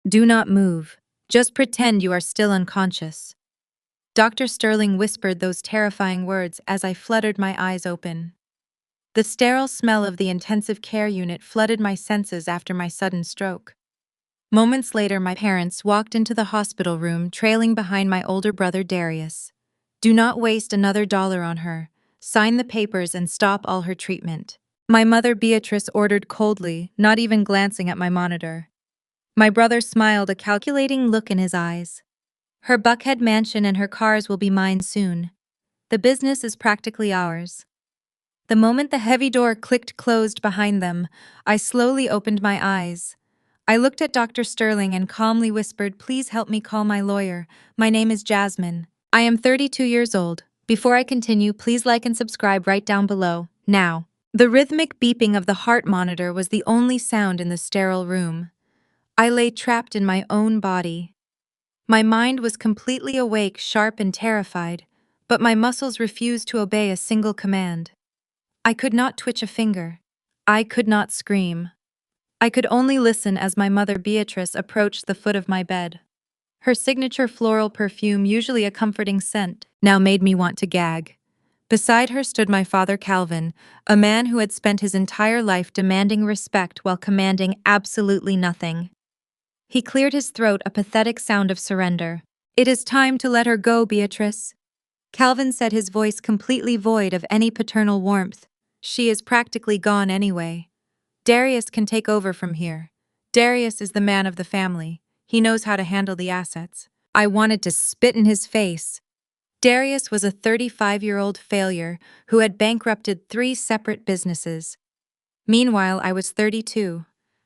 Do not move. Just pretend you are still unconscious. Dr. Sterling whispered those terrifying words as I fluttered my eyes open. The sterile smell of the intensive care unit flooded my senses after my sudden stroke. Moments later, my parents walked into the hospital room, trailing behind my older brother Darius. Do not waste another dollar on her. Sign the papers and stop all her treatment. My mother Beatrice ordered coldly, not even glancing at my monitor. My brother smiled, a calculating look in his eyes. Her Buckhead mansion and her cars will be mine soon. The business is practically ours. The moment the heavy door clicked closed behind them, I slowly opened my eyes. I looked at Dr. Sterling and calmly whispered, "Please help me call my lawyer. My name is Jasmine. I am 32 years old. Before I continue, please like and subscribe right down below. Now." The rhythmic beeping of the heart monitor was the only sound in the sterile room. I lay trapped in my own body. My mind was completely awake, sharp and terrified, but my muscles refused to obey a single command. I could not twitch a finger. I could not scream. I could only listen as my mother Beatrice approached the foot of my bed. Her signature floral perfume, usually a comforting scent, now made me want to gag. Beside her stood my father Calvin, a man who had spent his entire life demanding respect while commanding absolutely nothing. He cleared his throat, a pathetic sound of surrender. "It is time to let her go, Beatrice," Calvin said, his voice completely void of any paternal warmth. "She is practically gone anyway. Darius can take over from here. Darius is the man of the family. He knows how to handle the assets." I wanted to spit in his face. Darius was a 35-year-old failure who had bankrupted 3 separate businesses. Meanwhile, I was 32.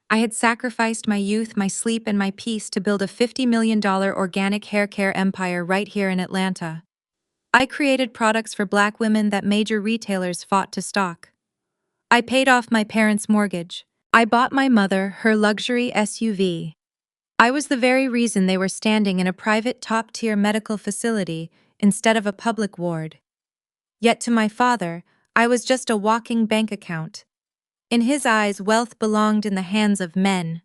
I had sacrificed my youth, my sleep, and my peace to build a $50 million organic hair care empire right here in Atlanta. I created products for Black women that major retailers fought to stock. I paid off my parents' mortgage. I bought my mother her luxury SUV. I was the very reason they were standing in a private top-tier medical facility instead of a public ward. Yet to my father, I was just a walking bank account. In his eyes, wealth belonged in the hands of men.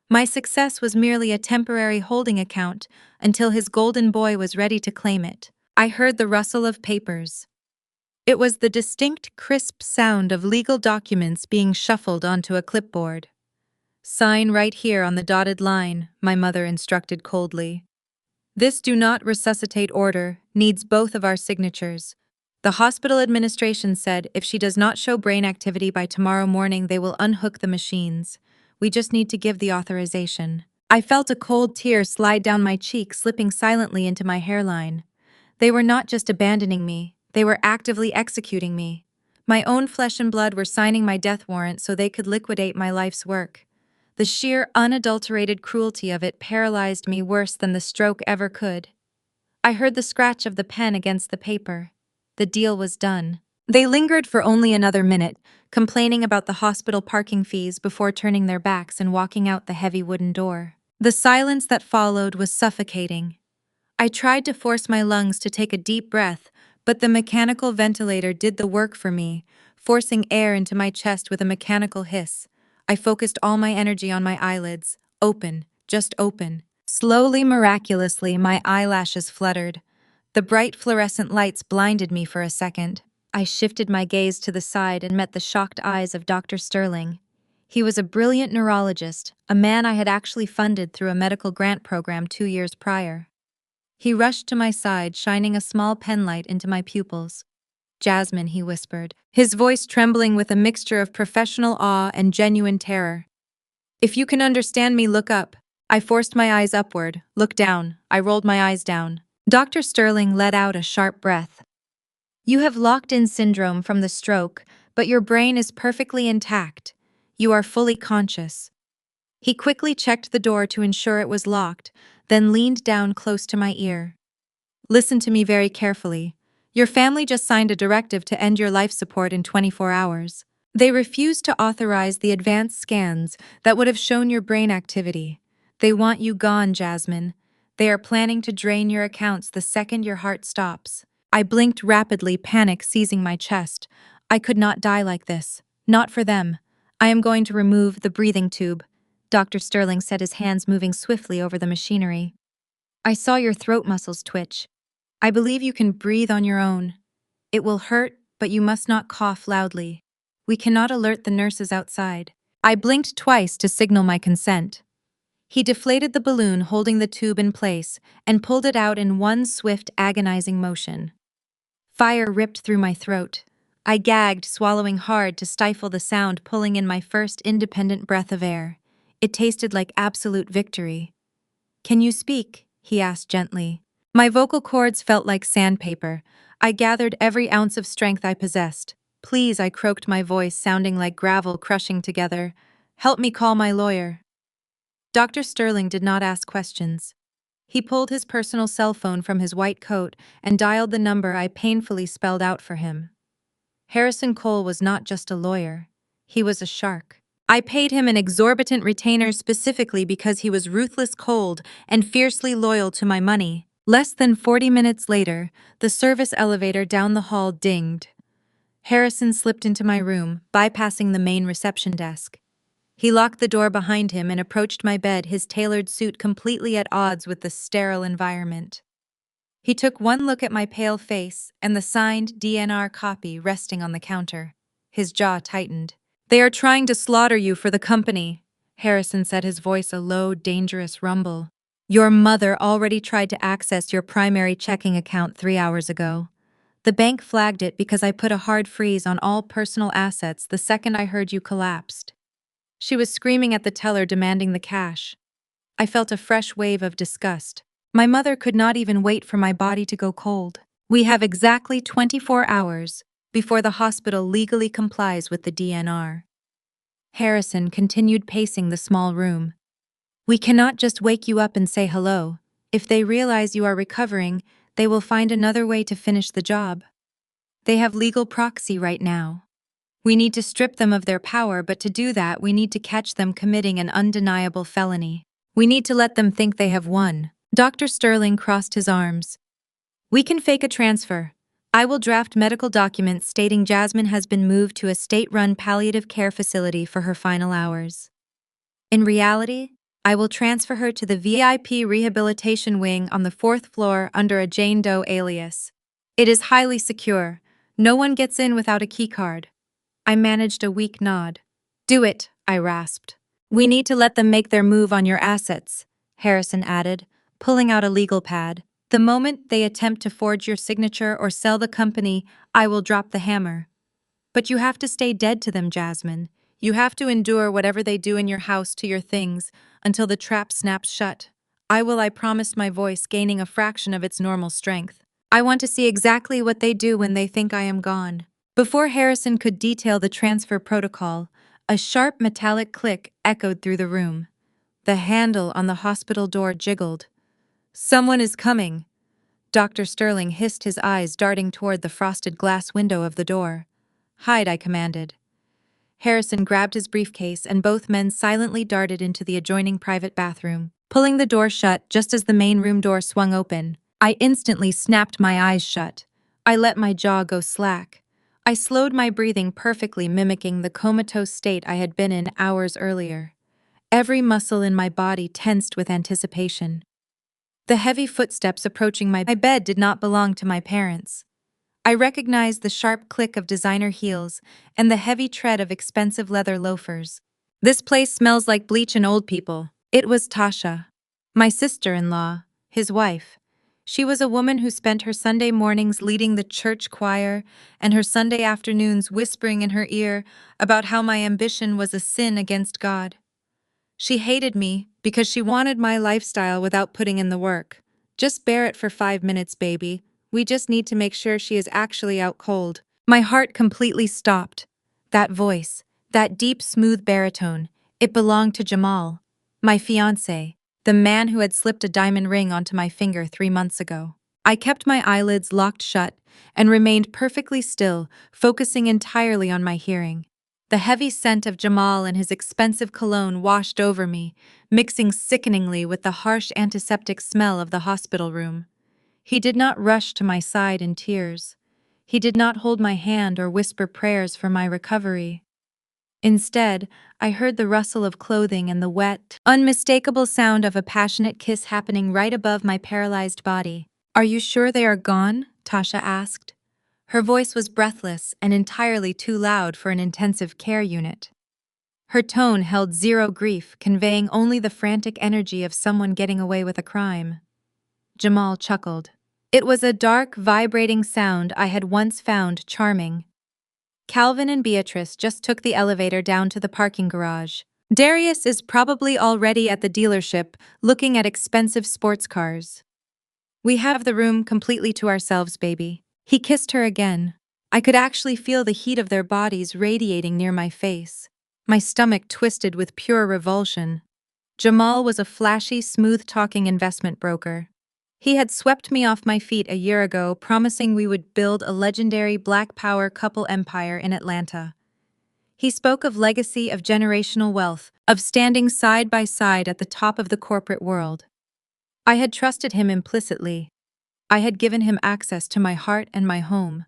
My success was merely a temporary holding account until his golden boy was ready to claim it. I heard the rustle of papers. It was the distinct, crisp sound of legal documents being shuffled onto a clipboard. "Sign right here on the dotted line," my mother instructed coldly. "This do not resuscitate order needs both of our signatures. The hospital administration said if she does not show brain activity by tomorrow morning, they will unhook the machines. We just need to give the authorization." I felt a cold tear slide down my cheek, slipping silently into my hairline. They were not just abandoning me, they were actively executing me. My own flesh and blood were signing my death warrant so they could liquidate my life's work. The sheer, unadulterated cruelty of it paralyzed me worse than the stroke ever could. I heard the scratch of the pen against the paper. The deal was done. They lingered for only another minute, complaining about the hospital parking fees before turning their backs and walking out the heavy wooden door. The silence that followed was suffocating. I tried to force my lungs to take a deep breath, but the mechanical ventilator did the work for me, forcing air into my chest with a mechanical hiss. I focused all my energy on my eyelids. Open, just open. Slowly, miraculously, my eyelashes fluttered. The bright fluorescent lights blinded me for a second. I shifted my gaze to the side and met the shocked eyes of Dr. Sterling. He was a brilliant neurologist, a man I had actually funded through a medical grant program 2 years prior. He rushed to my side, shining a small penlight into my pupils. "Jasmine," he whispered, his voice trembling with a mixture of professional awe and genuine terror. "If you can understand me, look up." I forced my eyes upward. "Look down." I rolled my eyes down. Dr. Sterling let out a sharp breath. "You have locked-in syndrome from the stroke, but your brain is perfectly intact. You are fully conscious." He quickly checked the door to ensure it was locked, then leaned down close to my ear. "Listen to me very carefully. Your family just signed a directive to end your life support in 24 hours. They refused to authorize the advanced scans that would have shown your brain activity. They want you gone, Jasmine. They are planning to drain your accounts the second your heart stops." I blinked rapidly, panic seizing my chest. I could not die like this. Not for them. "I am going to remove the breathing tube." Dr. Sterling said, his hands moving swiftly over the machinery. I saw your throat muscles twitch. I believe you can breathe on your own. It will hurt, but you must not cough loudly. We cannot alert the nurses outside. I blinked twice to signal my consent. He deflated the balloon holding the tube in place and pulled it out in one swift, agonizing motion. Fire ripped through my throat. I gagged, swallowing hard to stifle the sound, pulling in my first independent breath of air. It tasted like absolute victory. Can you speak? He asked gently. My vocal cords felt like sandpaper. I gathered every ounce of strength I possessed. Please, I croaked, my voice sounding like gravel crushing together. Help me call my lawyer. Dr. Sterling did not ask questions. He pulled his personal cell phone from his white coat and dialed the number I painfully spelled out for him. Harrison Cole was not just a lawyer. He was a shark. I paid him an exorbitant retainer specifically because he was ruthless, cold, and fiercely loyal to my money. Less than 40 minutes later, the service elevator down the hall dinged. Harrison slipped into my room, bypassing the main reception desk. He locked the door behind him and approached my bed, his tailored suit completely at odds with the sterile environment. He took one look at my pale face and the signed DNR copy resting on the counter. His jaw tightened. They are trying to slaughter you for the company, Harrison said, his voice a low, dangerous rumble. Your mother already tried to access your primary checking account 3 hours ago. The bank flagged it because I put a hard freeze on all personal assets the second I heard you collapsed. She was screaming at the teller, demanding the cash. I felt a fresh wave of disgust. My mother could not even wait for my body to go cold. We have exactly 24 hours before the hospital legally complies with the DNR. Harrison continued pacing the small room. We cannot just wake you up and say hello. If they realize you are recovering, they will find another way to finish the job. They have legal proxy right now. We need to strip them of their power, but to do that, we need to catch them committing an undeniable felony. We need to let them think they have won. Dr. Sterling crossed his arms. We can fake a transfer. I will draft medical documents stating Jasmine has been moved to a state-run palliative care facility for her final hours. In reality, I will transfer her to the VIP rehabilitation wing on the 4th floor under a Jane Doe alias. It is highly secure. No one gets in without a keycard. I managed a weak nod. Do it, I rasped. We need to let them make their move on your assets, Harrison added, pulling out a legal pad. The moment they attempt to forge your signature or sell the company, I will drop the hammer. But you have to stay dead to them, Jasmine. You have to endure whatever they do in your house to your things until the trap snaps shut. I promised, my voice gaining a fraction of its normal strength. I want to see exactly what they do when they think I am gone. Before Harrison could detail the transfer protocol, a sharp metallic click echoed through the room. The handle on the hospital door jiggled. Someone is coming. Dr. Sterling hissed, his eyes darting toward the frosted glass window of the door. Hide, I commanded. Harrison grabbed his briefcase and both men silently darted into the adjoining private bathroom, pulling the door shut just as the main room door swung open. I instantly snapped my eyes shut. I let my jaw go slack. I slowed my breathing, perfectly mimicking the comatose state I had been in hours earlier. Every muscle in my body tensed with anticipation. The heavy footsteps approaching my bed did not belong to my parents. I recognized the sharp click of designer heels and the heavy tread of expensive leather loafers. This place smells like bleach and old people. It was Tasha, my sister-in-law, his wife. She was a woman who spent her Sunday mornings leading the church choir and her Sunday afternoons whispering in her ear about how my ambition was a sin against God. She hated me because she wanted my lifestyle without putting in the work. Just bear it for 5 minutes, baby. We just need to make sure she is actually out cold. My heart completely stopped. That voice, that deep, smooth baritone, it belonged to Jamal, my fiancé, the man who had slipped a diamond ring onto my finger 3 months ago. I kept my eyelids locked shut and remained perfectly still, focusing entirely on my hearing. The heavy scent of Jamal and his expensive cologne washed over me, mixing sickeningly with the harsh antiseptic smell of the hospital room. He did not rush to my side in tears. He did not hold my hand or whisper prayers for my recovery. Instead, I heard the rustle of clothing and the wet, unmistakable sound of a passionate kiss happening right above my paralyzed body. "Are you sure they are gone?" Tasha asked. Her voice was breathless and entirely too loud for an intensive care unit. Her tone held zero grief, conveying only the frantic energy of someone getting away with a crime. Jamal chuckled. It was a dark, vibrating sound I had once found charming. Calvin and Beatrice just took the elevator down to the parking garage. Darius is probably already at the dealership, looking at expensive sports cars. We have the room completely to ourselves, baby. He kissed her again. I could actually feel the heat of their bodies radiating near my face. My stomach twisted with pure revulsion. Jamal was a flashy, smooth-talking investment broker. He had swept me off my feet a year ago, promising we would build a legendary Black Power couple empire in Atlanta. He spoke of legacy, of generational wealth, of standing side by side at the top of the corporate world. I had trusted him implicitly. I had given him access to my heart and my home,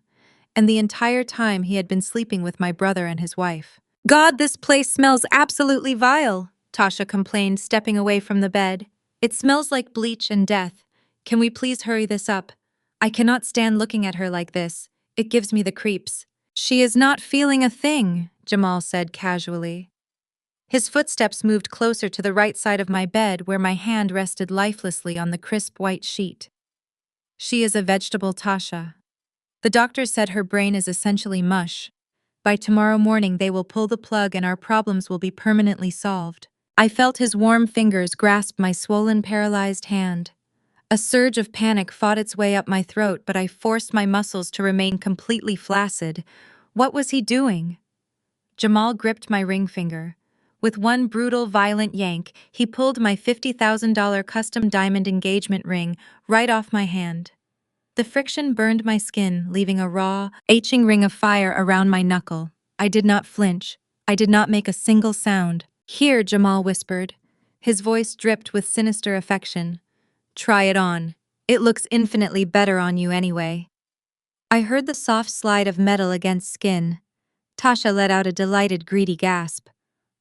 and the entire time he had been sleeping with my brother and his wife. "God, this place smells absolutely vile," Tasha complained, stepping away from the bed. "It smells like bleach and death. Can we please hurry this up? I cannot stand looking at her like this. It gives me the creeps." "She is not feeling a thing," Jamal said casually. His footsteps moved closer to the right side of my bed, where my hand rested lifelessly on the crisp white sheet. "She is a vegetable, Tasha. The doctor said her brain is essentially mush. By tomorrow morning they will pull the plug and our problems will be permanently solved." I felt his warm fingers grasp my swollen, paralyzed hand. A surge of panic fought its way up my throat, but I forced my muscles to remain completely flaccid. What was he doing? Jamal gripped my ring finger. With one brutal, violent yank, he pulled my $50,000 custom diamond engagement ring right off my hand. The friction burned my skin, leaving a raw, etching ring of fire around my knuckle. I did not flinch. I did not make a single sound. "Here," Jamal whispered. His voice dripped with sinister affection. "Try it on. It looks infinitely better on you anyway." I heard the soft slide of metal against skin. Tasha let out a delighted, greedy gasp.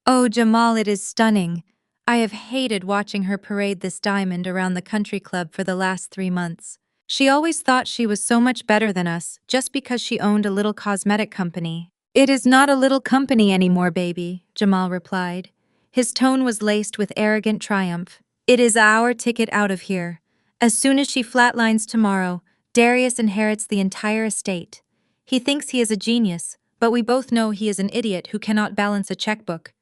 "Oh, Jamal, it is stunning. I have hated watching her parade this diamond around the country club for the last 3 months. She always thought she was so much better than us just because she owned a little cosmetic company." "It is not a little company anymore, baby," Jamal replied. His tone was laced with arrogant triumph. "It is our ticket out of here. As soon as she flatlines tomorrow, Darius inherits the entire estate. He thinks he is a genius, but we both know he is an idiot who cannot balance a checkbook.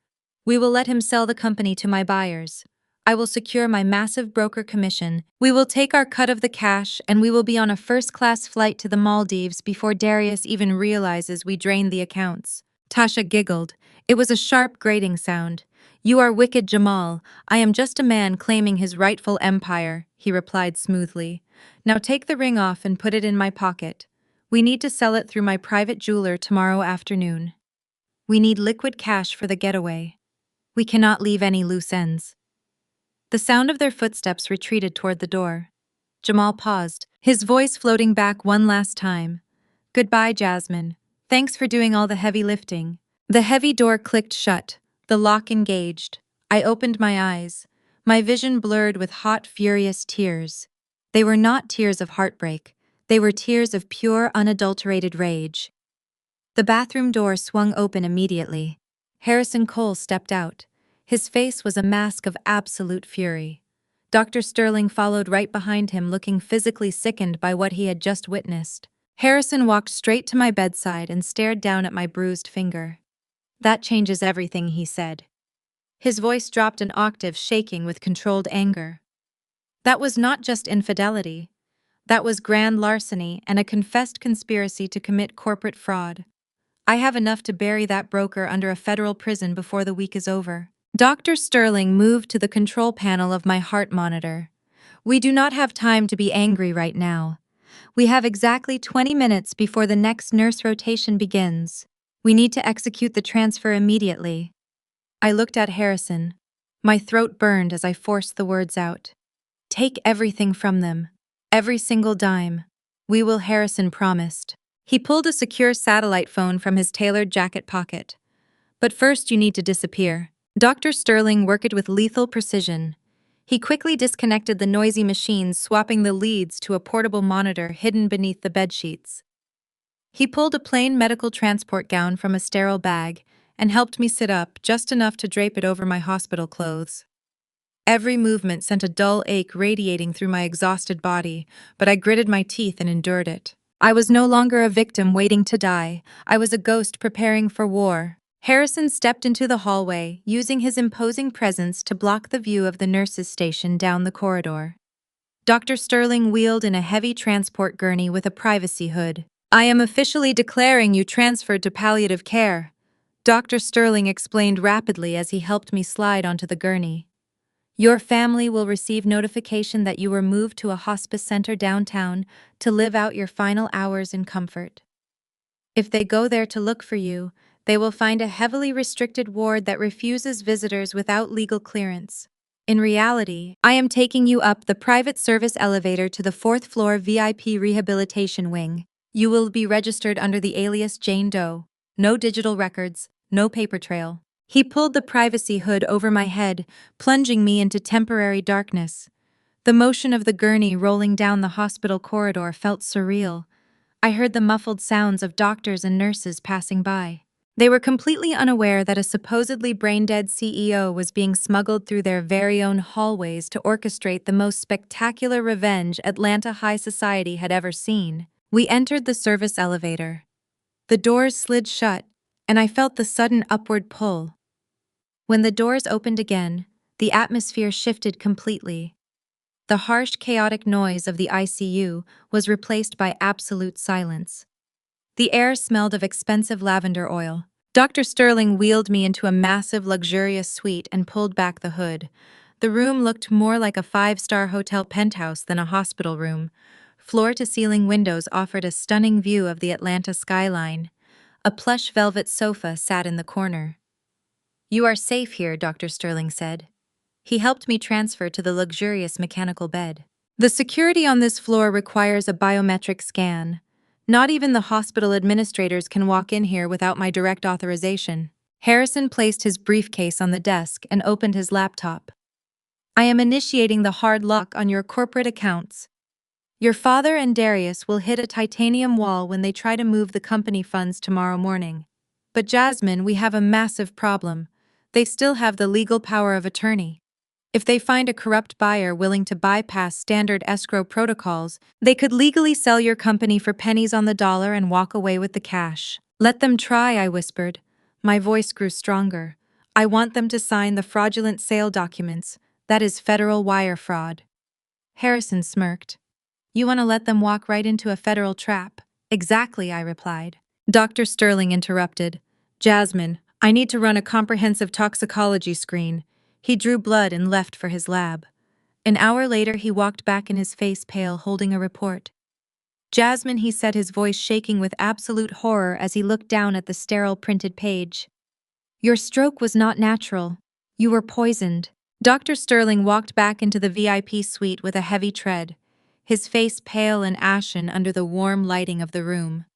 We will let him sell the company to my buyers. I will secure my massive broker commission. We will take our cut of the cash, and we will be on a first-class flight to the Maldives before Darius even realizes we drained the accounts." Tasha giggled. It was a sharp, grating sound. "You are wicked, Jamal. I am just a man claiming his rightful empire," he replied smoothly. "Now take the ring off and put it in my pocket. We need to sell it through my private jeweler tomorrow afternoon. We need liquid cash for the getaway. We cannot leave any loose ends." The sound of their footsteps retreated toward the door. Jamal paused, his voice floating back one last time. "Goodbye, Jasmine. Thanks for doing all the heavy lifting." The heavy door clicked shut, the lock engaged. I opened my eyes, my vision blurred with hot, furious tears. They were not tears of heartbreak. They were tears of pure, unadulterated rage. The bathroom door swung open immediately. Harrison Cole stepped out. His face was a mask of absolute fury. Dr. Sterling followed right behind him, looking physically sickened by what he had just witnessed. Harrison walked straight to my bedside and stared down at my bruised finger. "That changes everything," he said. His voice dropped an octave, shaking with controlled anger. "That was not just infidelity. That was grand larceny and a confessed conspiracy to commit corporate fraud. I have enough to bury that broker under a federal prison before the week is over." Dr. Sterling moved to the control panel of my heart monitor. "We do not have time to be angry right now. We have exactly 20 minutes before the next nurse rotation begins. We need to execute the transfer immediately." I looked at Harrison. My throat burned as I forced the words out. "Take everything from them. Every single dime. We will," Harrison promised. He pulled a secure satellite phone from his tailored jacket pocket. But first you need to disappear. Dr. Sterling worked with lethal precision. He quickly disconnected the noisy machines, swapping the leads to a portable monitor hidden beneath the bedsheets. He pulled a plain medical transport gown from a sterile bag and helped me sit up, just enough to drape it over my hospital clothes. Every movement sent a dull ache radiating through my exhausted body, but I gritted my teeth and endured it. I was no longer a victim waiting to die. I was a ghost preparing for war. Harrison stepped into the hallway, using his imposing presence to block the view of the nurses' station down the corridor. Dr. Sterling wheeled in a heavy transport gurney with a privacy hood. "I am officially declaring you transferred to palliative care," Dr. Sterling explained rapidly as he helped me slide onto the gurney. "Your family will receive notification that you were moved to a hospice center downtown to live out your final hours in comfort. If they go there to look for you, they will find a heavily restricted ward that refuses visitors without legal clearance. In reality, I am taking you up the private service elevator to the fourth floor VIP rehabilitation wing. You will be registered under the alias Jane Doe. No digital records, no paper trail." He pulled the privacy hood over my head, plunging me into temporary darkness. The motion of the gurney rolling down the hospital corridor felt surreal. I heard the muffled sounds of doctors and nurses passing by. They were completely unaware that a supposedly brain-dead CEO was being smuggled through their very own hallways to orchestrate the most spectacular revenge Atlanta high society had ever seen. We entered the service elevator. The doors slid shut, and I felt the sudden upward pull. When the doors opened again, the atmosphere shifted completely. The harsh, chaotic noise of the ICU was replaced by absolute silence. The air smelled of expensive lavender oil. Dr. Sterling wheeled me into a massive, luxurious suite and pulled back the hood. The room looked more like a five-star hotel penthouse than a hospital room. Floor-to-ceiling windows offered a stunning view of the Atlanta skyline. A plush velvet sofa sat in the corner. "You are safe here," Dr. Sterling said. He helped me transfer to the luxurious mechanical bed. "The security on this floor requires a biometric scan. Not even the hospital administrators can walk in here without my direct authorization." Harrison placed his briefcase on the desk and opened his laptop. "I am initiating the hard lock on your corporate accounts. Your father and Darius will hit a titanium wall when they try to move the company funds tomorrow morning. But Jasmine, we have a massive problem. They still have the legal power of attorney. If they find a corrupt buyer willing to bypass standard escrow protocols, they could legally sell your company for pennies on the dollar and walk away with the cash." "Let them try," I whispered. My voice grew stronger. "I want them to sign the fraudulent sale documents. That is federal wire fraud." Harrison smirked. "You want to let them walk right into a federal trap?" "Exactly," I replied. Dr. Sterling interrupted. "Jasmine, I need to run a comprehensive toxicology screen." He drew blood and left for his lab. An hour later, he walked back in his face pale, holding a report. "Jasmine," he said, his voice shaking with absolute horror as he looked down at the sterile printed page. "Your stroke was not natural. You were poisoned." Dr. Sterling walked back into the VIP suite with a heavy tread, his face pale and ashen under the warm lighting of the room.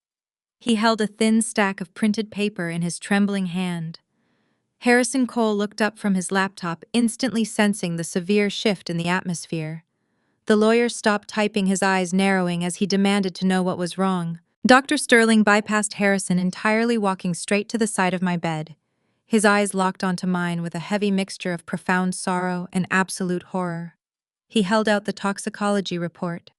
He held a thin stack of printed paper in his trembling hand. Harrison Cole looked up from his laptop, instantly sensing the severe shift in the atmosphere. The lawyer stopped typing, his eyes narrowing as he demanded to know what was wrong. Dr. Sterling bypassed Harrison entirely, walking straight to the side of my bed. His eyes locked onto mine with a heavy mixture of profound sorrow and absolute horror. He held out the toxicology report.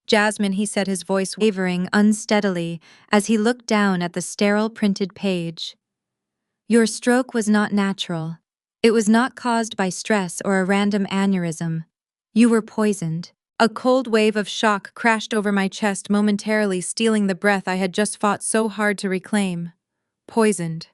"Jasmine," he said, his voice wavering unsteadily as he looked down at the sterile printed page. "Your stroke was not natural. It was not caused by stress or a random aneurysm. You were poisoned." A cold wave of shock crashed over my chest, momentarily stealing the breath I had just fought so hard to reclaim. Poisoned.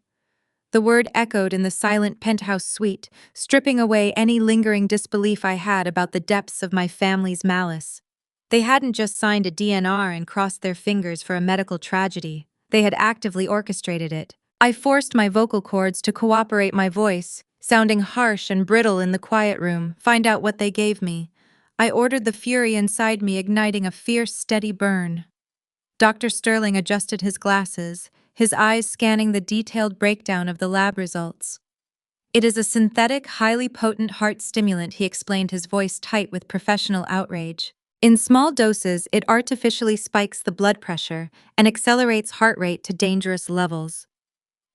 The word echoed in the silent penthouse suite, stripping away any lingering disbelief I had about the depths of my family's malice. They hadn't just signed a DNR and crossed their fingers for a medical tragedy. They had actively orchestrated it. I forced my vocal cords to cooperate, my voice, sounding harsh and brittle in the quiet room. "Find out what they gave me." I ordered, the fury inside me igniting a fierce, steady burn. Dr. Sterling adjusted his glasses, his eyes scanning the detailed breakdown of the lab results. "It is a synthetic, highly potent heart stimulant," he explained, his voice tight with professional outrage. "In small doses, it artificially spikes the blood pressure and accelerates heart rate to dangerous levels.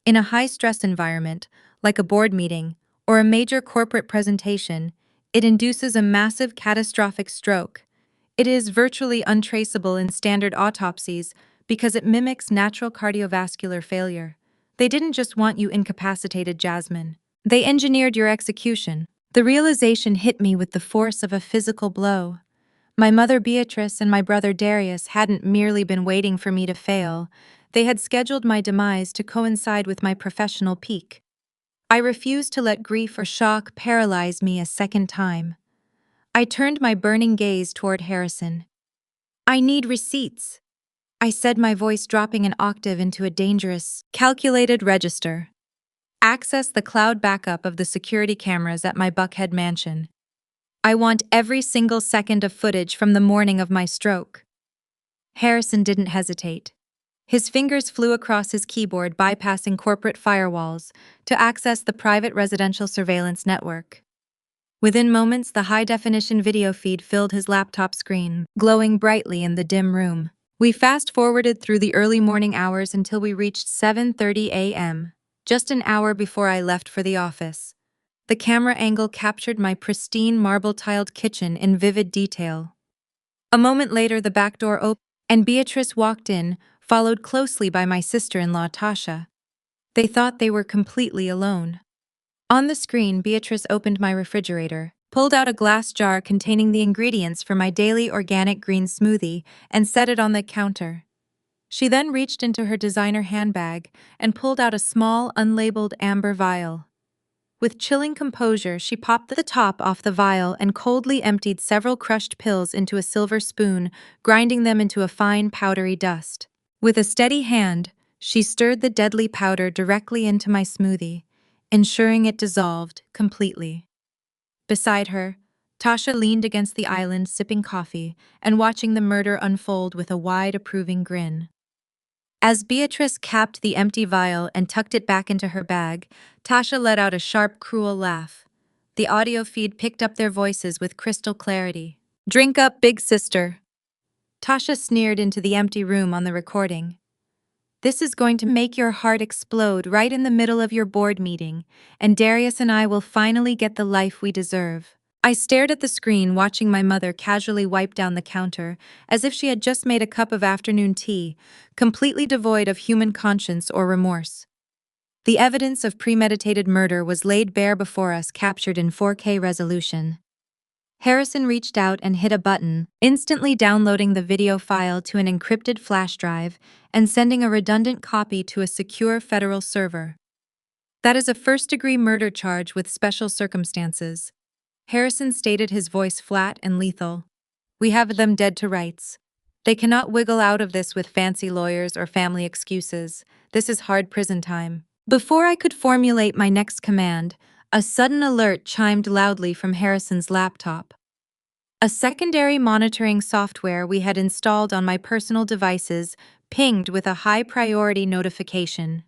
In a high-stress environment, like a board meeting or a major corporate presentation, it induces a massive catastrophic stroke. It is virtually untraceable in standard autopsies because it mimics natural cardiovascular failure. They didn't just want you incapacitated, Jasmine. They engineered your execution." The realization hit me with the force of a physical blow. My mother Beatrice and my brother Darius hadn't merely been waiting for me to fail, they had scheduled my demise to coincide with my professional peak. I refused to let grief or shock paralyze me a second time. I turned my burning gaze toward Harrison. "I need receipts," I said, my voice dropping an octave into a dangerous, calculated register. "Access the cloud backup of the security cameras at my Buckhead mansion. I want every single second of footage from the morning of my stroke." Harrison didn't hesitate. His fingers flew across his keyboard, bypassing corporate firewalls, to access the private residential surveillance network. Within moments, the high-definition video feed filled his laptop screen, glowing brightly in the dim room. We fast-forwarded through the early morning hours until we reached 7:30 a.m., just an hour before I left for the office. The camera angle captured my pristine marble-tiled kitchen in vivid detail. A moment later, the back door opened, and Beatrice walked in, followed closely by my sister-in-law, Tasha. They thought they were completely alone. On the screen, Beatrice opened my refrigerator, pulled out a glass jar containing the ingredients for my daily organic green smoothie, and set it on the counter. She then reached into her designer handbag and pulled out a small, unlabeled amber vial. With chilling composure, she popped the top off the vial and coldly emptied several crushed pills into a silver spoon, grinding them into a fine, powdery dust. With a steady hand, she stirred the deadly powder directly into my smoothie, ensuring it dissolved completely. Beside her, Tasha leaned against the island, sipping coffee and watching the murder unfold with a wide, approving grin. As Beatrice capped the empty vial and tucked it back into her bag, Tasha let out a sharp, cruel laugh. The audio feed picked up their voices with crystal clarity. "Drink up, big sister." Tasha sneered into the empty room on the recording. "This is going to make your heart explode right in the middle of your board meeting, and Darius and I will finally get the life we deserve." I stared at the screen, watching my mother casually wipe down the counter, as if she had just made a cup of afternoon tea, completely devoid of human conscience or remorse. The evidence of premeditated murder was laid bare before us, captured in 4K resolution. Harrison reached out and hit a button, instantly downloading the video file to an encrypted flash drive and sending a redundant copy to a secure federal server. "That is a first-degree murder charge with special circumstances," Harrison stated, his voice flat and lethal. "We have them dead to rights. They cannot wiggle out of this with fancy lawyers or family excuses. This is hard prison time." Before I could formulate my next command, a sudden alert chimed loudly from Harrison's laptop. A secondary monitoring software we had installed on my personal devices pinged with a high-priority notification.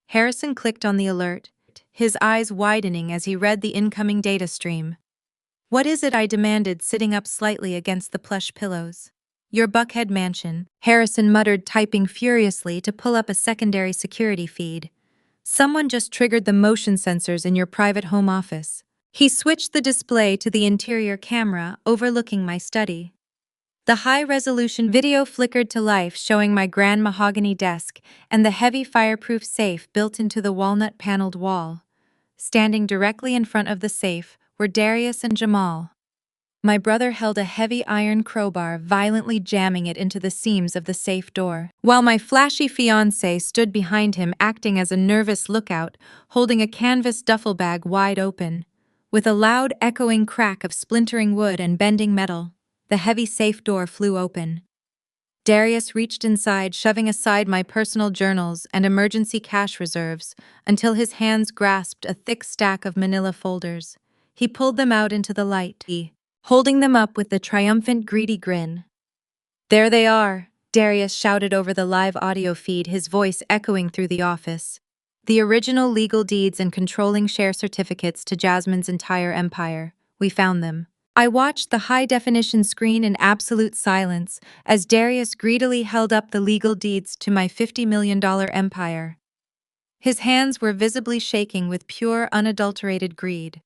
Harrison clicked on the alert, his eyes widening as he read the incoming data stream. "What is it?" I demanded, sitting up slightly against the plush pillows. "Your Buckhead mansion," Harrison muttered, typing furiously to pull up a secondary security feed. "Someone just triggered the motion sensors in your private home office." He switched the display to the interior camera overlooking my study. The high-resolution video flickered to life, showing my grand mahogany desk and the heavy fireproof safe built into the walnut-paneled wall. Standing directly in front of the safe were Darius and Jamal. My brother held a heavy iron crowbar, violently jamming it into the seams of the safe door, while my flashy fiancé stood behind him, acting as a nervous lookout, holding a canvas duffel bag wide open. With a loud, echoing crack of splintering wood and bending metal, the heavy safe door flew open. Darius reached inside, shoving aside my personal journals and emergency cash reserves until his hands grasped a thick stack of manila folders. He pulled them out into the light, holding them up with a triumphant, greedy grin. "There they are. Darius shouted over the live audio feed, his voice echoing through the office. The original legal deeds and controlling share certificates to Jasmine's entire empire. We found them. I watched the high-definition screen in absolute silence as Darius greedily held up the legal deeds to my $50 million empire. His hands were visibly shaking with pure, unadulterated greed.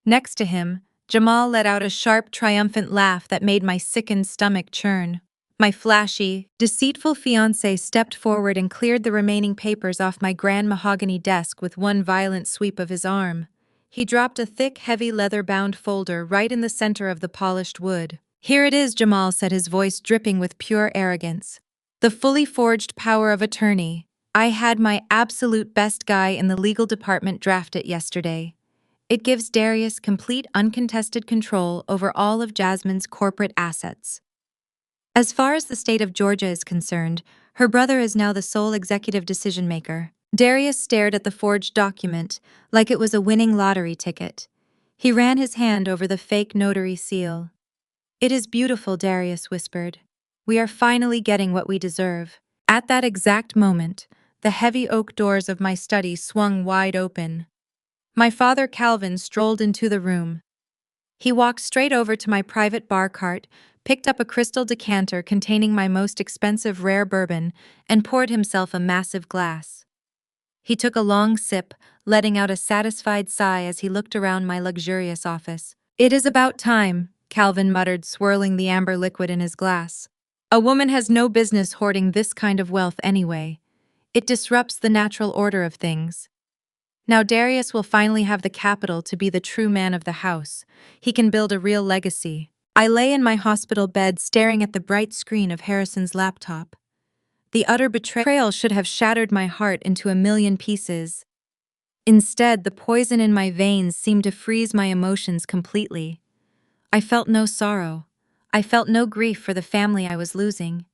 Next to him, Jamal let out a sharp, triumphant laugh that made my sickened stomach churn. My flashy, deceitful fiancé stepped forward and cleared the remaining papers off my grand mahogany desk with one violent sweep of his arm. He dropped a thick, heavy leather-bound folder right in the center of the polished wood. "Here it is," Jamal said, his voice dripping with pure arrogance. "The fully forged power of attorney. I had my absolute best guy in the legal department draft it yesterday. It gives Darius complete uncontested control over all of Jasmine's corporate assets. As far as the state of Georgia is concerned, her brother is now the sole executive decision-maker." Darius stared at the forged document like it was a winning lottery ticket. He ran his hand over the fake notary seal. "It is beautiful," Darius whispered. "We are finally getting what we deserve." At that exact moment, the heavy oak doors of my study swung wide open. My father Calvin strolled into the room. He walked straight over to my private bar cart, picked up a crystal decanter containing my most expensive rare bourbon, and poured himself a massive glass. He took a long sip, letting out a satisfied sigh as he looked around my luxurious office. "It is about time," Calvin muttered, swirling the amber liquid in his glass. "A woman has no business hoarding this kind of wealth anyway. It disrupts the natural order of things. Now Darius will finally have the capital to be the true man of the house. He can build a real legacy." I lay in my hospital bed staring at the bright screen of Harrison's laptop. The utter betrayal should have shattered my heart into a million pieces. Instead, the poison in my veins seemed to freeze my emotions completely. I felt no sorrow. I felt no grief for the family I was losing.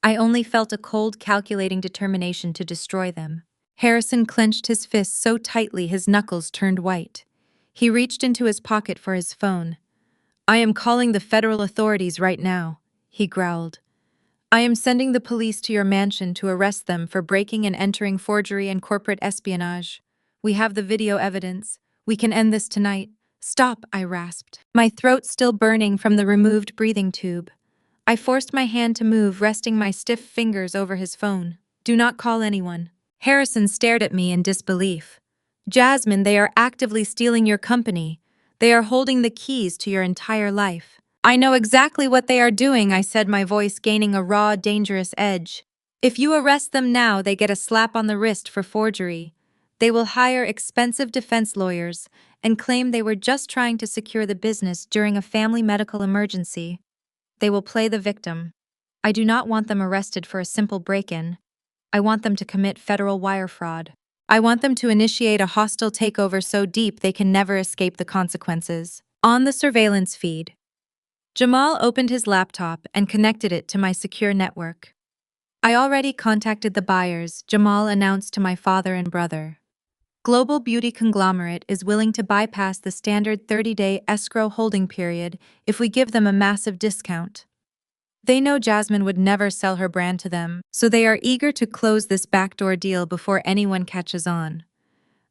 I only felt a cold, calculating determination to destroy them. Harrison clenched his fists so tightly his knuckles turned white. He reached into his pocket for his phone. "I am calling the federal authorities right now," he growled. "I am sending the police to your mansion to arrest them for breaking and entering, forgery, and corporate espionage. We have the video evidence. We can end this tonight." "Stop," I rasped, my throat still burning from the removed breathing tube. I forced my hand to move, resting my stiff fingers over his phone. "Do not call anyone." Harrison stared at me in disbelief. "Jasmine, they are actively stealing your company. They are holding the keys to your entire life." "I know exactly what they are doing," I said, my voice gaining a raw, dangerous edge. "If you arrest them now, they get a slap on the wrist for forgery. They will hire expensive defense lawyers and claim they were just trying to secure the business during a family medical emergency. They will play the victim. I do not want them arrested for a simple break-in. I want them to commit federal wire fraud. I want them to initiate a hostile takeover so deep they can never escape the consequences." On the surveillance feed, Jamal opened his laptop and connected it to my secure network. "I already contacted the buyers," Jamal announced to my father and brother. "Global beauty conglomerate is willing to bypass the standard 30-day escrow holding period if we give them a massive discount. They know Jasmine would never sell her brand to them, so they are eager to close this backdoor deal before anyone catches on.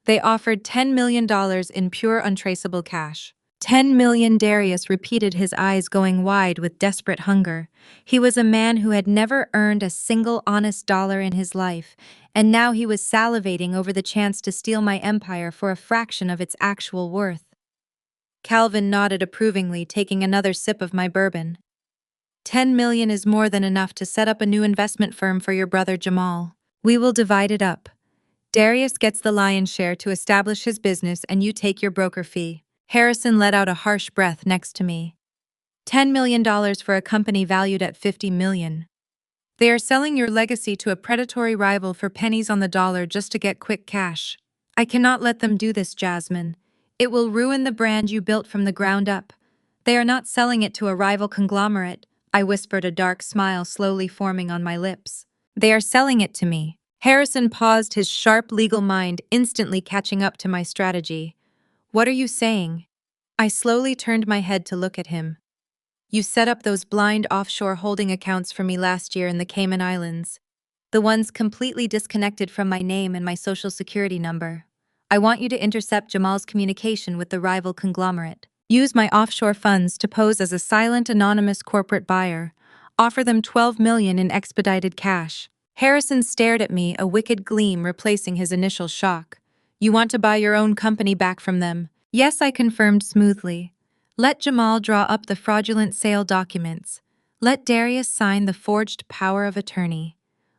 They offered $10 million in pure untraceable cash." "10 million," Darius repeated, his eyes going wide with desperate hunger. He was a man who had never earned a single honest dollar in his life, and now he was salivating over the chance to steal my empire for a fraction of its actual worth. Calvin nodded approvingly, taking another sip of my bourbon. "10 million is more than enough to set up a new investment firm for your brother Jamal. We will divide it up. Darius gets the lion's share to establish his business and you take your broker fee." Harrison let out a harsh breath next to me. $10 million for a company valued at $50 million. They are selling your legacy to a predatory rival for pennies on the dollar just to get quick cash. I cannot let them do this, Jasmine. It will ruin the brand you built from the ground up. They are not selling it to a rival conglomerate, I whispered, a dark smile slowly forming on my lips. They are selling it to me. Harrison paused, his sharp legal mind instantly catching up to my strategy. "What are you saying?" I slowly turned my head to look at him. You set up those blind offshore holding accounts for me last year in the Cayman Islands. The ones completely disconnected from my name and my social security number. I want you to intercept Jamal's communication with the rival conglomerate. Use my offshore funds to pose as a silent, anonymous corporate buyer. Offer them $12 million in expedited cash. Harrison stared at me, a wicked gleam replacing his initial shock. You want to buy your own company back from them? Yes, I confirmed smoothly. Let Jamal draw up the fraudulent sale documents. Let Darius sign the forged power of attorney.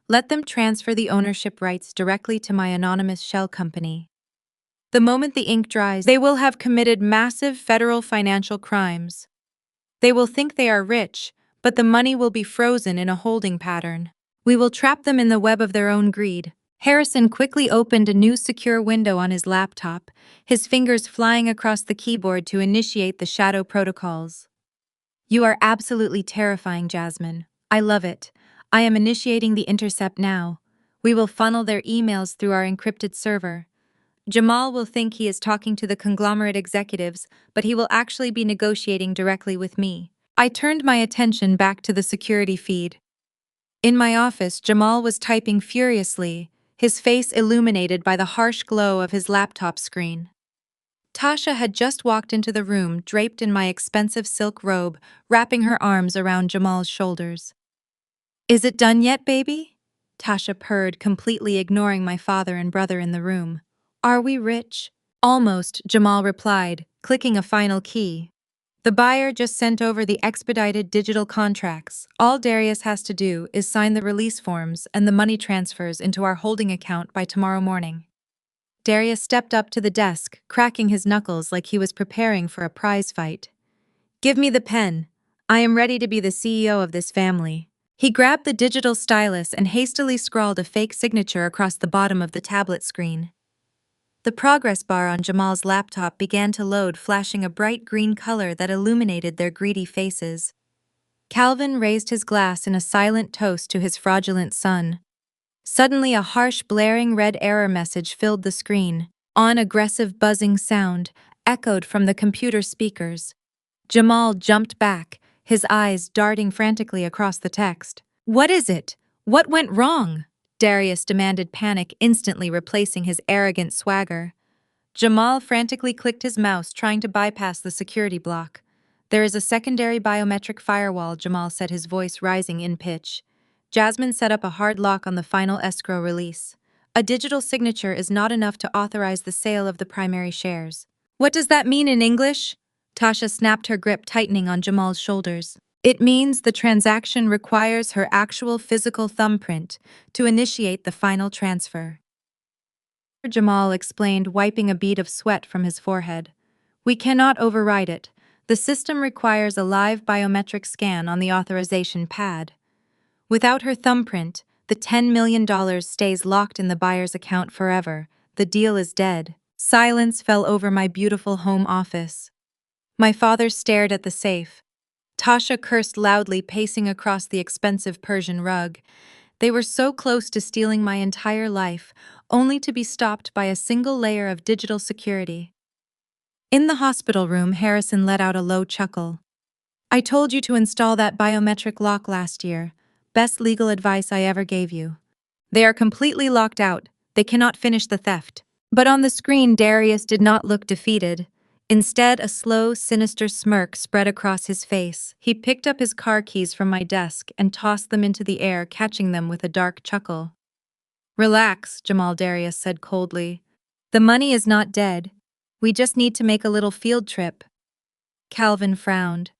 Let them transfer the ownership rights directly to my anonymous shell company. The moment the ink dries, they will have committed massive federal financial crimes. They will think they are rich, but the money will be frozen in a holding pattern. We will trap them in the web of their own greed. Harrison quickly opened a new secure window on his laptop, his fingers flying across the keyboard to initiate the shadow protocols. You are absolutely terrifying, Jasmine. I love it. I am initiating the intercept now. We will funnel their emails through our encrypted server. Jamal will think he is talking to the conglomerate executives, but he will actually be negotiating directly with me. I turned my attention back to the security feed. In my office, Jamal was typing furiously, his face illuminated by the harsh glow of his laptop screen. Tasha had just walked into the room, draped in my expensive silk robe, wrapping her arms around Jamal's shoulders. Is it done yet, baby? Tasha purred, completely ignoring my father and brother in the room. Are we rich? Almost, Jamal replied, clicking a final key. The buyer just sent over the expedited digital contracts. All Darius has to do is sign the release forms and the money transfers into our holding account by tomorrow morning. Darius stepped up to the desk, cracking his knuckles like he was preparing for a prize fight. Give me the pen. I am ready to be the CEO of this family. He grabbed the digital stylus and hastily scrawled a fake signature across the bottom of the tablet screen. The progress bar on Jamal's laptop began to load, flashing a bright green color that illuminated their greedy faces. Calvin raised his glass in a silent toast to his fraudulent son. Suddenly, a harsh, blaring red error message filled the screen. An aggressive buzzing sound echoed from the computer speakers. Jamal jumped back, his eyes darting frantically across the text. What is it? What went wrong? Darius demanded, panic instantly replacing his arrogant swagger. Jamal frantically clicked his mouse, trying to bypass the security block. There is a secondary biometric firewall, Jamal said, his voice rising in pitch. Jasmine set up a hard lock on the final escrow release. A digital signature is not enough to authorize the sale of the primary shares. What does that mean in English? Tasha snapped, her grip tightening on Jamal's shoulders. It means the transaction requires her actual physical thumbprint to initiate the final transfer. Jamal explained, wiping a bead of sweat from his forehead. We cannot override it. The system requires a live biometric scan on the authorization pad. Without her thumbprint, the $10 million stays locked in the buyer's account forever. The deal is dead. Silence fell over my beautiful home office. My father stared at the safe. Tasha cursed loudly, pacing across the expensive Persian rug. They were so close to stealing my entire life, only to be stopped by a single layer of digital security. In the hospital room, Harrison let out a low chuckle. I told you to install that biometric lock last year. Best legal advice I ever gave you. They are completely locked out. They cannot finish the theft. But on the screen, Darius did not look defeated. Instead, a slow, sinister smirk spread across his face. He picked up his car keys from my desk and tossed them into the air, catching them with a dark chuckle. Relax, Jamal, Darius said coldly. The money is not dead. We just need to make a little field trip. Calvin frowned.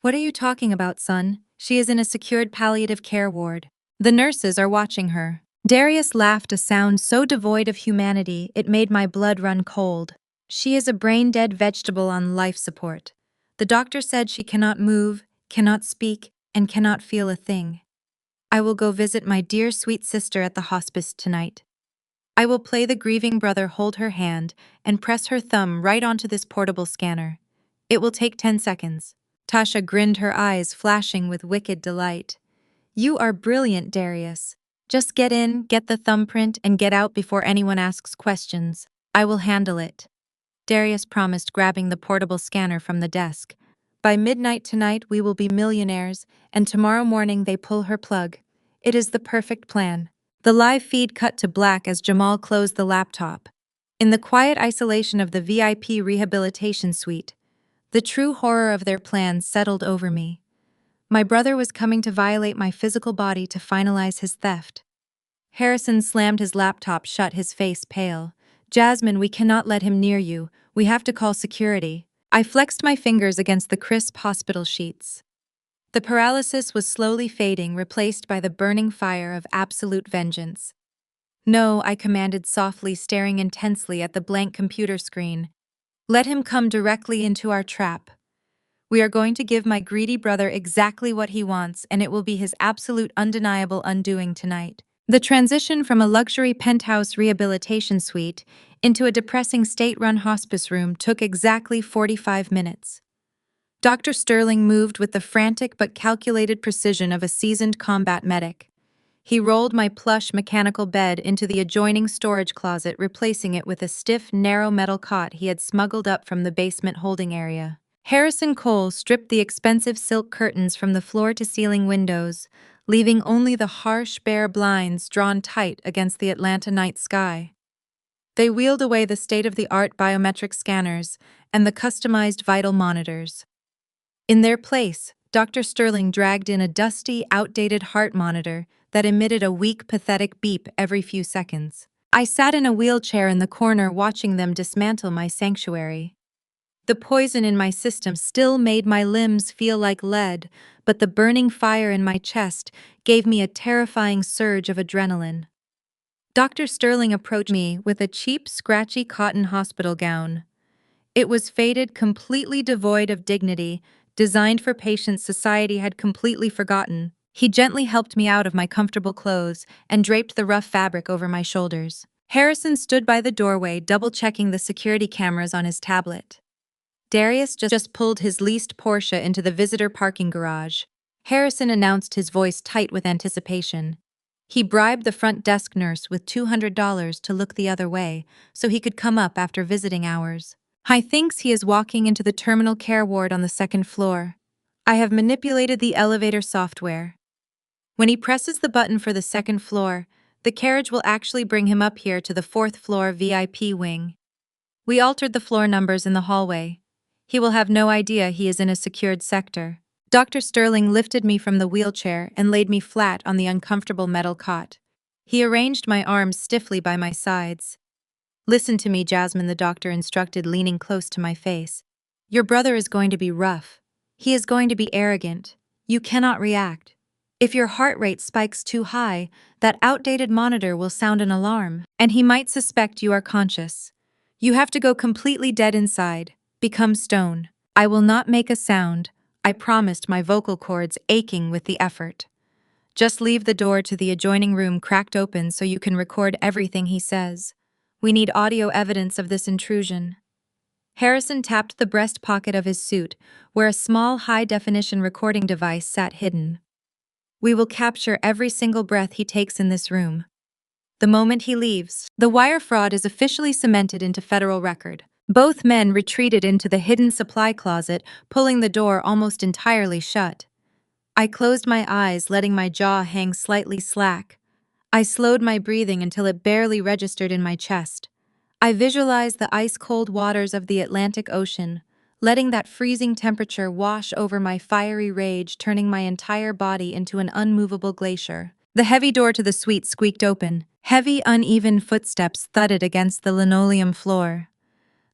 What are you talking about, son? She is in a secured palliative care ward. The nurses are watching her. Darius laughed, a sound so devoid of humanity it made my blood run cold. She is a brain-dead vegetable on life support. The doctor said she cannot move, cannot speak, and cannot feel a thing. I will go visit my dear sweet sister at the hospice tonight. I will play the grieving brother, hold her hand, and press her thumb right onto this portable scanner. It will take 10 seconds. Tasha grinned, her eyes flashing with wicked delight. You are brilliant, Darius. Just get in, get the thumbprint, and get out before anyone asks questions. I will handle it. Darius promised, grabbing the portable scanner from the desk. By midnight tonight, we will be millionaires, and tomorrow morning they pull her plug. It is the perfect plan. The live feed cut to black as Jamal closed the laptop. In the quiet isolation of the VIP rehabilitation suite, the true horror of their plans settled over me. My brother was coming to violate my physical body to finalize his theft. Harrison slammed his laptop shut, his face pale. Jasmine, we cannot let him near you. We have to call security. I flexed my fingers against the crisp hospital sheets. The paralysis was slowly fading, replaced by the burning fire of absolute vengeance. No, I commanded softly, staring intensely at the blank computer screen. Let him come directly into our trap. We are going to give my greedy brother exactly what he wants, and it will be his absolute undeniable undoing tonight. The transition from a luxury penthouse rehabilitation suite into a depressing state-run hospice room took exactly 45 minutes. Dr. Sterling moved with the frantic but calculated precision of a seasoned combat medic. He rolled my plush mechanical bed into the adjoining storage closet, replacing it with a stiff, narrow metal cot he had smuggled up from the basement holding area. Harrison Cole stripped the expensive silk curtains from the floor-to-ceiling windows, leaving only the harsh, bare blinds drawn tight against the Atlanta night sky. They wheeled away the state-of-the-art biometric scanners and the customized vital monitors. In their place, Dr. Sterling dragged in a dusty, outdated heart monitor that emitted a weak, pathetic beep every few seconds. I sat in a wheelchair in the corner watching them dismantle my sanctuary. The poison in my system still made my limbs feel like lead, but the burning fire in my chest gave me a terrifying surge of adrenaline. Dr. Sterling approached me with a cheap, scratchy cotton hospital gown. It was faded, completely devoid of dignity, designed for patients society had completely forgotten. He gently helped me out of my comfortable clothes and draped the rough fabric over my shoulders. Harrison stood by the doorway, double-checking the security cameras on his tablet. Darius just pulled his leased Porsche into the visitor parking garage. Harrison announced, his voice tight with anticipation. He bribed the front desk nurse with $200 to look the other way so he could come up after visiting hours. I thinks he is walking into the terminal care ward on the second floor. I have manipulated the elevator software. When he presses the button for the second floor, the carriage will actually bring him up here to the fourth floor VIP wing. We altered the floor numbers in the hallway. He will have no idea he is in a secured sector. Dr. Sterling lifted me from the wheelchair and laid me flat on the uncomfortable metal cot. He arranged my arms stiffly by my sides. Listen to me, Jasmine, the doctor instructed, leaning close to my face. Your brother is going to be rough. He is going to be arrogant. You cannot react. If your heart rate spikes too high, that outdated monitor will sound an alarm, and he might suspect you are conscious. You have to go completely dead inside. Become stone. I will not make a sound, I promised, my vocal cords aching with the effort. Just leave the door to the adjoining room cracked open so you can record everything he says. We need audio evidence of this intrusion. Harrison tapped the breast pocket of his suit, where a small high-definition recording device sat hidden. We will capture every single breath he takes in this room. The moment he leaves, the wire fraud is officially cemented into federal record. Both men retreated into the hidden supply closet, pulling the door almost entirely shut. I closed my eyes, letting my jaw hang slightly slack. I slowed my breathing until it barely registered in my chest. I visualized the ice-cold waters of the Atlantic Ocean, letting that freezing temperature wash over my fiery rage, turning my entire body into an unmovable glacier. The heavy door to the suite squeaked open. Heavy, uneven footsteps thudded against the linoleum floor.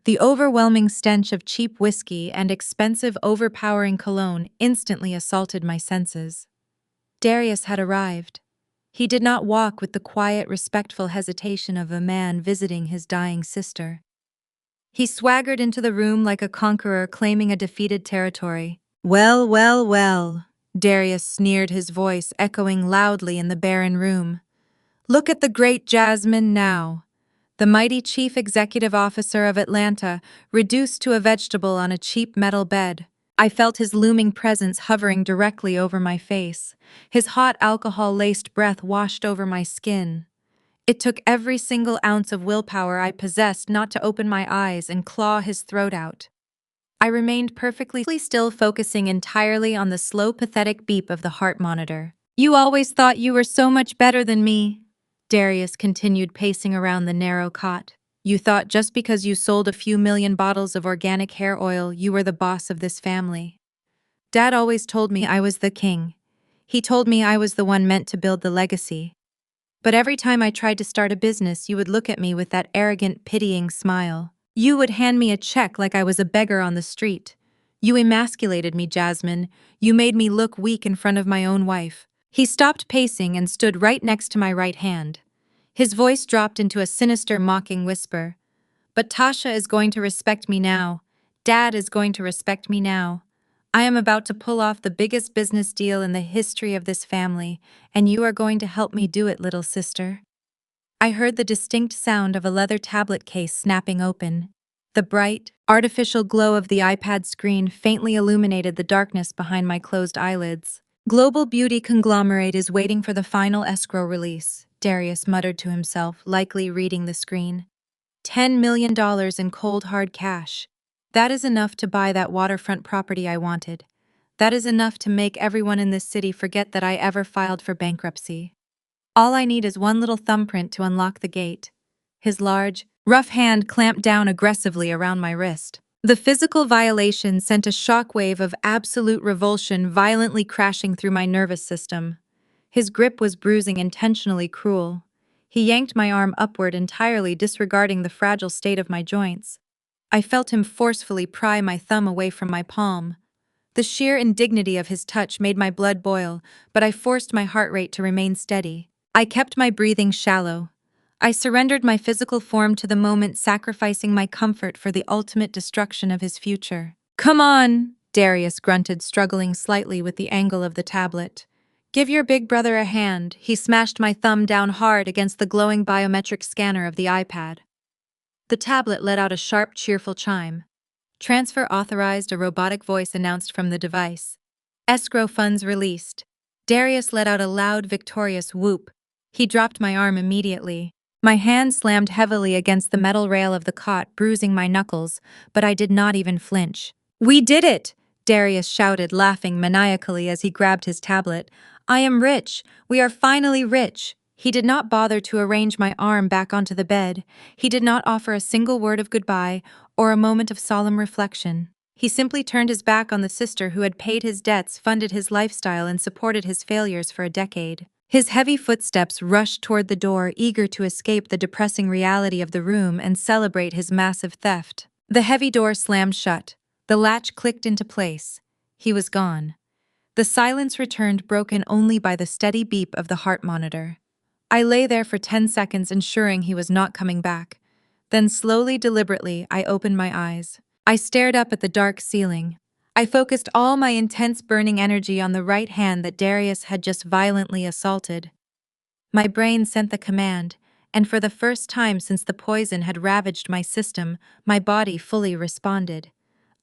The overwhelming stench of cheap whiskey and expensive, overpowering cologne instantly assaulted my senses. Darius had arrived. He did not walk with the quiet, respectful hesitation of a man visiting his dying sister. He swaggered into the room like a conqueror claiming a defeated territory. "Well, well, well," Darius sneered, his voice echoing loudly in the barren room. "Look at the great Jasmine now. The mighty chief executive officer of Atlanta, reduced to a vegetable on a cheap metal bed." I felt his looming presence hovering directly over my face. His hot alcohol-laced breath washed over my skin. It took every single ounce of willpower I possessed not to open my eyes and claw his throat out. I remained perfectly still, focusing entirely on the slow, pathetic beep of the heart monitor. You always thought you were so much better than me. Darius continued pacing around the narrow cot. You thought just because you sold a few million bottles of organic hair oil, you were the boss of this family. Dad always told me I was the king. He told me I was the one meant to build the legacy. But every time I tried to start a business, you would look at me with that arrogant, pitying smile. You would hand me a check like I was a beggar on the street. You emasculated me, Jasmine. You made me look weak in front of my own wife. He stopped pacing and stood right next to my right hand. His voice dropped into a sinister, mocking whisper. But Tasha is going to respect me now. Dad is going to respect me now. I am about to pull off the biggest business deal in the history of this family, and you are going to help me do it, little sister. I heard the distinct sound of a leather tablet case snapping open. The bright, artificial glow of the iPad screen faintly illuminated the darkness behind my closed eyelids. Global Beauty Conglomerate is waiting for the final escrow release, Darius muttered to himself, likely reading the screen. $10 million in cold hard cash. That is enough to buy that waterfront property I wanted. That is enough to make everyone in this city forget that I ever filed for bankruptcy. All I need is one little thumbprint to unlock the gate. His large, rough hand clamped down aggressively around my wrist. The physical violation sent a shockwave of absolute revulsion violently crashing through my nervous system. His grip was bruising, intentionally cruel. He yanked my arm upward, entirely disregarding the fragile state of my joints. I felt him forcefully pry my thumb away from my palm. The sheer indignity of his touch made my blood boil, but I forced my heart rate to remain steady. I kept my breathing shallow. I surrendered my physical form to the moment, sacrificing my comfort for the ultimate destruction of his future. Come on, Darius grunted, struggling slightly with the angle of the tablet. Give your big brother a hand. He smashed my thumb down hard against the glowing biometric scanner of the iPad. The tablet let out a sharp, cheerful chime. Transfer authorized, a robotic voice announced from the device. Escrow funds released. Darius let out a loud, victorious whoop. He dropped my arm immediately. My hand slammed heavily against the metal rail of the cot, bruising my knuckles, but I did not even flinch. We did it! Darius shouted, laughing maniacally as he grabbed his tablet. I am rich! We are finally rich! He did not bother to arrange my arm back onto the bed. He did not offer a single word of goodbye or a moment of solemn reflection. He simply turned his back on the sister who had paid his debts, funded his lifestyle, and supported his failures for a decade. His heavy footsteps rushed toward the door, eager to escape the depressing reality of the room and celebrate his massive theft. The heavy door slammed shut. The latch clicked into place. He was gone. The silence returned, broken only by the steady beep of the heart monitor. I lay there for 10 seconds, ensuring he was not coming back. Then slowly, deliberately, I opened my eyes. I stared up at the dark ceiling. I focused all my intense burning energy on the right hand that Darius had just violently assaulted. My brain sent the command, and for the first time since the poison had ravaged my system, my body fully responded.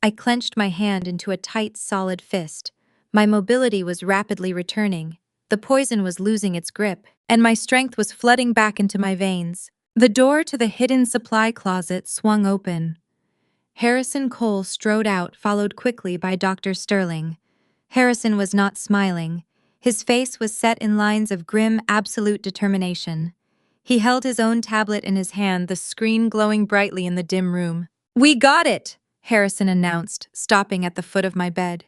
I clenched my hand into a tight, solid fist. My mobility was rapidly returning. The poison was losing its grip, and my strength was flooding back into my veins. The door to the hidden supply closet swung open. Harrison Cole strode out, followed quickly by Dr. Sterling. Harrison was not smiling. His face was set in lines of grim, absolute determination. He held his own tablet in his hand, the screen glowing brightly in the dim room. "We got it!" Harrison announced, stopping at the foot of my bed.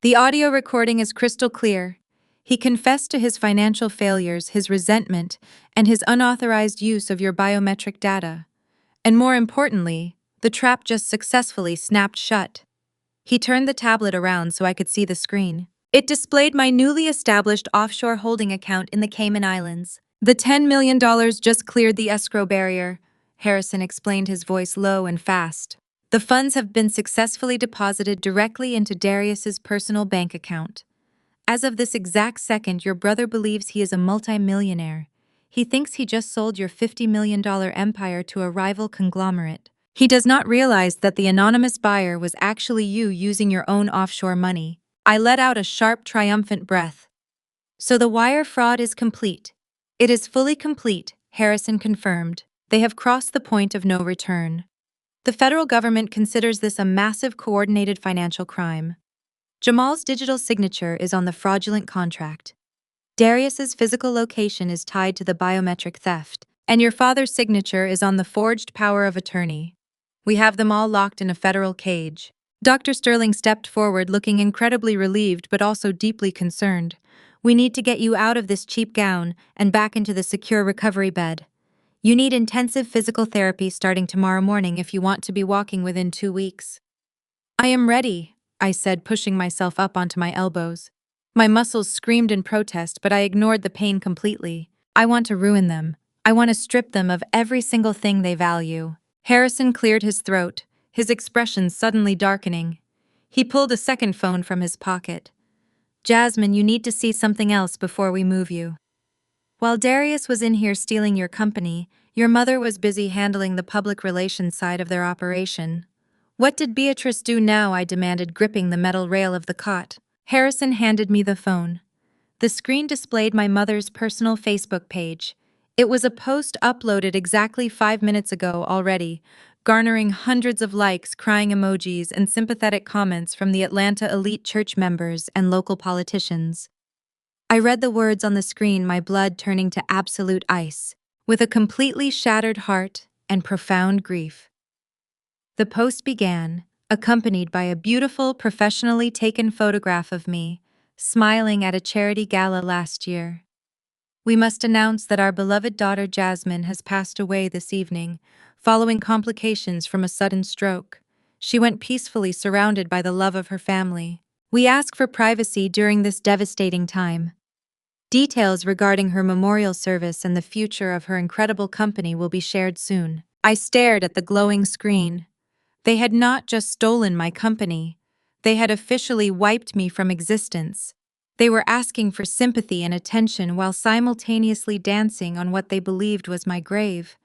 "The audio recording is crystal clear." He confessed to his financial failures, his resentment, and his unauthorized use of your biometric data. And more importantly, the trap just successfully snapped shut. He turned the tablet around so I could see the screen. It displayed my newly established offshore holding account in the Cayman Islands. The $10 million just cleared the escrow barrier, Harrison explained, his voice low and fast. The funds have been successfully deposited directly into Darius's personal bank account. As of this exact second, your brother believes he is a multi-millionaire. He thinks he just sold your $50 million empire to a rival conglomerate. He does not realize that the anonymous buyer was actually you using your own offshore money. I let out a sharp, triumphant breath. So the wire fraud is complete. It is fully complete, Harrison confirmed. They have crossed the point of no return. The federal government considers this a massive coordinated financial crime. Jamal's digital signature is on the fraudulent contract. Darius's physical location is tied to the biometric theft, and your father's signature is on the forged power of attorney. We have them all locked in a federal cage. Dr. Sterling stepped forward, looking incredibly relieved but also deeply concerned. We need to get you out of this cheap gown and back into the secure recovery bed. You need intensive physical therapy starting tomorrow morning if you want to be walking within 2 weeks. I am ready, I said, pushing myself up onto my elbows. My muscles screamed in protest, but I ignored the pain completely. I want to ruin them. I want to strip them of every single thing they value. Harrison cleared his throat, his expression suddenly darkening. He pulled a second phone from his pocket. Jasmine, you need to see something else before we move you. While Darius was in here stealing your company, your mother was busy handling the public relations side of their operation. What did Beatrice do now? I demanded, gripping the metal rail of the cot. Harrison handed me the phone. The screen displayed my mother's personal Facebook page. It was a post uploaded exactly 5 minutes ago already, garnering hundreds of likes, crying emojis, and sympathetic comments from the Atlanta elite church members and local politicians. I read the words on the screen, my blood turning to absolute ice, with a completely shattered heart and profound grief. The post began, accompanied by a beautiful, professionally taken photograph of me, smiling at a charity gala last year. We must announce that our beloved daughter Jasmine has passed away this evening, following complications from a sudden stroke. She went peacefully, surrounded by the love of her family. We ask for privacy during this devastating time. Details regarding her memorial service and the future of her incredible company will be shared soon. I stared at the glowing screen. They had not just stolen my company. They had officially wiped me from existence. They were asking for sympathy and attention while simultaneously dancing on what they believed was my grave.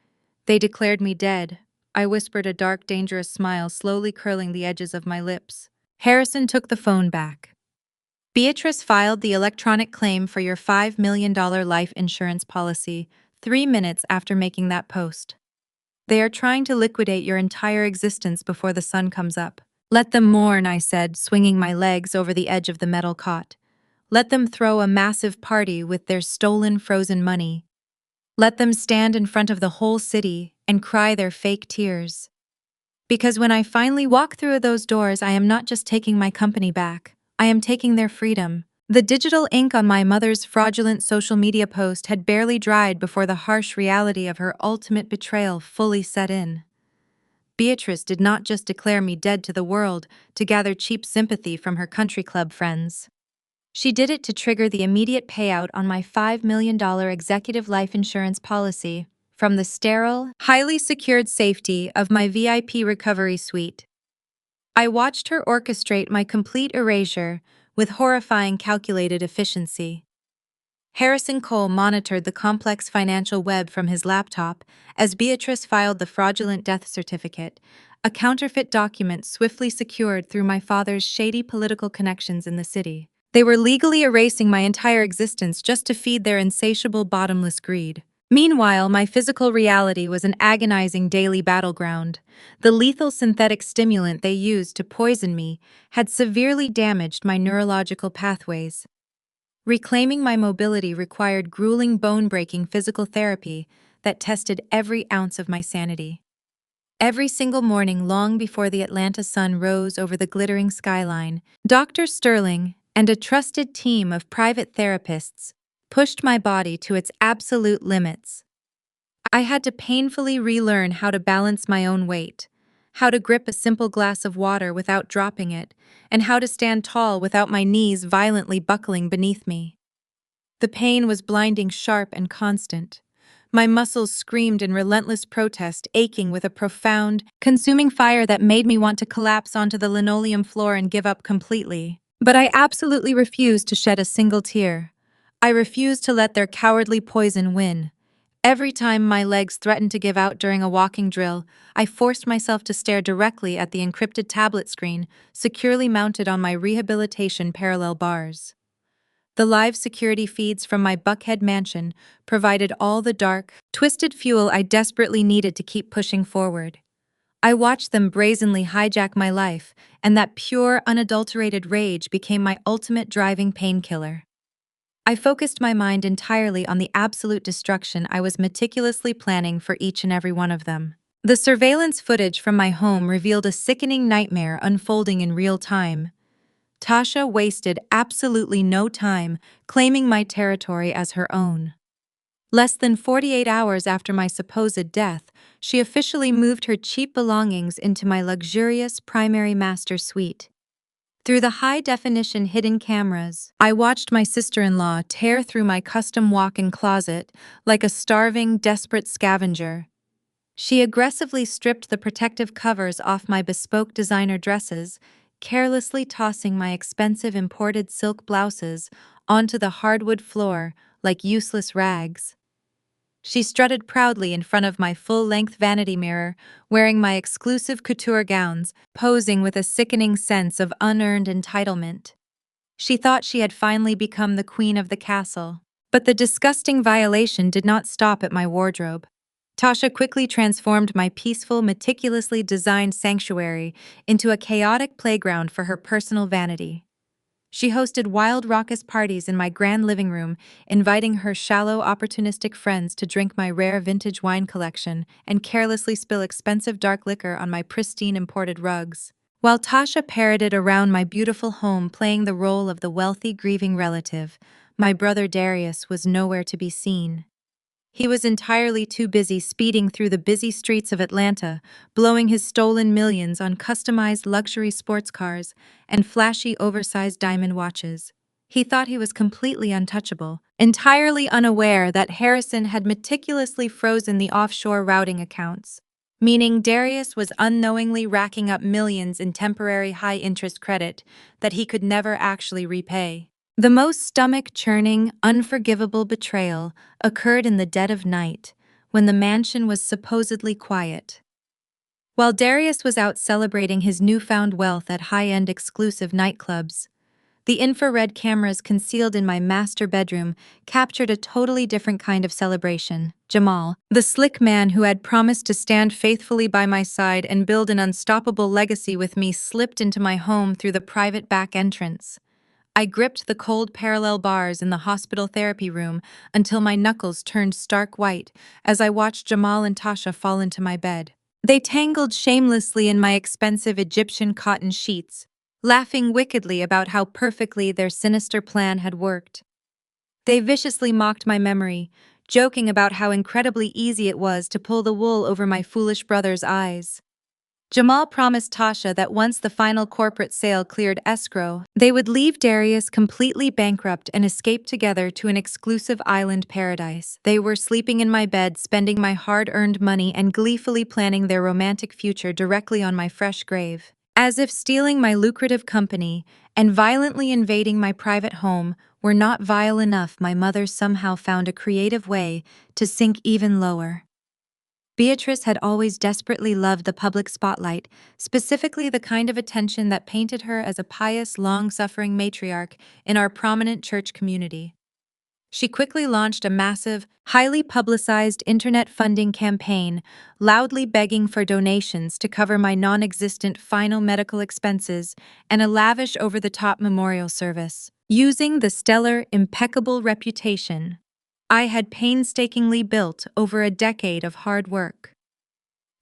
They declared me dead. I whispered, a dark, dangerous smile slowly curling the edges of my lips. Harrison took the phone back. Beatrice filed the electronic claim for your $5 million life insurance policy 3 minutes after making that post. They are trying to liquidate your entire existence before the sun comes up. Let them mourn, I said, swinging my legs over the edge of the metal cot. Let them throw a massive party with their stolen frozen money. Let them stand in front of the whole city and cry their fake tears. Because when I finally walk through those doors, I am not just taking my company back. I am taking their freedom. The digital ink on my mother's fraudulent social media post had barely dried before the harsh reality of her ultimate betrayal fully set in. Beatrice did not just declare me dead to the world to gather cheap sympathy from her country club friends. She did it to trigger the immediate payout on my $5 million executive life insurance policy from the sterile, highly secured safety of my VIP recovery suite. I watched her orchestrate my complete erasure with horrifying calculated efficiency. Harrison Cole monitored the complex financial web from his laptop as Beatrice filed the fraudulent death certificate, a counterfeit document swiftly secured through my father's shady political connections in the city. They were legally erasing my entire existence just to feed their insatiable, bottomless greed. Meanwhile, my physical reality was an agonizing daily battleground. The lethal synthetic stimulant they used to poison me had severely damaged my neurological pathways. Reclaiming my mobility required grueling, bone-breaking physical therapy that tested every ounce of my sanity. Every single morning, long before the Atlanta sun rose over the glittering skyline, Dr. Sterling and a trusted team of private therapists pushed my body to its absolute limits. I had to painfully relearn how to balance my own weight, how to grip a simple glass of water without dropping it, and how to stand tall without my knees violently buckling beneath me. The pain was blinding, sharp, and constant. My muscles screamed in relentless protest, aching with a profound, consuming fire that made me want to collapse onto the linoleum floor and give up completely. But I absolutely refused to shed a single tear. I refused to let their cowardly poison win. Every time my legs threatened to give out during a walking drill, I forced myself to stare directly at the encrypted tablet screen, securely mounted on my rehabilitation parallel bars. The live security feeds from my Buckhead mansion provided all the dark, twisted fuel I desperately needed to keep pushing forward. I watched them brazenly hijack my life, and that pure, unadulterated rage became my ultimate driving painkiller. I focused my mind entirely on the absolute destruction I was meticulously planning for each and every one of them. The surveillance footage from my home revealed a sickening nightmare unfolding in real time. Tasha wasted absolutely no time claiming my territory as her own. Less than 48 hours after my supposed death, she officially moved her cheap belongings into my luxurious primary master suite. Through the high-definition hidden cameras, I watched my sister-in-law tear through my custom walk-in closet like a starving, desperate scavenger. She aggressively stripped the protective covers off my bespoke designer dresses, carelessly tossing my expensive imported silk blouses onto the hardwood floor like useless rags. She strutted proudly in front of my full-length vanity mirror, wearing my exclusive couture gowns, posing with a sickening sense of unearned entitlement. She thought she had finally become the queen of the castle. But the disgusting violation did not stop at my wardrobe. Tasha quickly transformed my peaceful, meticulously designed sanctuary into a chaotic playground for her personal vanity. She hosted wild, raucous parties in my grand living room, inviting her shallow, opportunistic friends to drink my rare vintage wine collection and carelessly spill expensive dark liquor on my pristine imported rugs. While Tasha parroted around my beautiful home playing the role of the wealthy, grieving relative, my brother Darius was nowhere to be seen. He was entirely too busy speeding through the busy streets of Atlanta, blowing his stolen millions on customized luxury sports cars and flashy oversized diamond watches. He thought he was completely untouchable, entirely unaware that Harrison had meticulously frozen the offshore routing accounts, meaning Darius was unknowingly racking up millions in temporary high-interest credit that he could never actually repay. The most stomach-churning, unforgivable betrayal occurred in the dead of night, when the mansion was supposedly quiet. While Darius was out celebrating his newfound wealth at high-end exclusive nightclubs, the infrared cameras concealed in my master bedroom captured a totally different kind of celebration. Jamal, the slick man who had promised to stand faithfully by my side and build an unstoppable legacy with me, slipped into my home through the private back entrance. I gripped the cold parallel bars in the hospital therapy room until my knuckles turned stark white as I watched Jamal and Tasha fall into my bed. They tangled shamelessly in my expensive Egyptian cotton sheets, laughing wickedly about how perfectly their sinister plan had worked. They viciously mocked my memory, joking about how incredibly easy it was to pull the wool over my foolish brother's eyes. Jamal promised Tasha that once the final corporate sale cleared escrow, they would leave Darius completely bankrupt and escape together to an exclusive island paradise. They were sleeping in my bed, spending my hard-earned money, and gleefully planning their romantic future directly on my fresh grave. As if stealing my lucrative company and violently invading my private home were not vile enough, my mother somehow found a creative way to sink even lower. Beatrice had always desperately loved the public spotlight, specifically the kind of attention that painted her as a pious, long-suffering matriarch in our prominent church community. She quickly launched a massive, highly publicized internet funding campaign, loudly begging for donations to cover my non-existent final medical expenses and a lavish over-the-top memorial service. Using the stellar, impeccable reputation I had painstakingly built over a decade of hard work,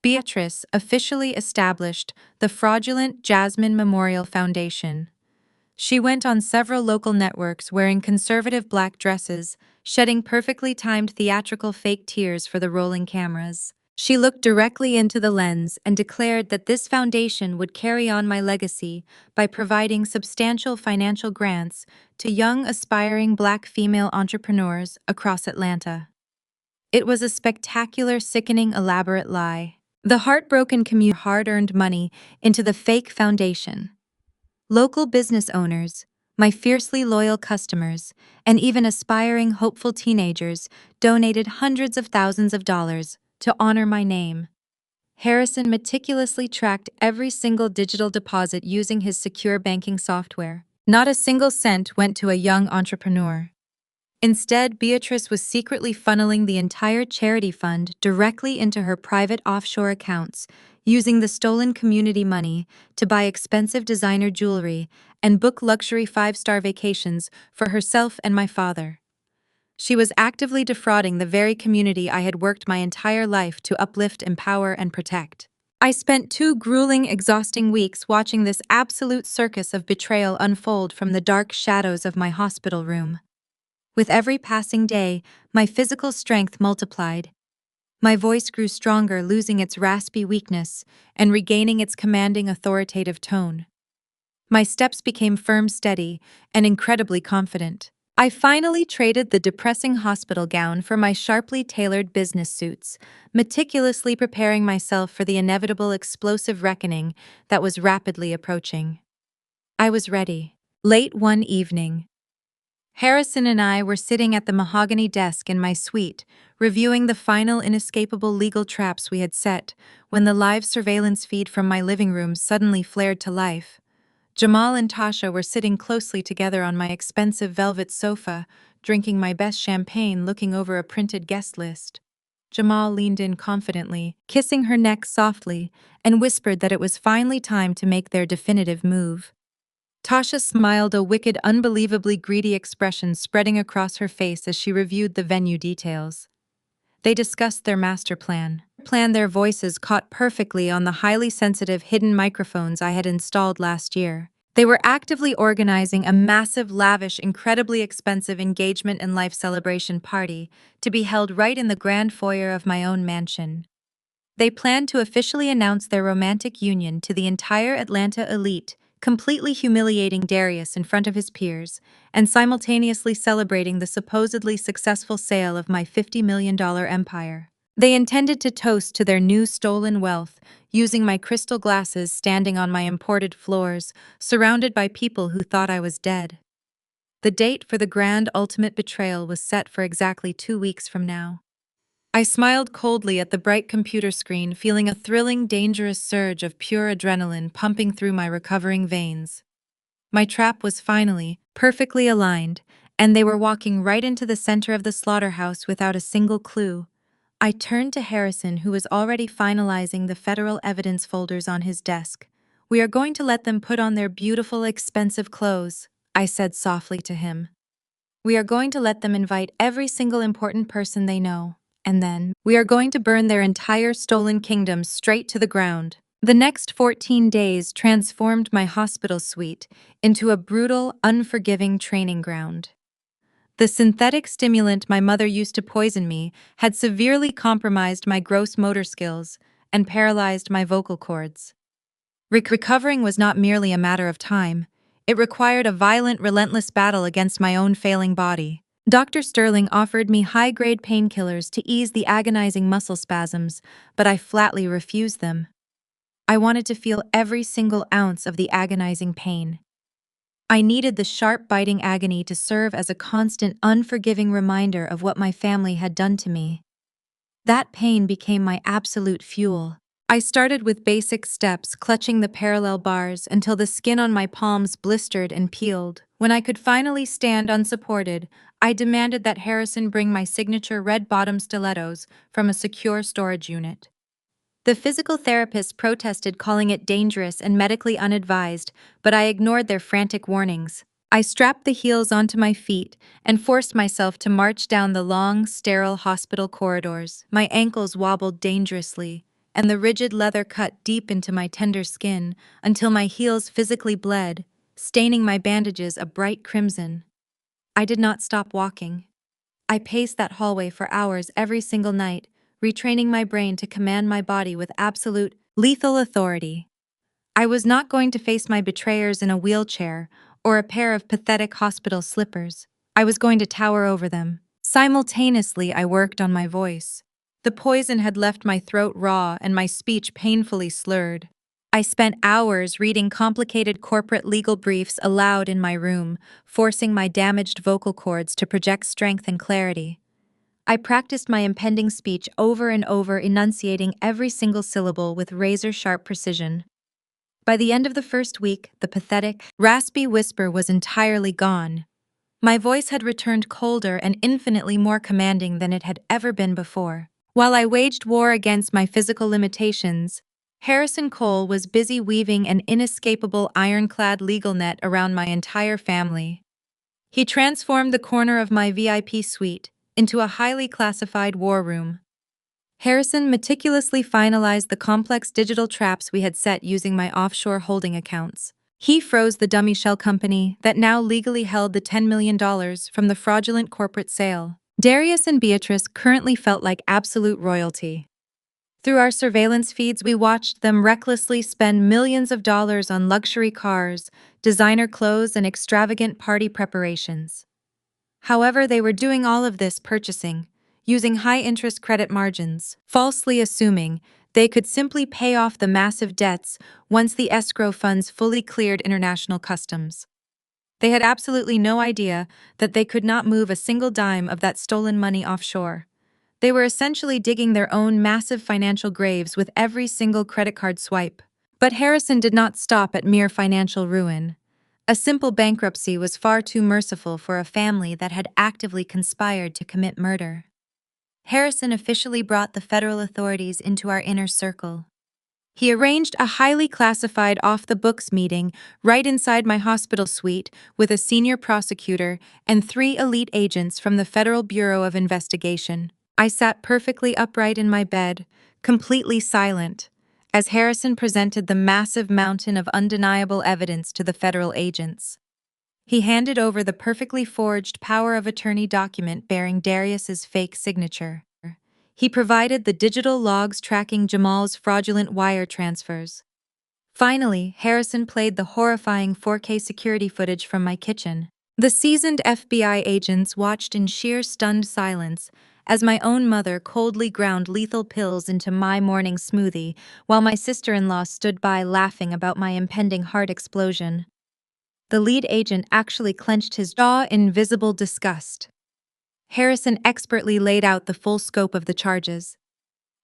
Beatrice officially established the fraudulent Jasmine Memorial Foundation. She went on several local networks wearing conservative black dresses, shedding perfectly timed theatrical fake tears for the rolling cameras. She looked directly into the lens and declared that this foundation would carry on my legacy by providing substantial financial grants to young, aspiring Black female entrepreneurs across Atlanta. It was a spectacular, sickening, elaborate lie. The heartbroken community hard-earned money into the fake foundation. Local business owners, my fiercely loyal customers, and even aspiring, hopeful teenagers donated hundreds of thousands of dollars to honor my name. Harrison meticulously tracked every single digital deposit using his secure banking software. Not a single cent went to a young entrepreneur. Instead, Beatrice was secretly funneling the entire charity fund directly into her private offshore accounts, using the stolen community money to buy expensive designer jewelry and book luxury five-star vacations for herself and my father. She was actively defrauding the very community I had worked my entire life to uplift, empower, and protect. I spent 2 grueling, exhausting weeks watching this absolute circus of betrayal unfold from the dark shadows of my hospital room. With every passing day, my physical strength multiplied. My voice grew stronger, losing its raspy weakness and regaining its commanding, authoritative tone. My steps became firm, steady, and incredibly confident. I finally traded the depressing hospital gown for my sharply tailored business suits, meticulously preparing myself for the inevitable explosive reckoning that was rapidly approaching. I was ready. Late one evening, Harrison and I were sitting at the mahogany desk in my suite, reviewing the final inescapable legal traps we had set, when the live surveillance feed from my living room suddenly flared to life. Jamal and Tasha were sitting closely together on my expensive velvet sofa, drinking my best champagne, looking over a printed guest list. Jamal leaned in confidently, kissing her neck softly, and whispered that it was finally time to make their definitive move. Tasha smiled, a wicked, unbelievably greedy expression spreading across her face as she reviewed the venue details. They discussed their master plan. Their voices caught perfectly on the highly sensitive hidden microphones I had installed last year. They were actively organizing a massive, lavish, incredibly expensive engagement and life celebration party to be held right in the grand foyer of my own mansion. They planned to officially announce their romantic union to the entire Atlanta elite, completely humiliating Darius in front of his peers, and simultaneously celebrating the supposedly successful sale of my $50 million empire. They intended to toast to their new stolen wealth, using my crystal glasses standing on my imported floors, surrounded by people who thought I was dead. The date for the grand ultimate betrayal was set for exactly 2 weeks from now. I smiled coldly at the bright computer screen, feeling a thrilling, dangerous surge of pure adrenaline pumping through my recovering veins. My trap was finally perfectly aligned, and they were walking right into the center of the slaughterhouse without a single clue. I turned to Harrison, who was already finalizing the federal evidence folders on his desk. "We are going to let them put on their beautiful, expensive clothes," I said softly to him. "We are going to let them invite every single important person they know. And then, we are going to burn their entire stolen kingdom straight to the ground." The next 14 days transformed my hospital suite into a brutal, unforgiving training ground. The synthetic stimulant my mother used to poison me had severely compromised my gross motor skills and paralyzed my vocal cords. Recovering was not merely a matter of time, it required a violent, relentless battle against my own failing body. Dr. Sterling offered me high-grade painkillers to ease the agonizing muscle spasms, but I flatly refused them. I wanted to feel every single ounce of the agonizing pain. I needed the sharp, biting agony to serve as a constant, unforgiving reminder of what my family had done to me. That pain became my absolute fuel. I started with basic steps, clutching the parallel bars until the skin on my palms blistered and peeled. When I could finally stand unsupported, I demanded that Harrison bring my signature red-bottom stilettos from a secure storage unit. The physical therapist protested, calling it dangerous and medically unadvised, but I ignored their frantic warnings. I strapped the heels onto my feet and forced myself to march down the long, sterile hospital corridors. My ankles wobbled dangerously, and the rigid leather cut deep into my tender skin until my heels physically bled, staining my bandages a bright crimson. I did not stop walking. I paced that hallway for hours every single night, retraining my brain to command my body with absolute, lethal authority. I was not going to face my betrayers in a wheelchair or a pair of pathetic hospital slippers. I was going to tower over them. Simultaneously, I worked on my voice. The poison had left my throat raw and my speech painfully slurred. I spent hours reading complicated corporate legal briefs aloud in my room, forcing my damaged vocal cords to project strength and clarity. I practiced my impending speech over and over, enunciating every single syllable with razor-sharp precision. By the end of the first week, the pathetic, raspy whisper was entirely gone. My voice had returned colder and infinitely more commanding than it had ever been before. While I waged war against my physical limitations, Harrison Cole was busy weaving an inescapable ironclad legal net around my entire family. He transformed the corner of my VIP suite into a highly classified war room. Harrison meticulously finalized the complex digital traps we had set using my offshore holding accounts. He froze the dummy shell company that now legally held the $10 million from the fraudulent corporate sale. Darius and Beatrice currently felt like absolute royalty. Through our surveillance feeds, we watched them recklessly spend millions of dollars on luxury cars, designer clothes, and extravagant party preparations. However, they were doing all of this purchasing, using high-interest credit margins, falsely assuming they could simply pay off the massive debts once the escrow funds fully cleared international customs. They had absolutely no idea that they could not move a single dime of that stolen money offshore. They were essentially digging their own massive financial graves with every single credit card swipe. But Harrison did not stop at mere financial ruin. A simple bankruptcy was far too merciful for a family that had actively conspired to commit murder. Harrison officially brought the federal authorities into our inner circle. He arranged a highly classified off-the-books meeting right inside my hospital suite with a senior prosecutor and 3 elite agents from the Federal Bureau of Investigation. I sat perfectly upright in my bed, completely silent, as Harrison presented the massive mountain of undeniable evidence to the federal agents. He handed over the perfectly forged power of attorney document bearing Darius's fake signature. He provided the digital logs tracking Jamal's fraudulent wire transfers. Finally, Harrison played the horrifying 4K security footage from my kitchen. The seasoned FBI agents watched in sheer stunned silence as my own mother coldly ground lethal pills into my morning smoothie while my sister-in-law stood by laughing about my impending heart explosion. The lead agent actually clenched his jaw in visible disgust. Harrison expertly laid out the full scope of the charges.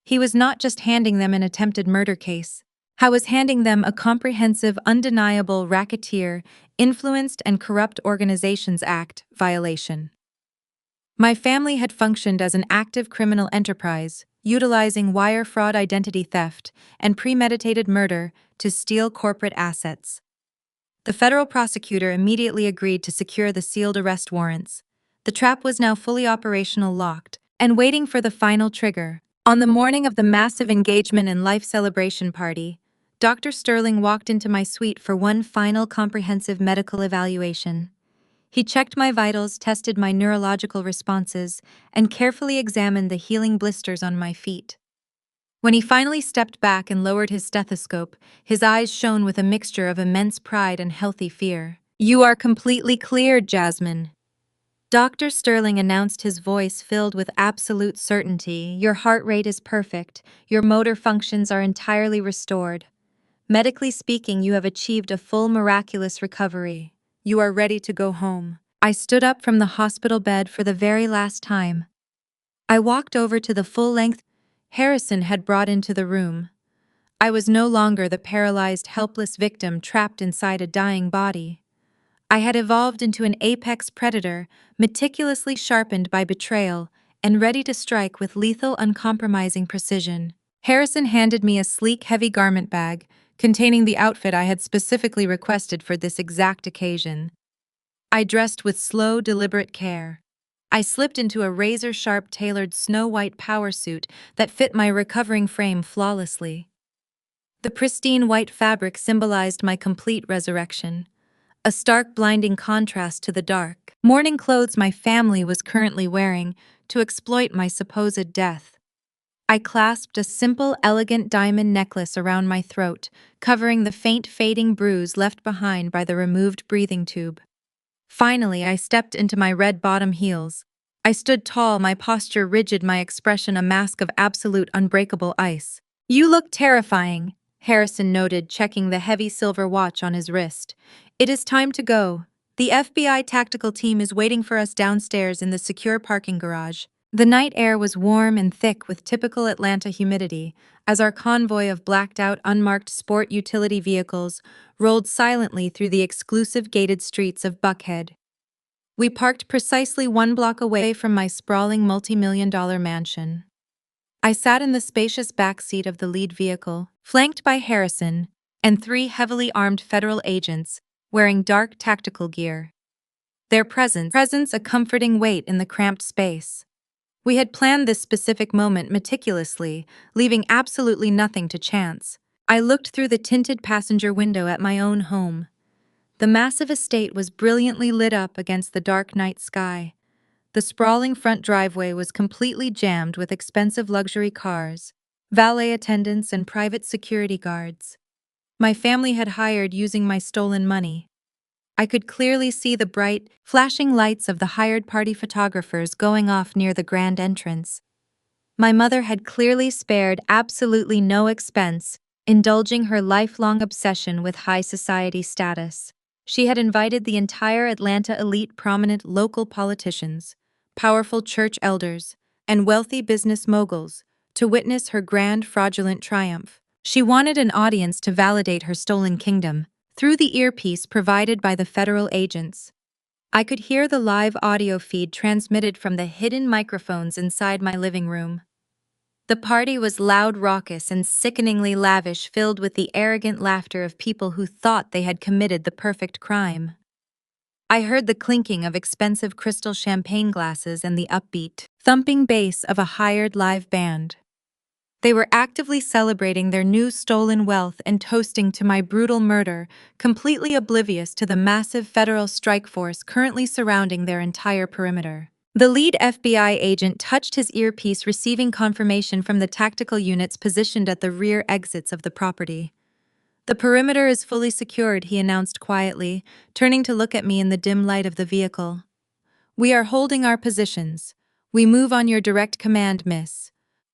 He was not just handing them an attempted murder case. He was handing them a comprehensive, undeniable racketeer, influenced and corrupt organizations act violation. My family had functioned as an active criminal enterprise, utilizing wire fraud, identity theft, and premeditated murder to steal corporate assets. The federal prosecutor immediately agreed to secure the sealed arrest warrants. The trap was now fully operational, locked, and waiting for the final trigger. On the morning of the massive engagement and life celebration party, Dr. Sterling walked into my suite for one final comprehensive medical evaluation. He checked my vitals, tested my neurological responses, and carefully examined the healing blisters on my feet. When he finally stepped back and lowered his stethoscope, his eyes shone with a mixture of immense pride and healthy fear. "You are completely cleared, Jasmine." Dr. Sterling announced, his voice filled with absolute certainty. "Your heart rate is perfect. Your motor functions are entirely restored. Medically speaking, you have achieved a full miraculous recovery. You are ready to go home." I stood up from the hospital bed for the very last time. I walked over to the full-length Harrison had brought into the room. I was no longer the paralyzed, helpless victim trapped inside a dying body. I had evolved into an apex predator, meticulously sharpened by betrayal and ready to strike with lethal, uncompromising precision. Harrison handed me a sleek, heavy garment bag containing the outfit I had specifically requested for this exact occasion. I dressed with slow, deliberate care. I slipped into a razor-sharp, tailored snow-white power suit that fit my recovering frame flawlessly. The pristine white fabric symbolized my complete resurrection, a stark, blinding contrast to the dark mourning clothes my family was currently wearing to exploit my supposed death. I clasped a simple, elegant diamond necklace around my throat, covering the faint, fading bruise left behind by the removed breathing tube. Finally, I stepped into my red bottom heels. I stood tall, my posture rigid, my expression a mask of absolute, unbreakable ice. "You look terrifying," Harrison noted, checking the heavy silver watch on his wrist. "It is time to go. The FBI tactical team is waiting for us downstairs in the secure parking garage." The night air was warm and thick with typical Atlanta humidity, as our convoy of blacked-out, unmarked sport utility vehicles rolled silently through the exclusive gated streets of Buckhead. We parked precisely 1 block away from my sprawling multi-million-dollar mansion. I sat in the spacious back seat of the lead vehicle, flanked by Harrison and 3 heavily armed federal agents wearing dark tactical gear. Their presence a comforting weight in the cramped space. We had planned this specific moment meticulously, leaving absolutely nothing to chance. I looked through the tinted passenger window at my own home. The massive estate was brilliantly lit up against the dark night sky. The sprawling front driveway was completely jammed with expensive luxury cars, valet attendants, and private security guards. My family had hired using my stolen money. I could clearly see the bright, flashing lights of the hired party photographers going off near the grand entrance. My mother had clearly spared absolutely no expense, indulging her lifelong obsession with high society status. She had invited the entire Atlanta elite, prominent local politicians, powerful church elders, and wealthy business moguls to witness her grand fraudulent triumph. She wanted an audience to validate her stolen kingdom through the earpiece provided by the federal agents. I could hear the live audio feed transmitted from the hidden microphones inside my living room. The party was loud, raucous, and sickeningly lavish, filled with the arrogant laughter of people who thought they had committed the perfect crime. I heard the clinking of expensive crystal champagne glasses and the upbeat, thumping bass of a hired live band. They were actively celebrating their new stolen wealth and toasting to my brutal murder, completely oblivious to the massive federal strike force currently surrounding their entire perimeter. The lead FBI agent touched his earpiece, receiving confirmation from the tactical units positioned at the rear exits of the property. "The perimeter is fully secured," he announced quietly, turning to look at me in the dim light of the vehicle. "We are holding our positions. We move on your direct command, miss.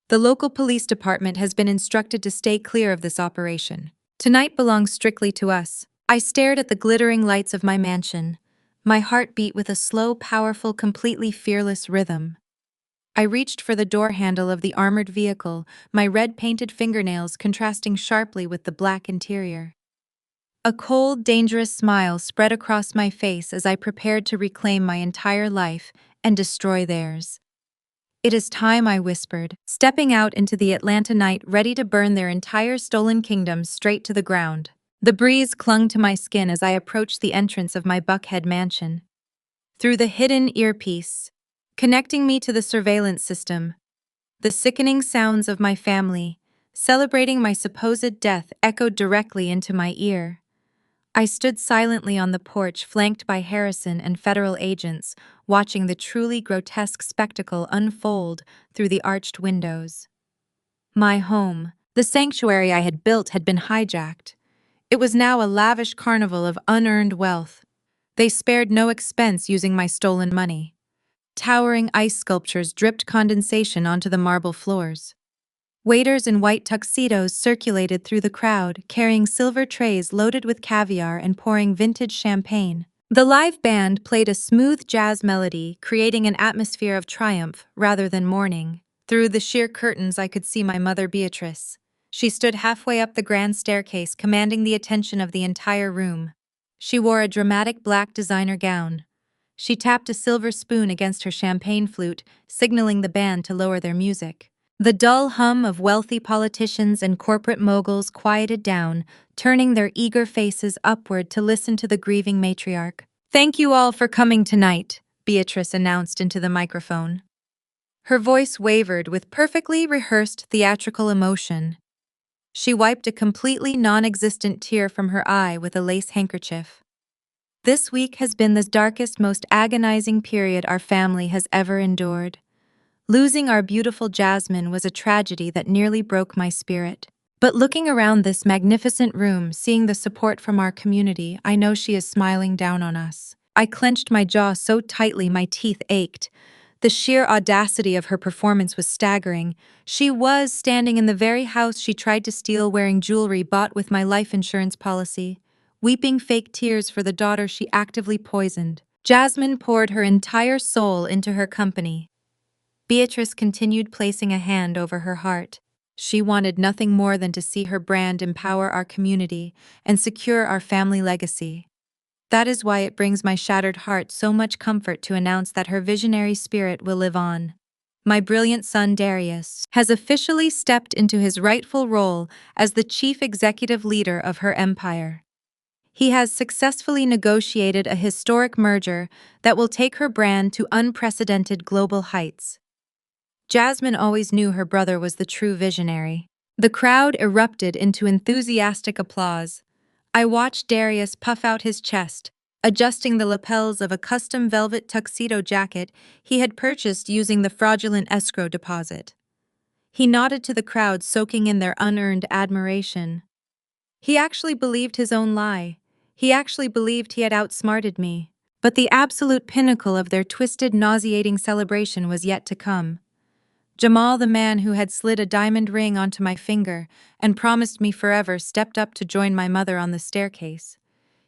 The local police department has been instructed to stay clear of this operation. Tonight belongs strictly to us." I stared at the glittering lights of my mansion. My heart beat with a slow, powerful, completely fearless rhythm. I reached for the door handle of the armored vehicle, my red-painted fingernails contrasting sharply with the black interior. A cold, dangerous smile spread across my face as I prepared to reclaim my entire life and destroy theirs. "It is time," I whispered, stepping out into the Atlanta night, ready to burn their entire stolen kingdom straight to the ground. The breeze clung to my skin as I approached the entrance of my Buckhead mansion. Through the hidden earpiece, connecting me to the surveillance system, the sickening sounds of my family, celebrating my supposed death, echoed directly into my ear. I stood silently on the porch, flanked by Harrison and federal agents, watching the truly grotesque spectacle unfold through the arched windows. My home, the sanctuary I had built, had been hijacked. It was now a lavish carnival of unearned wealth. They spared no expense using my stolen money. Towering ice sculptures dripped condensation onto the marble floors. Waiters in white tuxedos circulated through the crowd, carrying silver trays loaded with caviar and pouring vintage champagne. The live band played a smooth jazz melody, creating an atmosphere of triumph rather than mourning. Through the sheer curtains, I could see my mother, Beatrice. She stood halfway up the grand staircase, commanding the attention of the entire room. She wore a dramatic black designer gown. She tapped a silver spoon against her champagne flute, signaling the band to lower their music. The dull hum of wealthy politicians and corporate moguls quieted down, turning their eager faces upward to listen to the grieving matriarch. "Thank you all for coming tonight," Beatrice announced into the microphone. Her voice wavered with perfectly rehearsed theatrical emotion. She wiped a completely non-existent tear from her eye with a lace handkerchief. "This week has been the darkest, most agonizing period our family has ever endured. Losing our beautiful Jasmine was a tragedy that nearly broke my spirit. But looking around this magnificent room, seeing the support from our community, I know she is smiling down on us." I clenched my jaw so tightly my teeth ached. The sheer audacity of her performance was staggering. She was standing in the very house she tried to steal, wearing jewelry bought with my life insurance policy, weeping fake tears for the daughter she actively poisoned. Jasmine poured her entire soul into her company. Beatrice continued, placing a hand over her heart. She wanted nothing more than to see her brand empower our community and secure our family legacy. That is why it brings my shattered heart so much comfort to announce that her visionary spirit will live on. My brilliant son Darius has officially stepped into his rightful role as the chief executive leader of her empire. He has successfully negotiated a historic merger that will take her brand to unprecedented global heights. Jasmine always knew her brother was the true visionary. The crowd erupted into enthusiastic applause. I watched Darius puff out his chest, adjusting the lapels of a custom velvet tuxedo jacket he had purchased using the fraudulent escrow deposit. He nodded to the crowd, soaking in their unearned admiration. He actually believed his own lie. He actually believed he had outsmarted me. But the absolute pinnacle of their twisted, nauseating celebration was yet to come. Jamal, the man who had slid a diamond ring onto my finger and promised me forever, stepped up to join my mother on the staircase.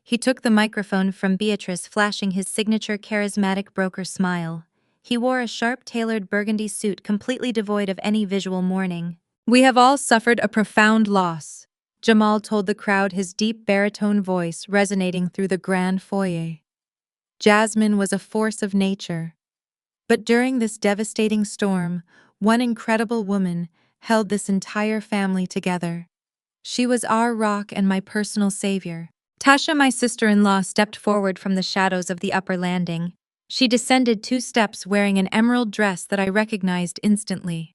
He took the microphone from Beatrice, flashing his signature charismatic broker smile. He wore a sharp-tailored burgundy suit completely devoid of any visual mourning. "We have all suffered a profound loss," Jamal told the crowd, his deep baritone voice resonating through the grand foyer. Jasmine was a force of nature. But during this devastating storm, one incredible woman held this entire family together. She was our rock and my personal savior. Tasha, my sister-in-law, stepped forward from the shadows of the upper landing. She descended 2 steps wearing an emerald dress that I recognized instantly.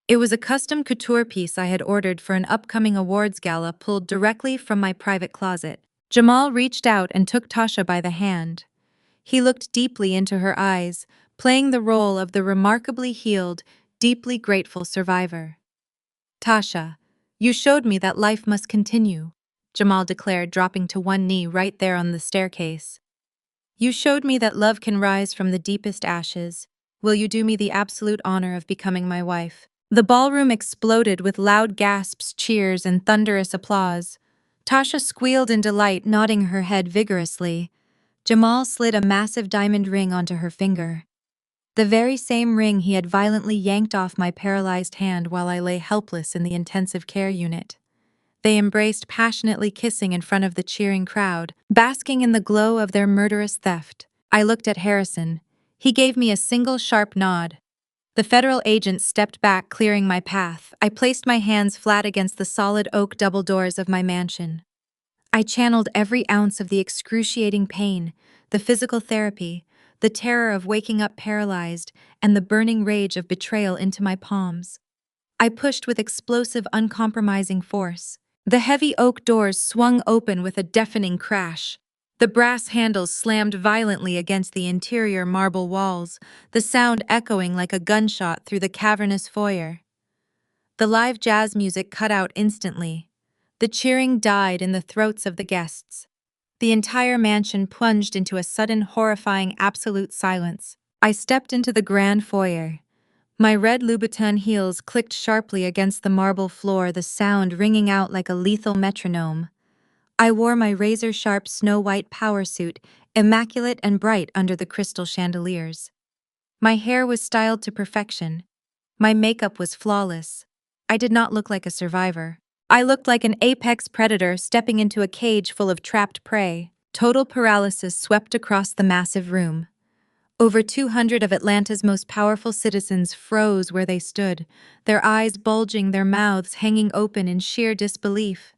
It was a custom couture piece I had ordered for an upcoming awards gala, pulled directly from my private closet. Jamal reached out and took Tasha by the hand. He looked deeply into her eyes, playing the role of the remarkably healed, deeply grateful survivor. "Tasha, you showed me that life must continue," Jamal declared, dropping to one knee right there on the staircase. "You showed me that love can rise from the deepest ashes. Will you do me the absolute honor of becoming my wife?" The ballroom exploded with loud gasps, cheers, and thunderous applause. Tasha squealed in delight, nodding her head vigorously. Jamal slid a massive diamond ring onto her finger. The very same ring he had violently yanked off my paralyzed hand while I lay helpless in the intensive care unit. They embraced, passionately kissing in front of the cheering crowd, basking in the glow of their murderous theft. I looked at Harrison. He gave me a single sharp nod. The federal agent stepped back, clearing my path. I placed my hands flat against the solid oak double doors of my mansion. I channeled every ounce of the excruciating pain, the physical therapy, the terror of waking up paralyzed, and the burning rage of betrayal into my palms. I pushed with explosive, uncompromising force. The heavy oak doors swung open with a deafening crash. The brass handles slammed violently against the interior marble walls, the sound echoing like a gunshot through the cavernous foyer. The live jazz music cut out instantly. The cheering died in the throats of the guests. The entire mansion plunged into a sudden, horrifying, absolute silence. I stepped into the grand foyer. My red Louboutin heels clicked sharply against the marble floor, the sound ringing out like a lethal metronome. I wore my razor-sharp snow-white power suit, immaculate and bright under the crystal chandeliers. My hair was styled to perfection. My makeup was flawless. I did not look like a survivor. I looked like an apex predator stepping into a cage full of trapped prey. Total paralysis swept across the massive room. Over 200 of Atlanta's most powerful citizens froze where they stood, their eyes bulging, their mouths hanging open in sheer disbelief.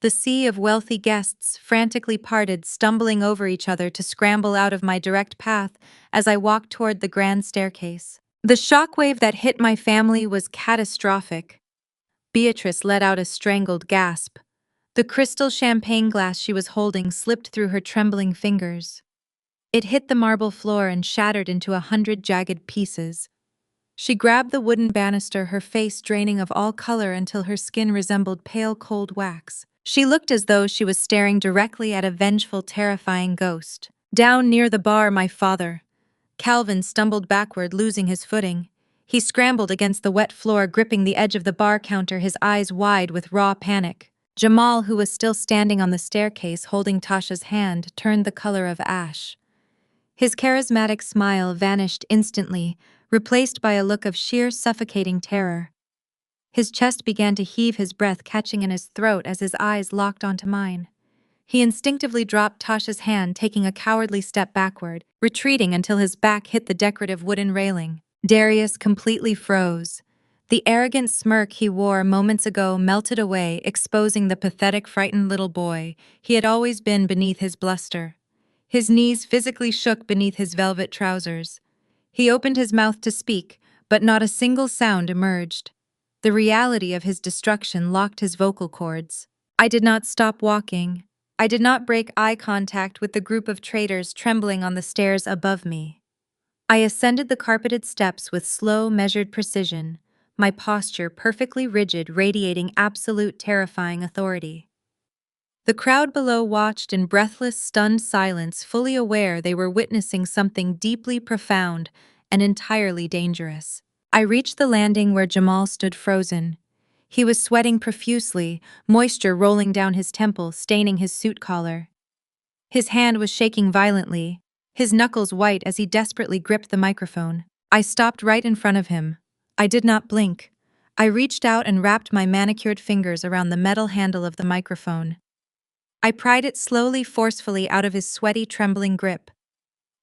The sea of wealthy guests frantically parted, stumbling over each other to scramble out of my direct path as I walked toward the grand staircase. The shockwave that hit my family was catastrophic. Beatrice let out a strangled gasp. The crystal champagne glass she was holding slipped through her trembling fingers. It hit the marble floor and shattered into 100 jagged pieces. She grabbed the wooden banister, her face draining of all color until her skin resembled pale, cold wax. She looked as though she was staring directly at a vengeful, terrifying ghost. Down near the bar, my father. Calvin stumbled backward, losing his footing. He scrambled against the wet floor, gripping the edge of the bar counter, his eyes wide with raw panic. Jamal, who was still standing on the staircase holding Tasha's hand, turned the color of ash. His charismatic smile vanished instantly, replaced by a look of sheer suffocating terror. His chest began to heave, his breath catching in his throat as his eyes locked onto mine. He instinctively dropped Tasha's hand, taking a cowardly step backward, retreating until his back hit the decorative wooden railing. Darius completely froze. The arrogant smirk he wore moments ago melted away, exposing the pathetic, frightened little boy he had always been beneath his bluster. His knees physically shook beneath his velvet trousers. He opened his mouth to speak, but not a single sound emerged. The reality of his destruction locked his vocal cords. I did not stop walking. I did not break eye contact with the group of traitors trembling on the stairs above me. I ascended the carpeted steps with slow, measured precision, my posture perfectly rigid, radiating absolute terrifying authority. The crowd below watched in breathless, stunned silence, fully aware they were witnessing something deeply profound and entirely dangerous. I reached the landing where Jamal stood frozen. He was sweating profusely, moisture rolling down his temple, staining his suit collar. His hand was shaking violently, his knuckles white as he desperately gripped the microphone. I stopped right in front of him. I did not blink. I reached out and wrapped my manicured fingers around the metal handle of the microphone. I pried it slowly, forcefully out of his sweaty, trembling grip.